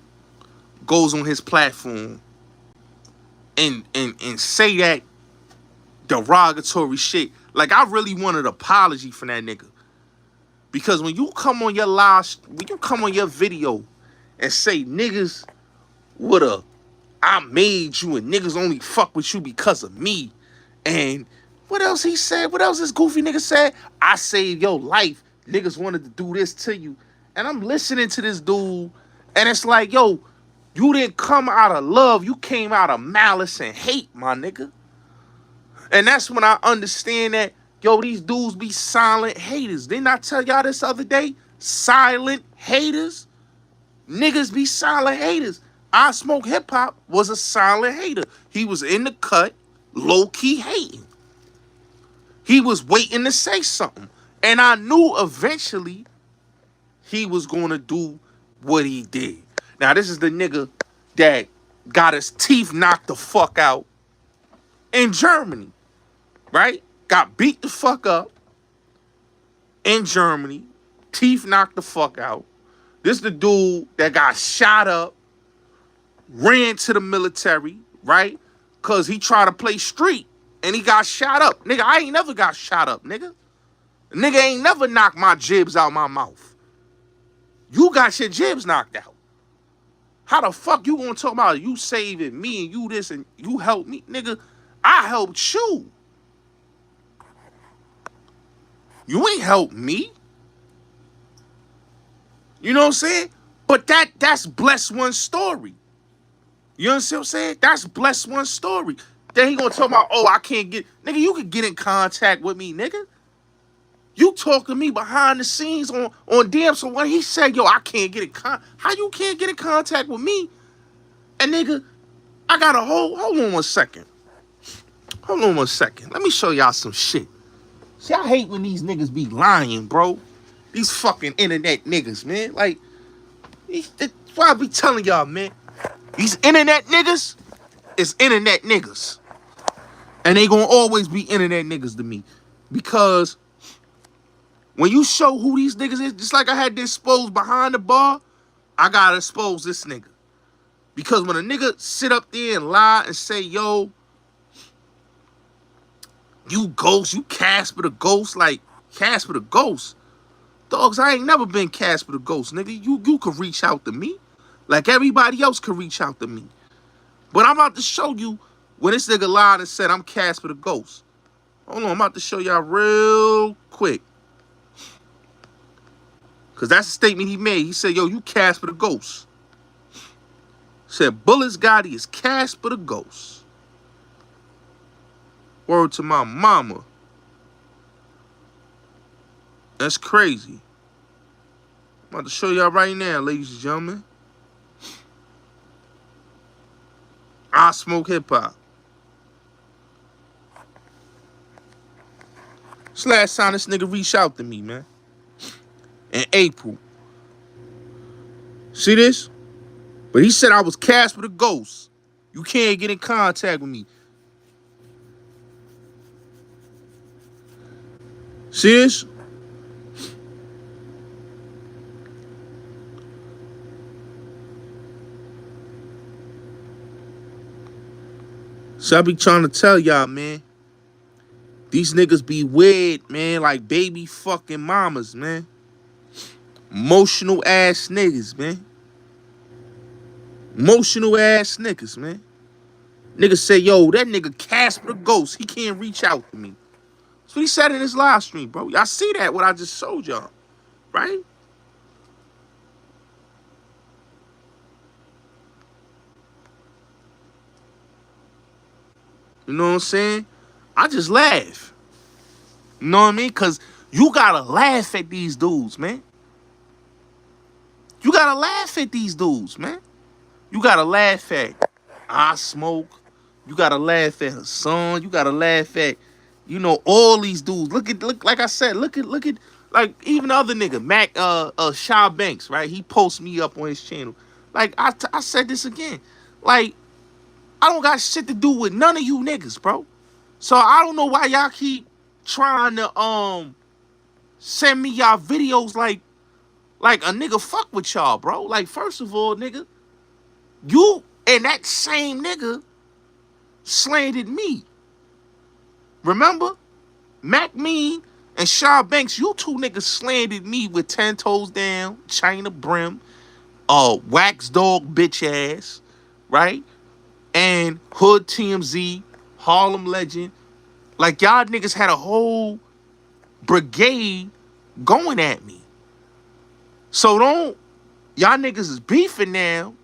goes on his platform and say that derogatory shit. Like, I really want an apology from that nigga. Because when you come on your live, when you come on your video and say niggas woulda, I made you and niggas only fuck with you because of me. And what else he said? What else this goofy nigga said? I saved your life. Niggas wanted to do this to you. And I'm listening to this dude, and it's like, yo, you didn't come out of love. You came out of malice and hate, my nigga. And that's when I understand that, yo, these dudes be silent haters. Didn't I tell y'all this other day? Silent haters. Niggas be silent haters. I Smoke Hip Hop was a silent hater. He was in the cut, low-key hating. He was waiting to say something. And I knew eventually he was going to do what he did. Now, this is the nigga that got his teeth knocked the fuck out in Germany. Right? Got beat the fuck up in Germany. Teeth knocked the fuck out. This is the dude that got shot up, ran to the military, right? Because he tried to play street and he got shot up. Nigga, I ain't never got shot up, nigga. Nigga ain't never knocked my jibs out my mouth. You got your jibs knocked out. How the fuck you gonna talk about you saving me and you this and you helped me? Nigga, I helped you. You ain't helped me. You know what I'm saying? But that's Bless One's story. You understand what I'm saying? That's Bless One's story. Then he gonna talk about, oh, I can't get... Nigga, you can get in contact with me, nigga. You talk to me behind the scenes on DM. So when he said, yo, I can't get in contact... How you can't get in contact with me? And nigga, I got a hold on one second. Hold on one second. Let me show y'all some shit. See, I hate when these niggas be lying, bro. These fucking internet niggas, man. Like, that's why I be telling y'all, man. These internet niggas is internet niggas. And they gonna always be internet niggas to me. Because When you show who these niggas is, just like I had to expose behind the bar, I gotta expose this nigga. Because when a nigga sit up there and lie and say, yo, you ghost, you Casper the ghost, like Casper the ghost. Dogs, I ain't never been Casper the ghost, nigga. You could reach out to me. Like everybody else could reach out to me. But I'm about to show you when this nigga lied and said I'm Casper the ghost. Hold on, I'm about to show y'all real quick. Because that's the statement he made. He said, yo, you Casper the ghost. Said, Bullets Gotti is Casper the ghost. Word to my mama. That's crazy. I'm about to show y'all right now, ladies and gentlemen. I smoke hip-hop. This last time this nigga reached out to me, man. In April. See this? But he said I was Casper the ghost. You can't get in contact with me. See this? So I be trying to tell y'all, man. These niggas be weird, man, like baby fucking mamas, man. Emotional ass niggas, man. Emotional ass niggas, man. Niggas say, yo, that nigga Casper the ghost, he can't reach out to me. That's what he said in his live stream, bro. Y'all see that, what I just showed y'all, right? You know what I'm saying? I just laugh. You know what I mean? Because you gotta laugh at these dudes, man. You gotta laugh at these dudes, man. You gotta laugh at I Smoke. You gotta laugh at Hassan. You gotta laugh at, you know, all these dudes. Look, like I said, look at, like even the other nigga, Mac, Shaw Banks, right? He posts me up on his channel. Like I said this again. Like, I don't got shit to do with none of you niggas, bro. So I don't know why y'all keep trying to send me y'all videos like a nigga fuck with y'all, bro. Like, first of all, nigga, you and that same nigga slandered me. Remember? Mac Mean and Shaw Banks, you two niggas slandered me with 10 toes down, China Brim, Wax Dog bitch ass, right? And Hood TMZ, Harlem Legend. Like, y'all niggas had a whole brigade going at me. So y'all niggas is beefing now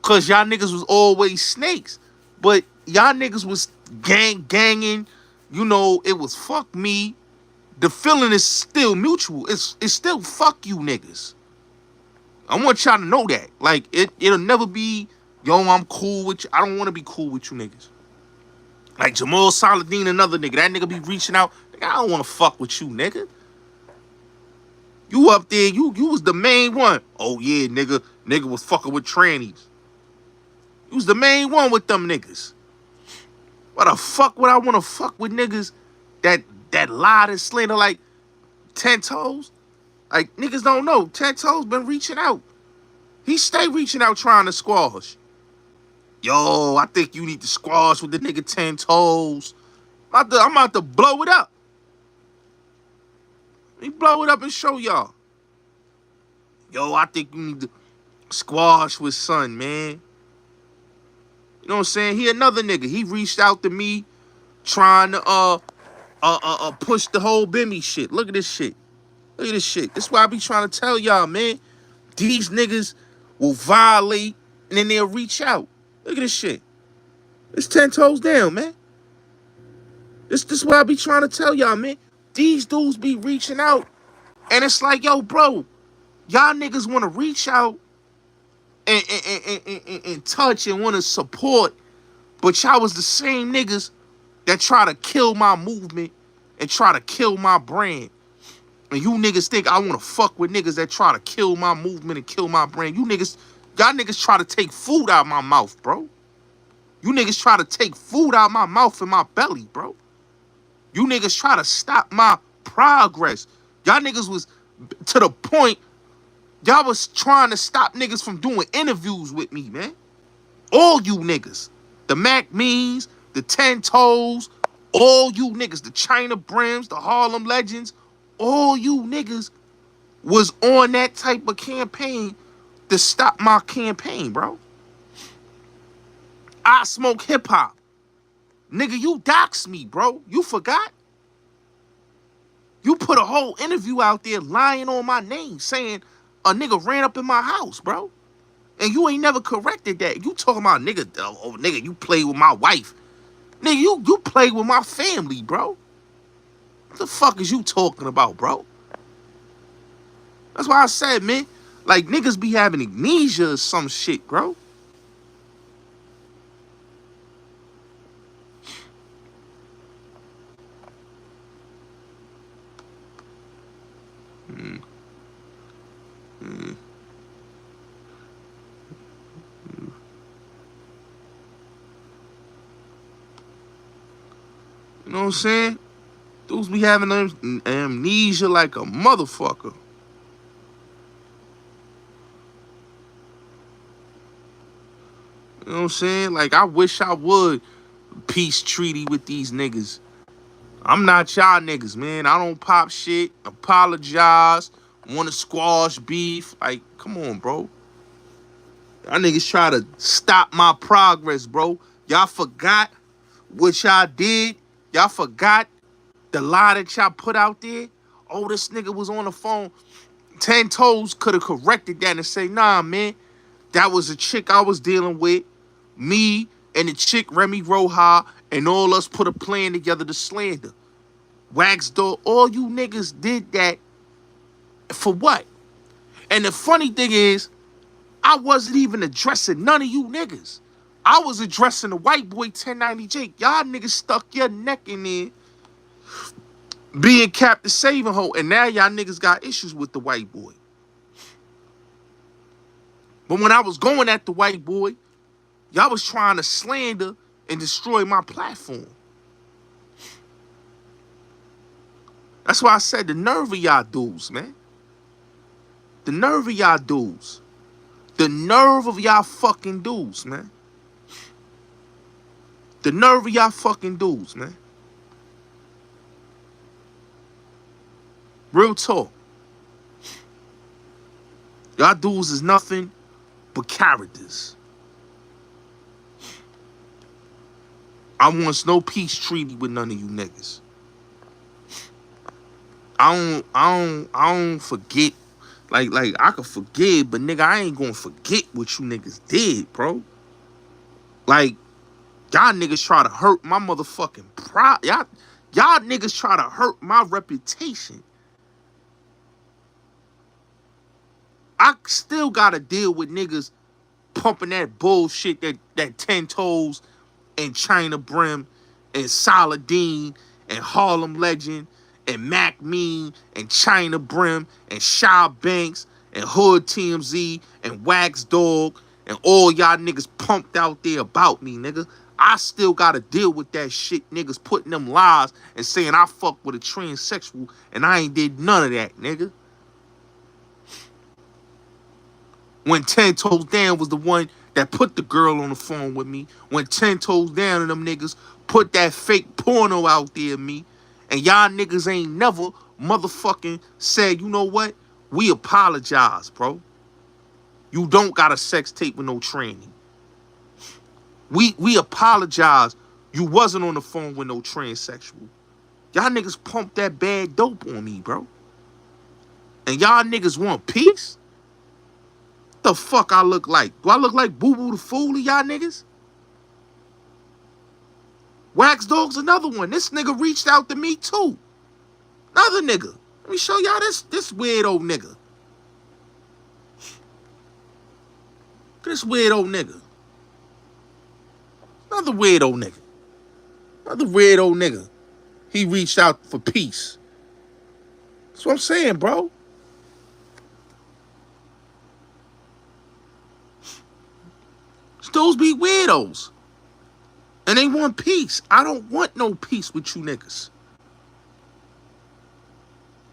because y'all niggas was always snakes. But y'all niggas was ganging. You know, it was fuck me. The feeling is still mutual. It's still fuck you niggas. I want y'all to know that. Like, it'll never be, yo, I'm cool with you. I don't want to be cool with you niggas. Like Jamal Saladin, another nigga. That nigga be reaching out. Nigga, I don't want to fuck with you, nigga. You up there, you was the main one. Oh yeah, nigga. Nigga was fucking with trannies. You was the main one with them niggas. Why the fuck would I want to fuck with niggas that lied and slander like 10 toes? Like, niggas don't know. 10 toes been reaching out. He stay reaching out trying to squash. Yo, I think you need to squash with the nigga 10 toes. I'm about to blow it up. Let me blow it up and show y'all. Yo, I think you need to squash with son, man. You know what I'm saying? He another nigga. He reached out to me trying to push the whole Bimmy shit. Look at this shit. Look at this shit. This is why I be trying to tell y'all, man. These niggas will violate and then they'll reach out. Look at this shit. It's 10 toes down, man. This is what I be trying to tell y'all, man. These dudes be reaching out. And it's like, yo, bro, y'all niggas want to reach out and touch and want to support. But y'all was the same niggas that try to kill my movement and try to kill my brand. And you niggas think I want to fuck with niggas that try to kill my movement and kill my brand. Y'all niggas try to take food out of my mouth, bro. You niggas try to take food out of my mouth and my belly, bro. You niggas try to stop my progress. Y'all niggas was to the point, y'all was trying to stop niggas from doing interviews with me, man. All you niggas. The Mac Means, the 10 Toes, all you niggas, the China Brims, the Harlem Legends, all you niggas was on that type of campaign to stop my campaign, bro. I smoke hip hop. Nigga, you doxed me, bro. You forgot? You put a whole interview out there lying on my name, saying a nigga ran up in my house, bro. And you ain't never corrected that. You talking about nigga, oh nigga, you play with my wife. Nigga, you play with my family, bro. What the fuck is you talking about, bro? That's why I said, man, like niggas be having amnesia or some shit, bro. You know what I'm saying? Dudes be having amnesia like a motherfucker. You know what I'm saying? Like, I wish I would peace treaty with these niggas. I'm not y'all niggas, man. I don't pop shit, apologize, want to squash beef. Like, come on, bro. Y'all niggas try to stop my progress, bro. Y'all forgot what y'all did. Y'all forgot the lie that y'all put out there. Oh, this nigga was on the phone. 10 Toes could have corrected that and say, nah, man, that was a chick I was dealing with. Me and the chick Remy Roja and all us put a plan together to slander. Wax Dog, all you niggas did that for what? And the funny thing is, I wasn't even addressing none of you niggas. I was addressing the white boy 1090 Jake. Y'all niggas stuck your neck in there being Captain Saving Hoe, and now y'all niggas got issues with the white boy. But when I was going at the white boy, y'all was trying to slander and destroy my platform. That's why I said the nerve of y'all dudes, man. The nerve of y'all dudes. The nerve of y'all fucking dudes, man. The nerve of y'all fucking dudes, man. Real talk. Y'all dudes is nothing but characters. I want no peace treaty with none of you niggas. I don't forget. Like I could forgive, but nigga, I ain't gonna forget what you niggas did, bro. Like, y'all niggas try to hurt my motherfucking pride. Y'all niggas try to hurt my reputation. I still gotta deal with niggas pumping that bullshit that 10 Toes and China Brim and Saladin and Harlem Legend and Mac Mean and China Brim and Shy Banks and Hood TMZ and Wax Dog and all y'all niggas pumped out there about me, nigga. I still gotta deal with that shit, niggas putting them lies and saying I fuck with a transsexual and I ain't did none of that, nigga. When 10 Toes Down was the one that put the girl on the phone with me. When 10 Toes Down and them niggas put that fake porno out there of me. And y'all niggas ain't never motherfucking said, you know what? We apologize, bro. You don't got a sex tape with no training. We apologize. You wasn't on the phone with no transsexual. Y'all niggas pumped that bad dope on me, bro. And y'all niggas want peace? The fuck I look like? Do I look like Boo Boo the Fool to y'all niggas? Wax Dog's another one. This nigga reached out to me too. Another nigga. Let me show y'all this weird old nigga. This weird old nigga. Another weird old nigga. Another weird old nigga. He reached out for peace. That's what I'm saying, bro. Those be weirdos. And they want peace. I don't want no peace with you niggas.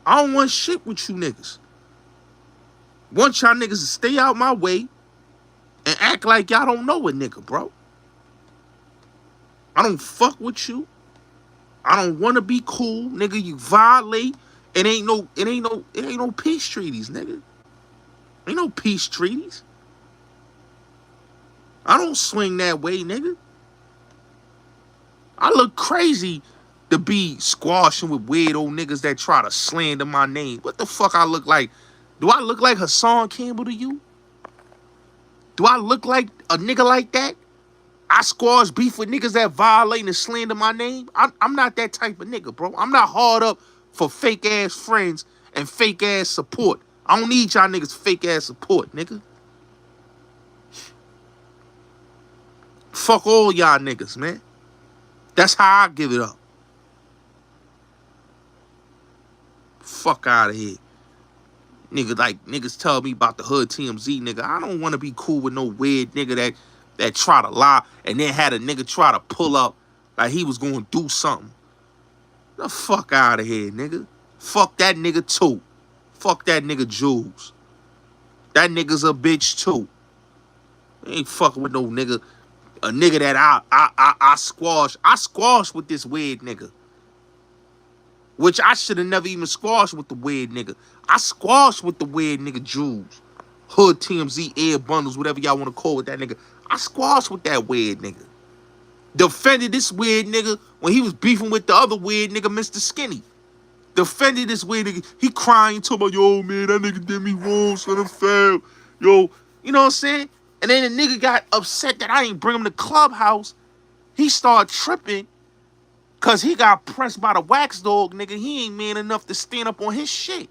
I don't want shit with you niggas. Want y'all niggas to stay out my way and act like y'all don't know a nigga, bro. I don't fuck with you. I don't want to be cool, nigga. You violate. It ain't no peace treaties, nigga. Ain't no peace treaties. I don't swing that way, nigga. I look crazy to be squashing with weird old niggas that try to slander my name. What the fuck I look like? Do I look like Hassan Campbell to you? Do I look like a nigga like that? I squash beef with niggas that violate and slander my name? I'm not that type of nigga, bro. I'm not hard up for fake ass friends and fake ass support. I don't need y'all niggas fake ass support, nigga. Fuck all y'all niggas, man. That's how I give it up. Fuck out of here. Nigga, like, niggas tell me about the hood TMZ, nigga. I don't want to be cool with no weird nigga that try to lie and then had a nigga try to pull up like he was going to do something. The fuck out of here, nigga. Fuck that nigga, too. Fuck that nigga, Jules. That nigga's a bitch, too. Ain't fucking with no nigga. A nigga that I squash. I squash with this weird nigga. Which I should have never even squashed with the weird nigga. I squashed with the weird nigga Jules. Hood TMZ, air bundles, whatever y'all want to call it, that nigga. I squashed with that weird nigga. Defended this weird nigga when he was beefing with the other weird nigga, Mr. Skinny. Defended this weird nigga. He crying, talking about, yo, man, that nigga did me wrong, son of fail. Yo, you know what I'm saying? And then the nigga got upset that I ain't bring him to Clubhouse. He started tripping because he got pressed by the wax dog, nigga. He ain't man enough to stand up on his shit.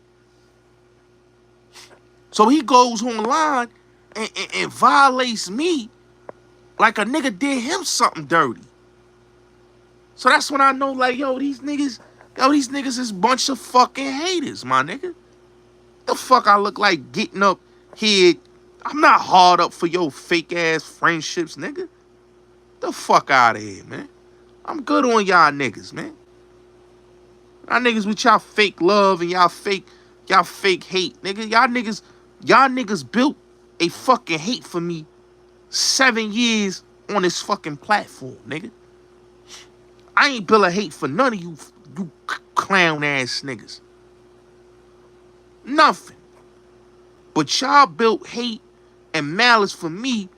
So he goes online and violates me like a nigga did him something dirty. So that's when I know, like, these niggas is a bunch of fucking haters, my nigga. The fuck I look like getting up here? I'm not hard up for your fake ass friendships, nigga. The fuck out of here, man. I'm good on y'all niggas, man. Y'all niggas with y'all fake love and y'all fake hate, nigga. Y'all niggas built a fucking hate for me 7 years on this fucking platform, nigga. I ain't built a hate for none of you clown ass niggas. Nothing. But y'all built hate and malice for me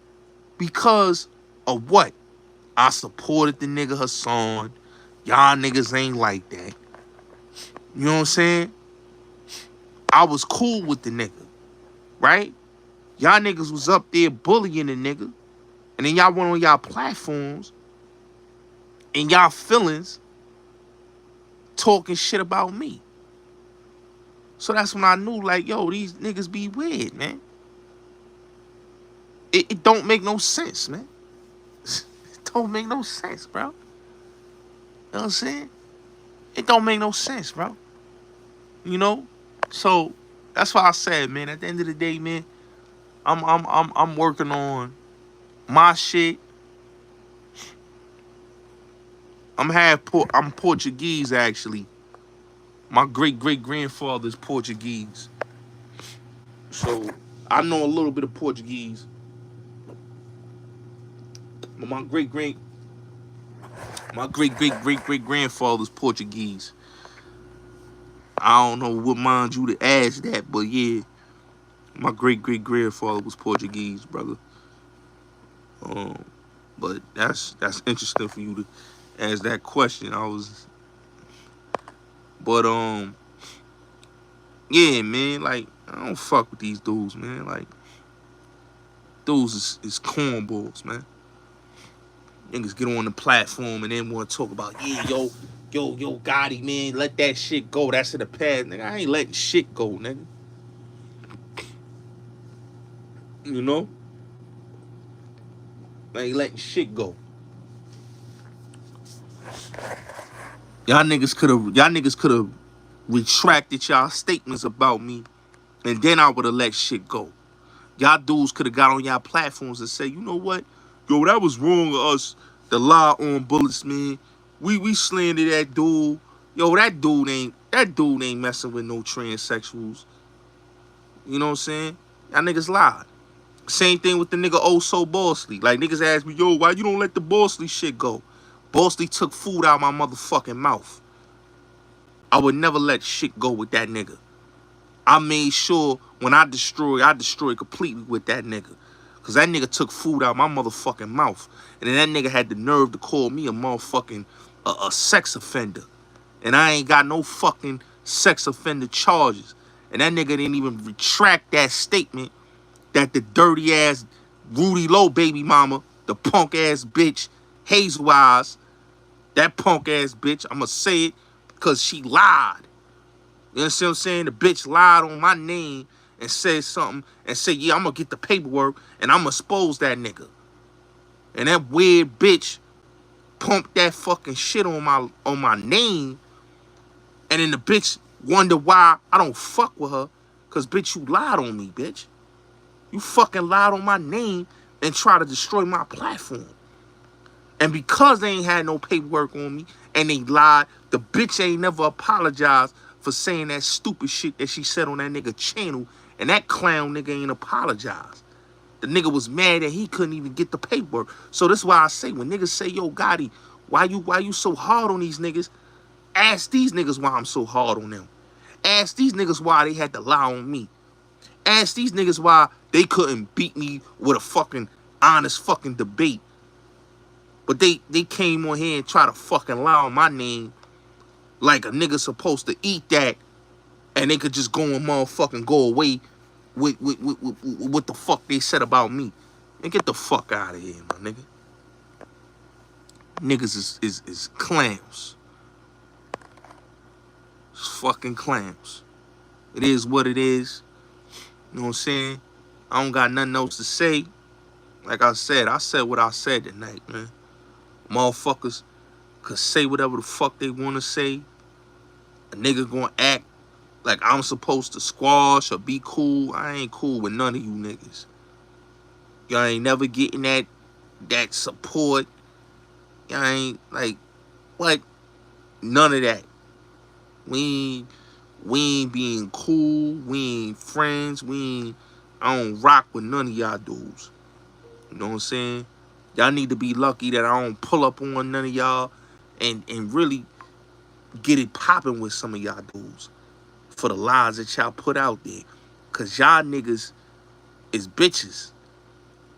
because of what? I supported the nigga Hassan. Y'all niggas ain't like that. You know what I'm saying? I was cool with the nigga, right? Y'all niggas was up there bullying the nigga. And then y'all went on y'all platforms and y'all feelings talking shit about me. So that's when I knew, like, yo, these niggas be weird, man. It don't make no sense, man. It don't make no sense, bro. You know what I'm saying? It don't make no sense, bro. You know? So that's why I said, man, at the end of the day, man, I'm working on my shit. I'm Portuguese, actually. My great-great-grandfather's Portuguese. So I know a little bit of Portuguese. But my great-great-great-great-grandfather's Portuguese. I don't know what mind you to ask that, but yeah, my great-great-grandfather was Portuguese, brother. But that's interesting for you to ask that question. Yeah, man, like, I don't fuck with these dudes, man. Like, dudes is cornballs, man. Niggas get on the platform and then want to talk about, yeah, yo, Gotti, man, let that shit go. That's in the past, nigga. I ain't letting shit go, nigga. You know? I ain't letting shit go. Y'all niggas could have retracted y'all statements about me, and then I would have let shit go. Y'all dudes could have got on y'all platforms and say, you know what? Yo, that was wrong of us to lie on Bullets, man. We slandered that dude. Yo, that dude ain't messing with no transsexuals. You know what I'm saying? Y'all niggas lied. Same thing with the nigga oh so Bosley. Like niggas ask me, yo, why you don't let the Bosley shit go? Bosley took food out my motherfucking mouth. I would never let shit go with that nigga. I made sure when I destroy completely with that nigga. Cause that nigga took food out my motherfucking mouth. And then that nigga had the nerve to call me a motherfucking a sex offender. And I ain't got no fucking sex offender charges. And that nigga didn't even retract that statement that the dirty ass Rudy Lowe baby mama, the punk ass bitch, Hazel Eyes, that punk ass bitch, I'ma say it because she lied. You understand what I'm saying? The bitch lied on my name and said something and said, yeah, I'm gonna get the paperwork and I'm gonna expose that nigga. And that weird bitch pumped that fucking shit on my name. And then the bitch wonder why I don't fuck with her. Cause bitch, you lied on me, bitch. You fucking lied on my name and try to destroy my platform. And because they ain't had no paperwork on me and they lied, the bitch ain't never apologized for saying that stupid shit that she said on that nigga channel. And that clown nigga ain't apologized. The nigga was mad that he couldn't even get the paperwork. So that's why I say when niggas say, yo, Gotti, why you so hard on these niggas? Ask these niggas why I'm so hard on them. Ask these niggas why they had to lie on me. Ask these niggas why they couldn't beat me with a fucking honest fucking debate. But they came on here and try to fucking lie on my name like a nigga supposed to eat that and they could just go and motherfucking go away with what the fuck they said about me. And get the fuck out of here, my nigga. Niggas is clams. It's fucking clams. It is what it is. You know what I'm saying? I don't got nothing else to say. Like I said what I said tonight, man. Motherfuckers could say whatever the fuck they want to say. A nigga gonna act like I'm supposed to squash or be cool. I ain't cool with none of you niggas. Y'all ain't never getting that support. Y'all ain't like, what? None of that. We ain't being cool. We ain't friends. I don't rock with none of y'all dudes. You know what I'm saying? Y'all need to be lucky that I don't pull up on none of y'all and really get it popping with some of y'all dudes for the lies that y'all put out there. Cause y'all niggas is bitches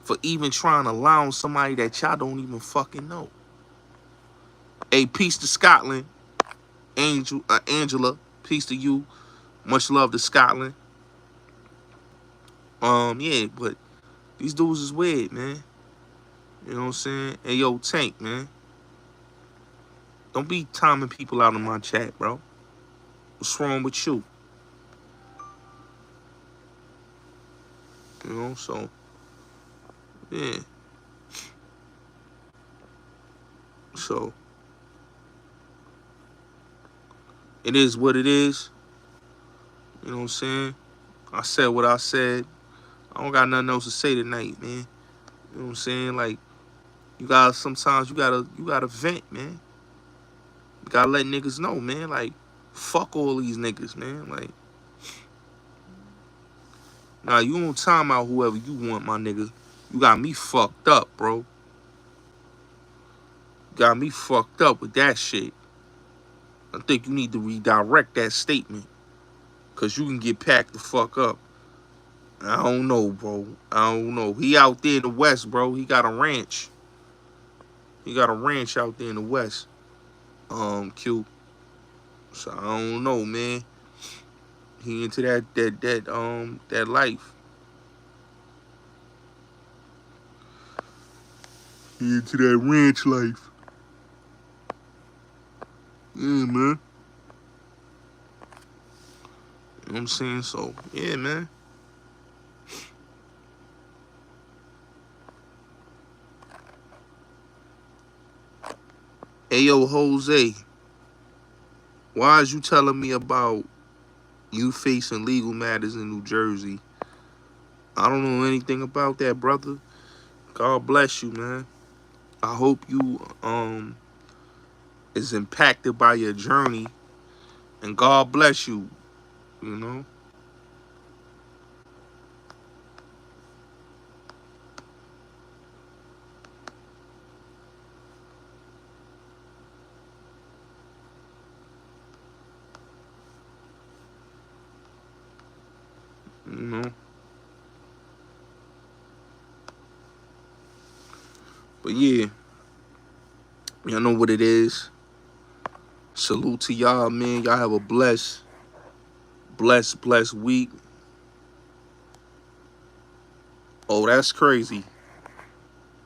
for even trying to lie on somebody that y'all don't even fucking know. Hey, peace to Scotland. Angela, peace to you. Much love to Scotland. Yeah, but these dudes is weird, man. You know what I'm saying? Hey, yo, Tank, man. Don't be timing people out in my chat, bro. What's wrong with you? You know, so, yeah. So, it is what it is. You know what I'm saying? I said what I said. I don't got nothing else to say tonight, man. You know what I'm saying? Like, sometimes you gotta vent, man. You gotta let niggas know, man. Like, fuck all these niggas, man. Like, nah, you don't time out whoever you want, my nigga. You got me fucked up, bro. You got me fucked up with that shit. I think you need to redirect that statement. Cause you can get packed the fuck up. I don't know, bro. I don't know. He out there in the West, bro. He got a ranch. He got a ranch out there in the West. Q. So I don't know, man. He into that life. He into that ranch life. Yeah, man. You know what I'm saying? So, yeah, man. Hey, yo, Jose. Why is you telling me about you facing legal matters in New Jersey? I don't know anything about that, brother. God bless you, man. I hope you is impacted by your journey And God bless you, you know. You know. But yeah, y'all know what it is. Salute to y'all, man. Y'all have a blessed week. Oh, that's crazy.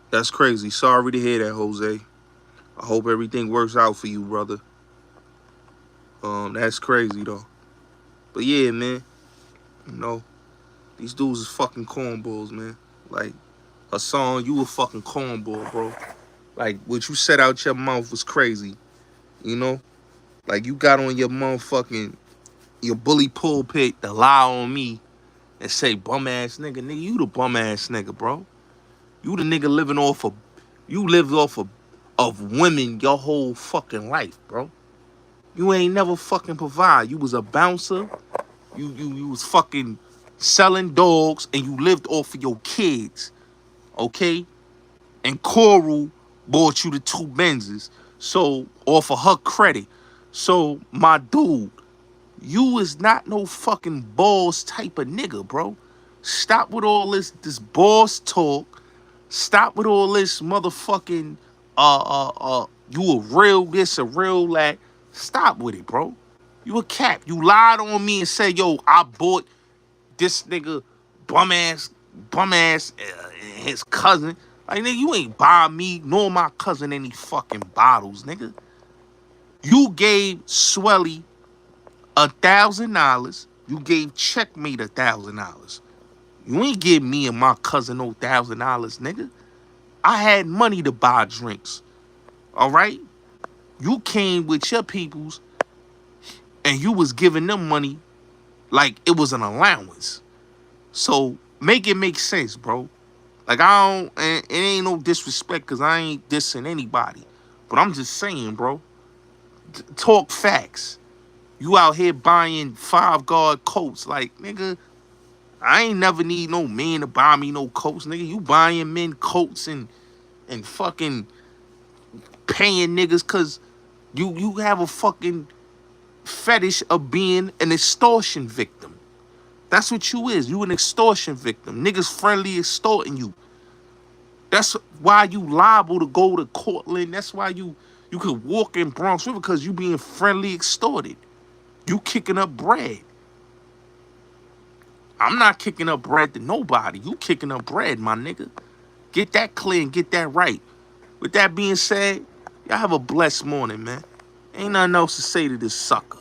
That's crazy. Sorry to hear that, Jose. I hope everything works out for you, brother. That's crazy though. But yeah, man. You know, these dudes is fucking cornballs, man. Like, Hassan, you a fucking cornball, bro. Like, what you said out your mouth was crazy. You know? Like, you got on your motherfucking, your bully pulpit to lie on me and say bum ass nigga. Nigga, you the bum ass nigga, bro. You the nigga living off of, you lived off of women your whole fucking life, bro. You ain't never fucking provide. You was a bouncer. You was fucking selling dogs and you lived off of your kids, okay? And Coral bought you the 2 Benzes, so off of her credit. So my dude, you is not no fucking boss type of nigga, bro. Stop with all this boss talk. Stop with all this motherfucking you a real this, a real that. Stop with it, bro. You a cap. You lied on me and said, yo, I bought this nigga bum ass his cousin. Like, nigga, you ain't buy me nor my cousin any fucking bottles, nigga. You gave Swelly $1,000. You gave Checkmate $1,000. You ain't give me and my cousin no $1,000, nigga. I had money to buy drinks. All right? You came with your peoples and you was giving them money like it was an allowance. So make it make sense, bro. Like, I don't, and it ain't no disrespect because I ain't dissing anybody. But I'm just saying, bro. Talk facts. You out here buying 5 guard coats. Like, nigga, I ain't never need no man to buy me no coats, nigga. You buying men coats and fucking paying niggas because you have a fucking fetish of being an extortion victim. That's what you is. You an extortion victim. Niggas friendly extorting you. That's why you liable to go to Cortland. That's why you could walk in Bronx River because you being friendly extorted. You kicking up bread. I'm not kicking up bread to nobody. You kicking up bread, my nigga. Get that clear and get that right. With that being said, y'all have a blessed morning, man. Ain't nothing else to say to this sucker.